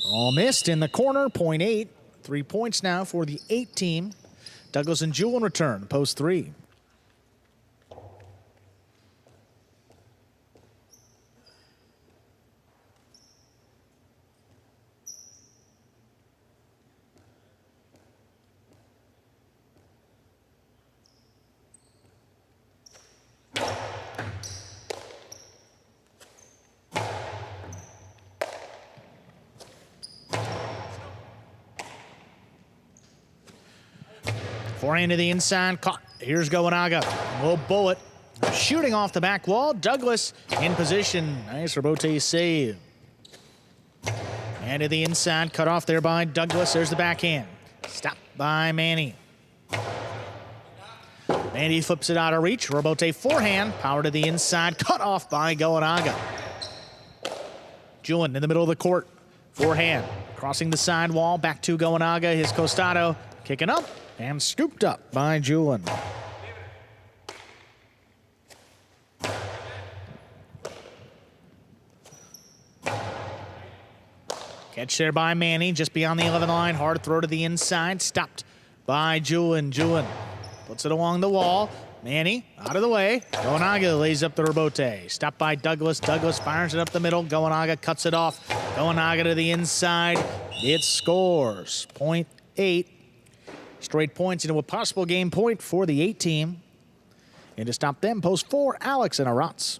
Speaker 1: All missed in the corner. Point 8. 3 points now for the 8 team. Douglas and Jewell in return. Post 3. Forehand to the inside, caught. Here's Goenaga. Little bullet. Shooting off the back wall. Douglas in position. Nice rebote save. And to the inside, cut off there by Douglas. There's the backhand. Stopped by Manny. Manny flips it out of reach. Rebote forehand. Power to the inside. Cut off by Goanaga. Julian in the middle of the court. Forehand. Crossing the sidewall. Back to Goanaga. His costado. Kicking up. And scooped up by Julian. Catch there by Manny, just beyond the 11 line. Hard throw to the inside. Stopped by Julian. Julian puts it along the wall. Manny out of the way. Goanaga lays up the rebote. Stopped by Douglas. Douglas fires it up the middle. Goanaga cuts it off. Goanaga to the inside. It scores. 0.8. Straight points into a possible game point for the 8 team. And to stop them, post 4, Alex and Arats.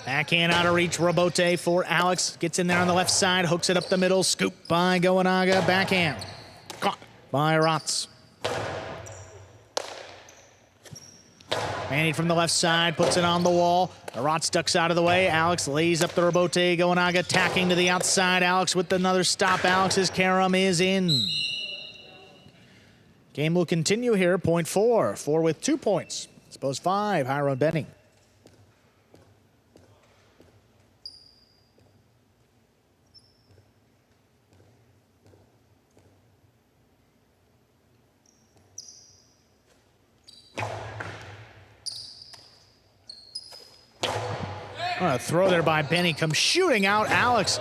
Speaker 1: Backhand out of reach, rebote for Alex. Gets in there on the left side, hooks it up the middle. Scoop by Goanaga, backhand. Caught by Rotz. Manny from the left side, puts it on the wall. Rotz ducks out of the way. Alex lays up the rebote. Goanaga tacking to the outside. Alex with another stop. Alex's carom is in. Game will continue here, 0.4. 4 with 2 points. It's post 5, Hiram Benny. A throw there by Benny, comes shooting out. Alex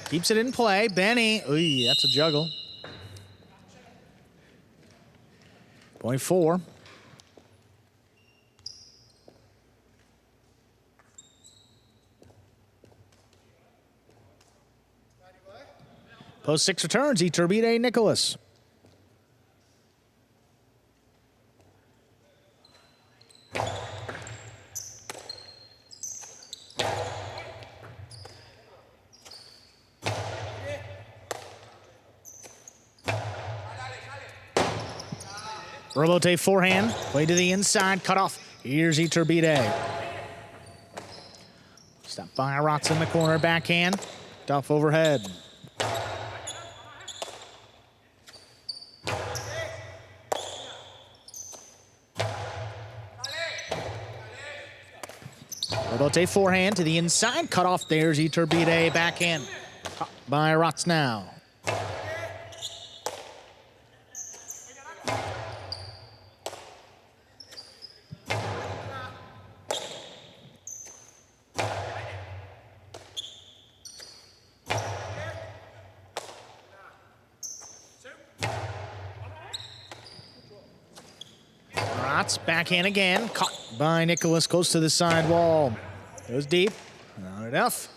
Speaker 1: keeps it in play. Benny, ooh, that's a juggle. 0.4. Post 6 returns, Iturbide Nicholas. Rebote forehand, play to the inside, cut off. Here's Iturbide. Stopped by Rotz in the corner, backhand. Tough overhead. Rebote forehand to the inside, cut off. There's Iturbide, backhand. Caught by Rotz now. Backhand again, caught by Nicholas, close to the side wall. Goes deep, not enough.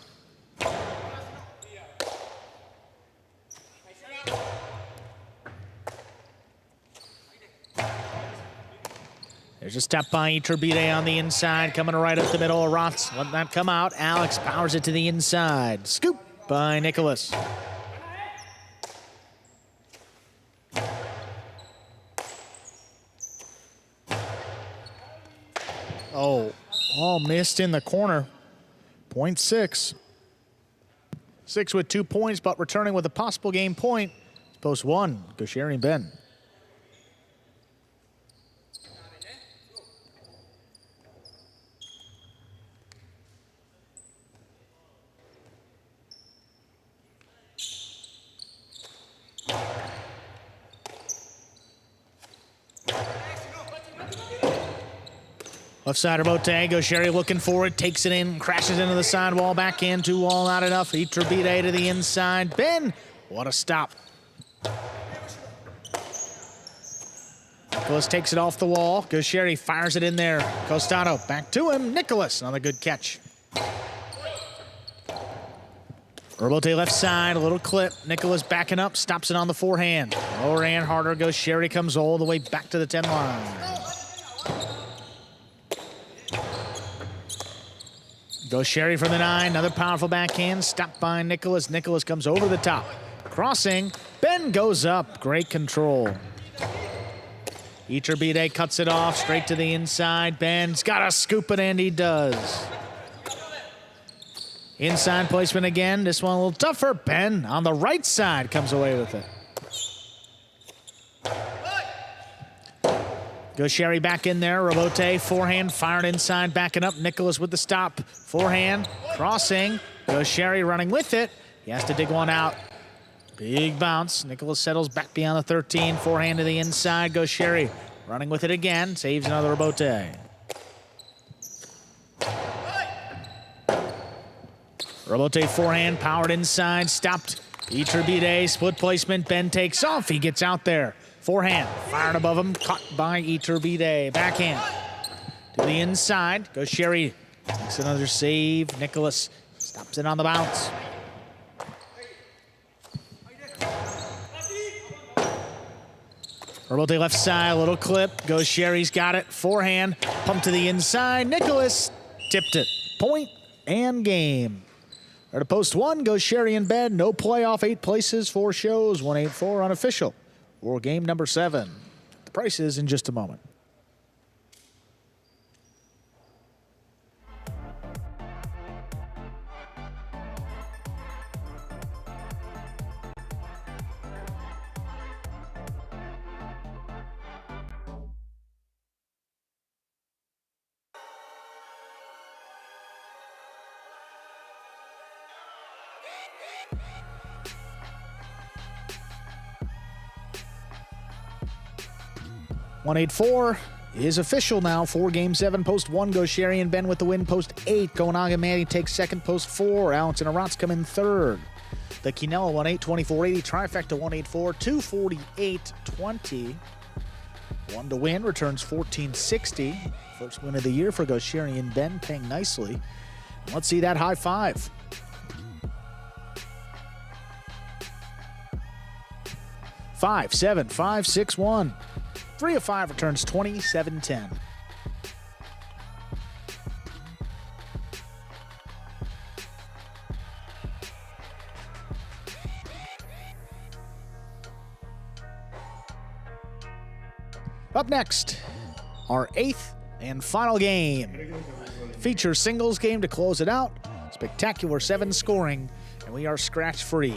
Speaker 1: There's a step by Iturbide on the inside, coming right up the middle of Rotz. Let that come out. Alex powers it to the inside. Scoop by Nicholas. Oh, missed in the corner. 0.6. 6 with 2 points, but returning with a possible game point. It's post 1, Gosharian Ben. Left side of Botago, Sherry looking for it, takes it in, crashes into the sidewall, backhand, 2 wall, not enough. Iturbide to the inside. Ben, what a stop. Nicholas takes it off the wall. Gaucheri fires it in there. Costano back to him. Nicholas, another good catch. Robote left side, a little clip. Nicholas backing up, stops it on the forehand. Lower and harder. Gaucheri comes all the way back to the 10 line. Gaucheri from the 9, another powerful backhand. Stopped by Nicholas. Nicholas comes over the top. Crossing. Ben goes up. Great control. Iturbide cuts it off straight to the inside. Ben's got to scoop it, and he does. Inside placement again. This one a little tougher. Ben on the right side comes away with it. Gaucheri back in there. Robote forehand fired inside, backing up. Nicholas with the stop. Forehand crossing. Gaucheri running with it. He has to dig one out. Big bounce. Nicholas settles back beyond the 13. Forehand to the inside. Gaucheri running with it again. Saves another Robote. Robote forehand powered inside. Stopped. Iturbide split placement. Ben takes off. He gets out there. Forehand fired above him. Caught by Iturbide. Backhand to the inside. Gaucheri takes another save. Nicholas stops it on the bounce. Robote left side, a little clip. Gaucheri's got it. Forehand, pump to the inside. Nicholas tipped it. Point and game. Or to post 1, Gaucheri in bed. No playoff, 8 places, 4 shows, 184 unofficial. For game number 7. The prices in just a moment. .184 is official now for Game 7. Post 1, Gaucheri and Ben with the win. Post 8, Gonaga Manny takes second. Post 4, Alex and Arats come in third. The Quinella 1-8, 24-80. Trifecta 184, 248-20. 1 to win, returns 1460. First win of the year for Gaucheri and Ben, paying nicely. Let's see that high five. Five, 7, 5, 6, 1. 3 of 5 returns 27-10. Up next, our 8th and final game. Feature singles game to close it out. Spectacular 7 scoring, and we are scratch free.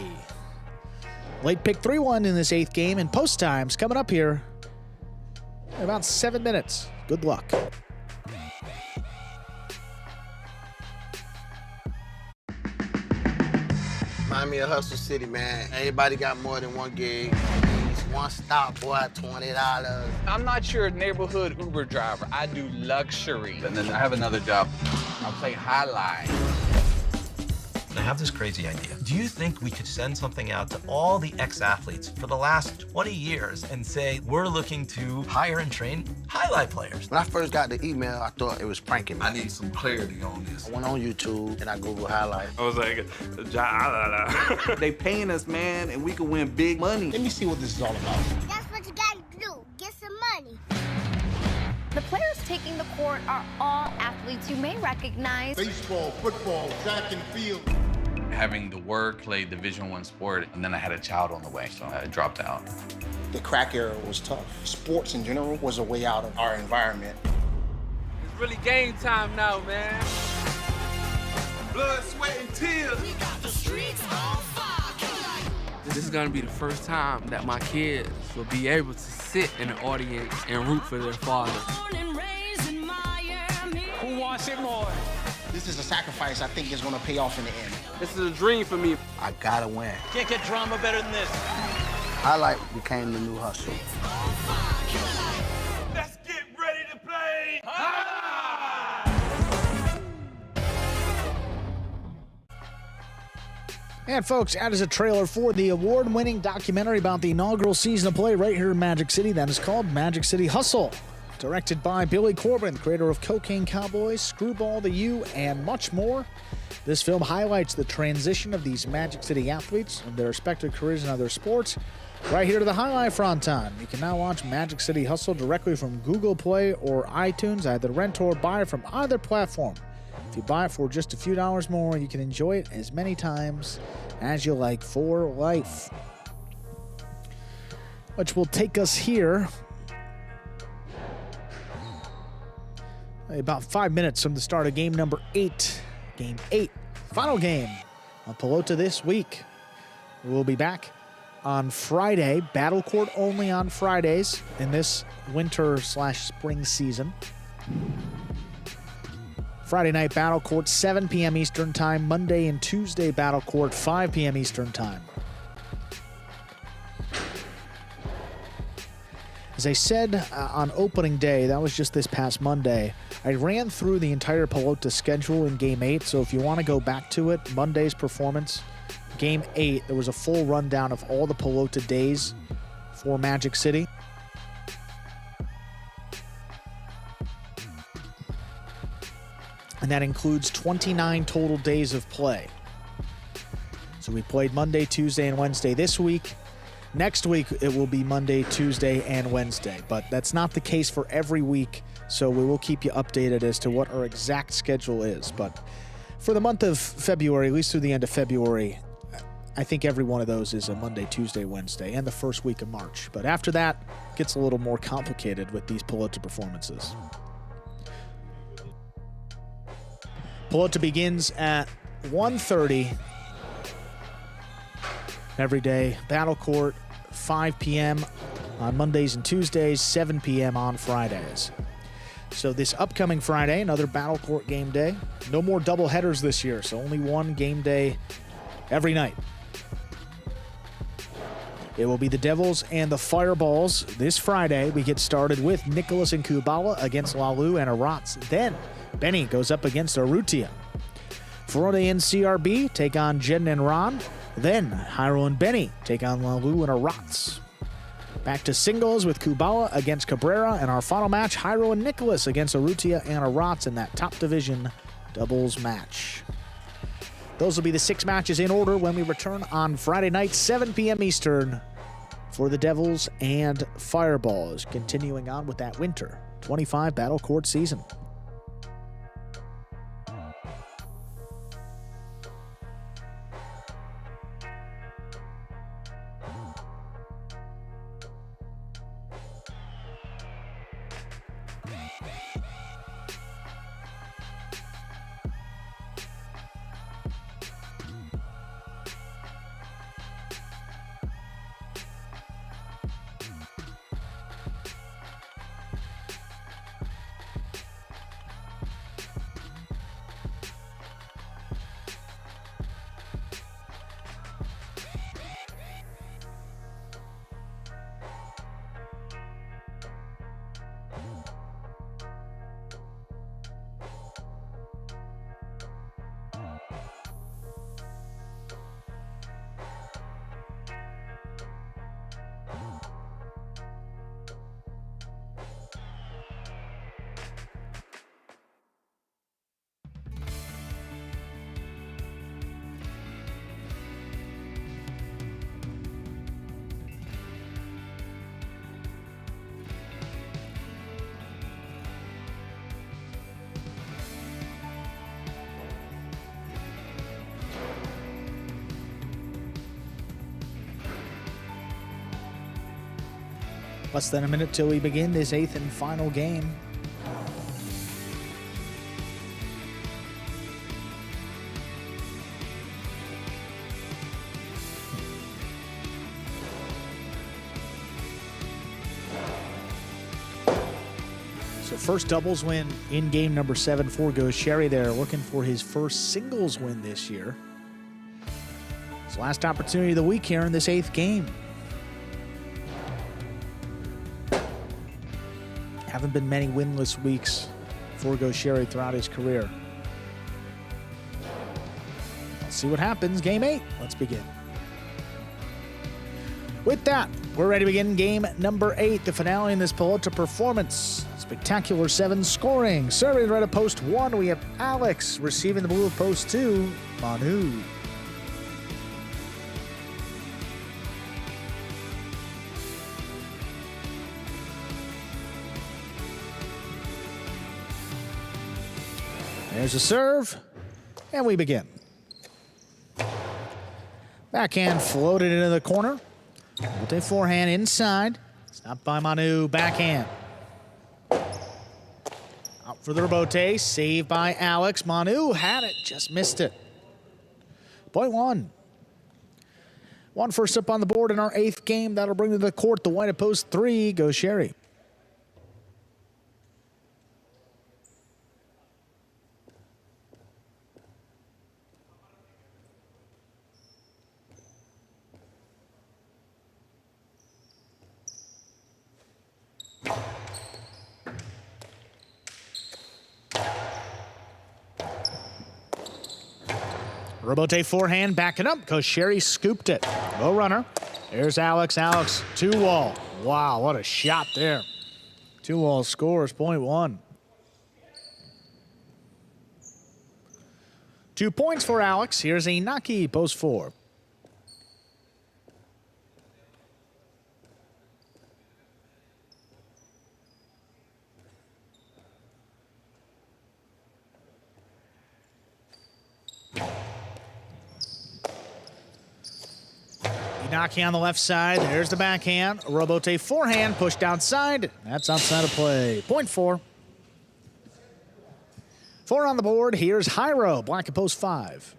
Speaker 1: Late pick 3-1 in this 8th game, and post times coming up here in about 7 minutes. Good luck.
Speaker 4: Miami of Hustle City, man. Everybody got more than one gig. One stop, boy, $20.
Speaker 5: I'm not your neighborhood Uber driver. I do luxury. And then I have another job. I play Jai-Alai.
Speaker 6: I have this crazy idea. Do you think we could send something out to all the ex-athletes for the last 20 years and say, we're looking to hire and train Jai-Alai players?
Speaker 4: When I first got the email, I thought it was pranking me.
Speaker 7: I need some clarity on this.
Speaker 4: I went on YouTube and I Googled Jai-Alai.
Speaker 7: I was like, Jai-Alai.
Speaker 8: They paying us, man, and we can win big money.
Speaker 9: Let me see what this is all about.
Speaker 10: That's what you gotta do. Get some money.
Speaker 11: The players taking the court are all athletes you may recognize.
Speaker 9: Baseball, football, track and field.
Speaker 5: Having to work, play Division I sport, and then I had a child on the way, so I dropped out.
Speaker 9: The crack era was tough. Sports in general was a way out of our environment.
Speaker 8: It's really game time now, man.
Speaker 7: Blood, sweat, and tears.
Speaker 10: We got the streets on fire.
Speaker 8: This is gonna be the first time that my kids will be able to sit in the audience and root for their father. Who wants it more?
Speaker 9: This is a sacrifice I think is going to pay off in the end.
Speaker 8: This is a dream for me.
Speaker 4: I gotta win.
Speaker 6: Can't get drama better than this.
Speaker 4: Jai-Alai became the new hustle.
Speaker 7: Let's get ready to play.
Speaker 1: And folks, that is a trailer for the award-winning documentary about the inaugural season of play right here in Magic City. That is called Magic City Hustle. Directed by Billy Corbin, creator of Cocaine Cowboys, Screwball the U, and much more. This film highlights the transition of these Magic City athletes and their respective careers in other sports. Right here to the highlight front on. You can now watch Magic City Hustle directly from Google Play or iTunes, either rent or buy from either platform. If you buy it for just a few dollars more, you can enjoy it as many times as you like for life. Which will take us here about 5 minutes from the start of game number 8. Game 8, final game of Pelota this week. We'll be back on Friday, battle court only on Fridays in this winter/spring season. Friday night battle court, 7 p.m. Eastern Time. Monday and Tuesday battle court, 5 p.m. Eastern Time. As I said on opening day, that was just this past Monday, I ran through the entire Pelota schedule in Game 8, so if you want to go back to it, Monday's performance, Game 8, there was a full rundown of all the Pelota days for Magic City. And that includes 29 total days of play. So we played Monday, Tuesday, and Wednesday this week. Next week, it will be Monday, Tuesday, and Wednesday. But that's not the case for every week, so we will keep you updated as to what our exact schedule is. But for the month of February, at least through the end of February, I think every one of those is a Monday, Tuesday, Wednesday, and the first week of March. But after that, it gets a little more complicated with these Pelota performances. Pelota begins at 1:30 every day. Battle court, 5 p.m. on Mondays and Tuesdays, 7 p.m. on Fridays. So this upcoming Friday, another battle court game day. No more double headers this year, so only one game day every night. It will be the Devils and the Fireballs this Friday. We get started with Nicholas and Kubala against Lalu and Arats. Then Benny goes up against Arrutia. Ferode and CRB take on Jeden and Ron. Then Hyro and Benny take on Lalu and Arats. Back to singles with Kubala against Cabrera, and our final match, Hyro and Nicholas against Arrutia and Arats in that top division doubles match. Those will be the 6 matches in order when we return on Friday night, 7 p.m. Eastern, for the Devils and Fireballs, continuing on with that winter 25 battle court season. Less than a minute till we begin this 8th and final game. So first doubles win in game number 7 for Gaucheri there, looking for his first singles win this year. His last opportunity of the week here in this 8th game. Haven't been many winless weeks for Gaucheri throughout his career. see what happens. Game 8. Let's begin. With that, we're ready to begin game number 8, the finale in this Pelota performance. Spectacular 7 scoring. Serving right at post 1, we have Alex. Receiving the blue of post 2, Manu. There's a serve, and we begin. Backhand floated into the corner. Robote forehand inside. Stopped by Manu. Backhand. Out for the Robote. Saved by Alex. Manu had it. Just missed it. Point 1. 1 first up on the board in our 8th game. That'll bring to the court the white at post 3. Go Sherry. Robote forehand backing up because Sherry scooped it. Low runner. There's Alex. Alex, 2-wall. Wow, what a shot there. 2-wall scores, point 1. 2 points for Alex. Here's Inaki, post 4. Inaki on the left side. There's the backhand. Robote forehand pushed outside. That's outside of play. Point 4. 4 on the board. Here's Jairo. Black at post 5.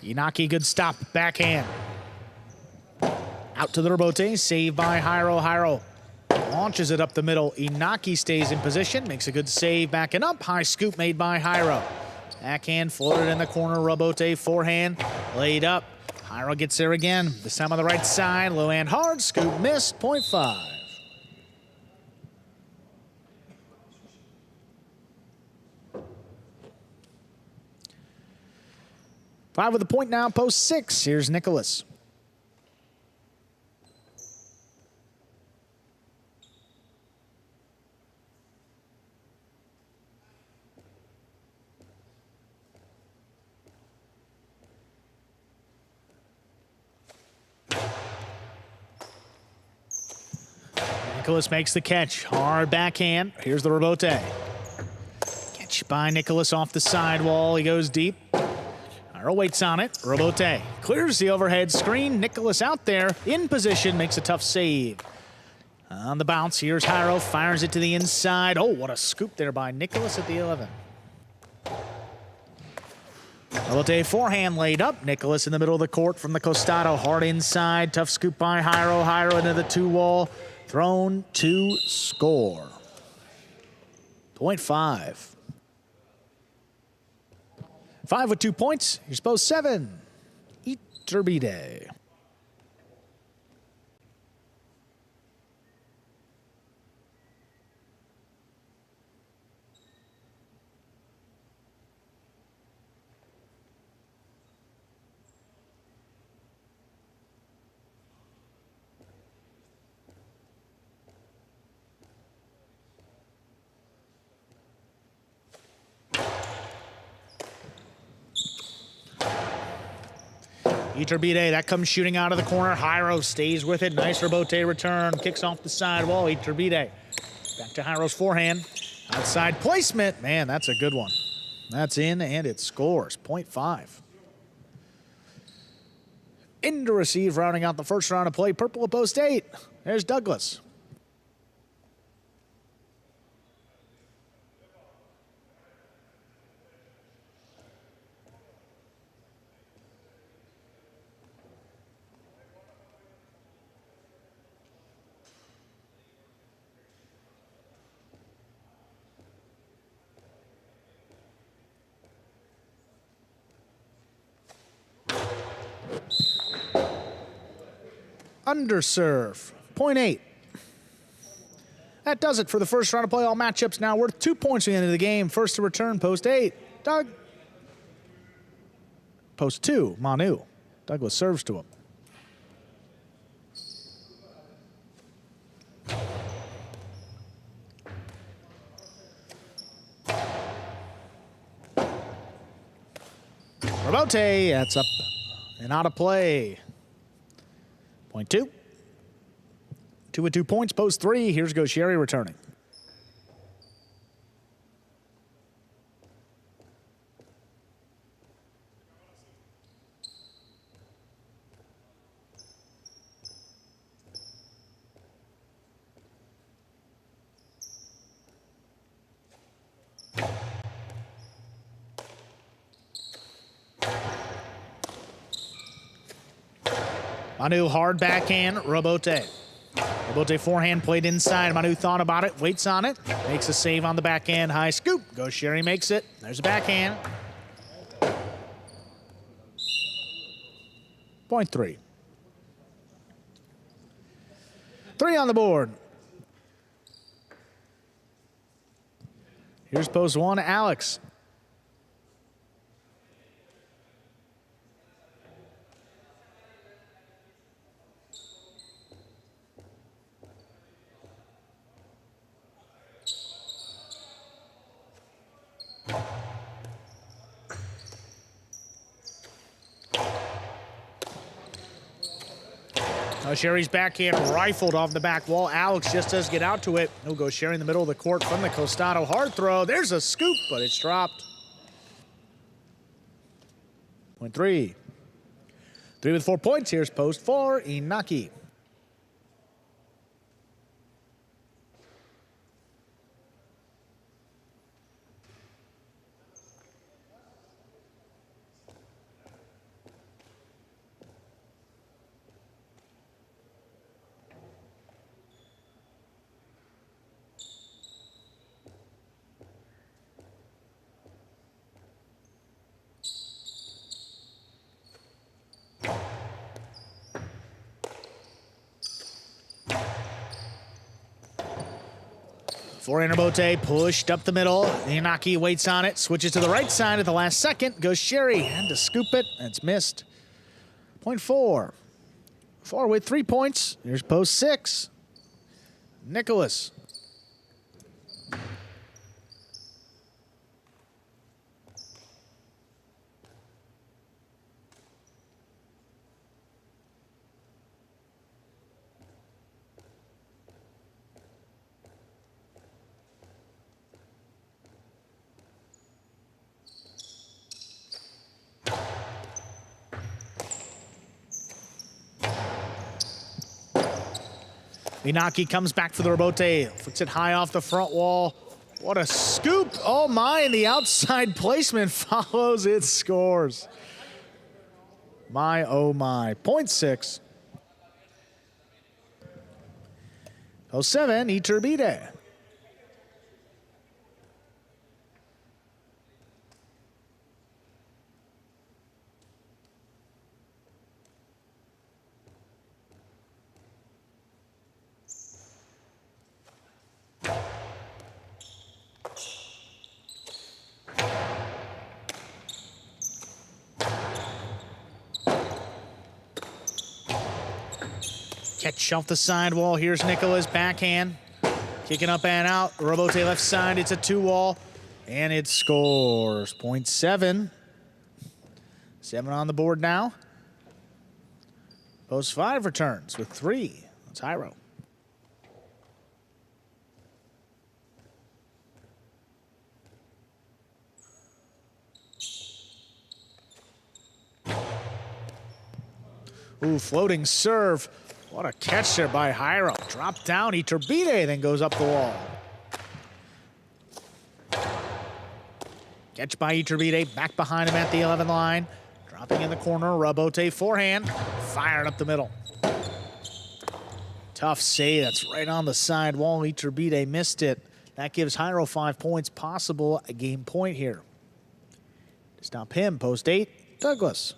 Speaker 1: Inaki, good stop, backhand. Out to the Robote, saved by Jairo. Jairo launches it up the middle. Inaki stays in position, makes a good save, backing up. High scoop made by Jairo. Backhand floated in the corner, Robote forehand, laid up. Jairo gets there again, this time on the right side. Low and hard, scoop missed, point 5. Five with a point now, post 6. Here's Nicholas. Nicholas makes the catch. Hard backhand. Here's the Robote. Catch by Nicholas off the sidewall. He goes deep. Jairo waits on it. Robote clears the overhead screen. Nicholas out there in position, makes a tough save. On the bounce, here's Jairo, fires it to the inside. Oh, what a scoop there by Nicholas at the 11. Robote forehand laid up. Nicholas in the middle of the court from the costado. Hard inside, tough scoop by Jairo. Jairo into the 2-wall. Thrown to score. Point 5. 5 with 2 points. You're supposed 7. Iturbide. Iturbide, that comes shooting out of the corner. Jairo stays with it. Nice Robote return. Kicks off the sidewall. Iturbide. Back to Jairo's forehand. Outside placement. Man, that's a good one. That's in, and it scores. Point 5. In to receive, rounding out the first round of play. Purple at post 8. There's Douglas. underserve. Point 8. That does it for the first round of play. All matchups now worth 2 points at the end of the game. First to return, post 8. Doug. Post 2, Manu. Douglas serves to him. Rabote, that's up and out of play. Point 2. 2 with 2 points, post 3. Here's Gaucheri returning. Manu, hard backhand, Rabote. Rabote forehand played inside. Manu thought about it, waits on it, makes a save on the backhand, high scoop. Gaucheri makes it. There's a backhand. Point 3. 3 on the board. Here's post 1, Alex. Gaucheri's backhand rifled off the back wall. Alex just does get out to it. No Gaucheri in the middle of the court from the Costado. Hard throw. There's a scoop, but it's dropped. Point 3. 3 with 4 points. Here's post 4, Inaki. Forehand Rabote pushed up the middle. Inaki waits on it, switches to the right side at the last second. Gaucheri had to scoop it, and it's missed. Point 4. 4 with 3 points. Here's post 6. Nicholas. Inaki comes back for the Rabote, flicks it high off the front wall. What a scoop. Oh my, and the outside placement follows, it scores. My, oh my. Point 6. Post 7, Iturbide. Catch off the sidewall. Here's Nicholas, backhand. Kicking up and out. Rabote left side. It's a 2-wall. And it scores. Point 7. 7 on the board now. Post 5 returns with 3. That's Jairo. Ooh, floating serve. What a catch there by Jairo. Dropped down, Iturbide then goes up the wall. Catch by Iturbide, back behind him at the 11 line. Dropping in the corner, Rabote forehand. Fired up the middle. Tough save, that's right on the side wall. Iturbide missed it. That gives Jairo 5 points, possible a game point here. To stop him, post 8, Douglas.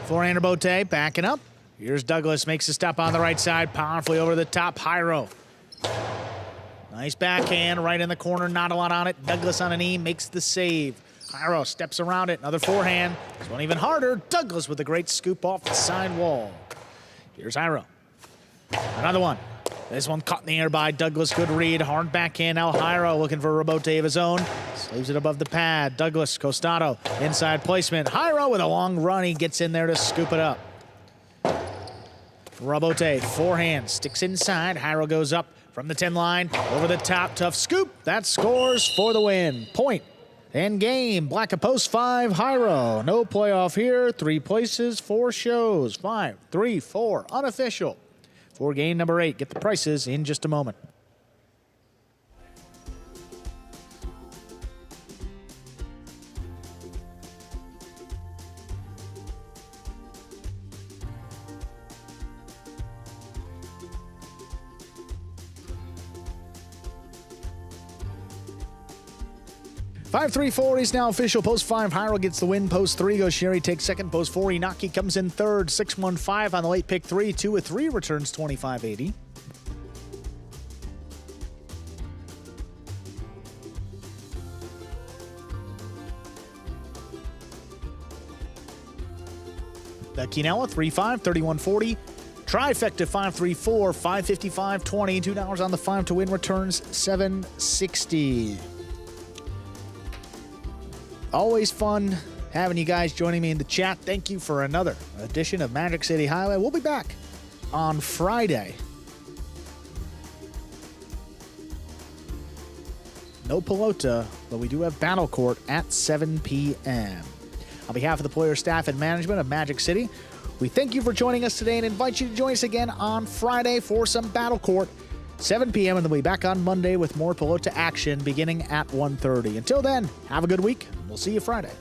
Speaker 1: Forehand Robote backing up. Here's Douglas, makes a stop on the right side, powerfully over the top. Jairo. Nice backhand, right in the corner, not a lot on it. Douglas on a knee, makes the save. Jairo steps around it, another forehand. This one even harder. Douglas with a great scoop off the side wall. Here's Jairo. Another one. This one caught in the air by Douglas. Good read. Hard backhand. Now Jairo looking for a Robote of his own. Leaves it above the pad. Douglas, Costado, inside placement. Jairo with a long run. He gets in there to scoop it up. Robote, forehand, sticks inside. Jairo goes up from the 10 line. Over the top, tough scoop. That scores for the win. Point and game. Black of post 5, Jairo. No playoff here. 3 places, 4 shows. 5, 3, 4, unofficial. For game number 8. Get the prices in just a moment. Five, 3, 4 is now official. Post 5, Jairo gets the win. Post 3 goes Sherry, takes second. Post 4, Inaki comes in third. 6-1-5 on the late pick 3. 2-3 returns 25-80. The Quinella, 3-5, 31-40. Trifecta, 5-3-4, 555-20. $2 on the 5 to win returns $760. Always fun having you guys joining me in the chat. Thank you for another edition of Magic City Highway. We'll be back on Friday. No Pelota, but we do have Battle Court at 7 p.m. On behalf of the player, staff, and management of Magic City, we thank you for joining us today and invite you to join us again on Friday for some Battle Court. 7 p.m. and then we'll be back on Monday with more Pelota action beginning at 1:30. Until then, have a good week. We'll see you Friday.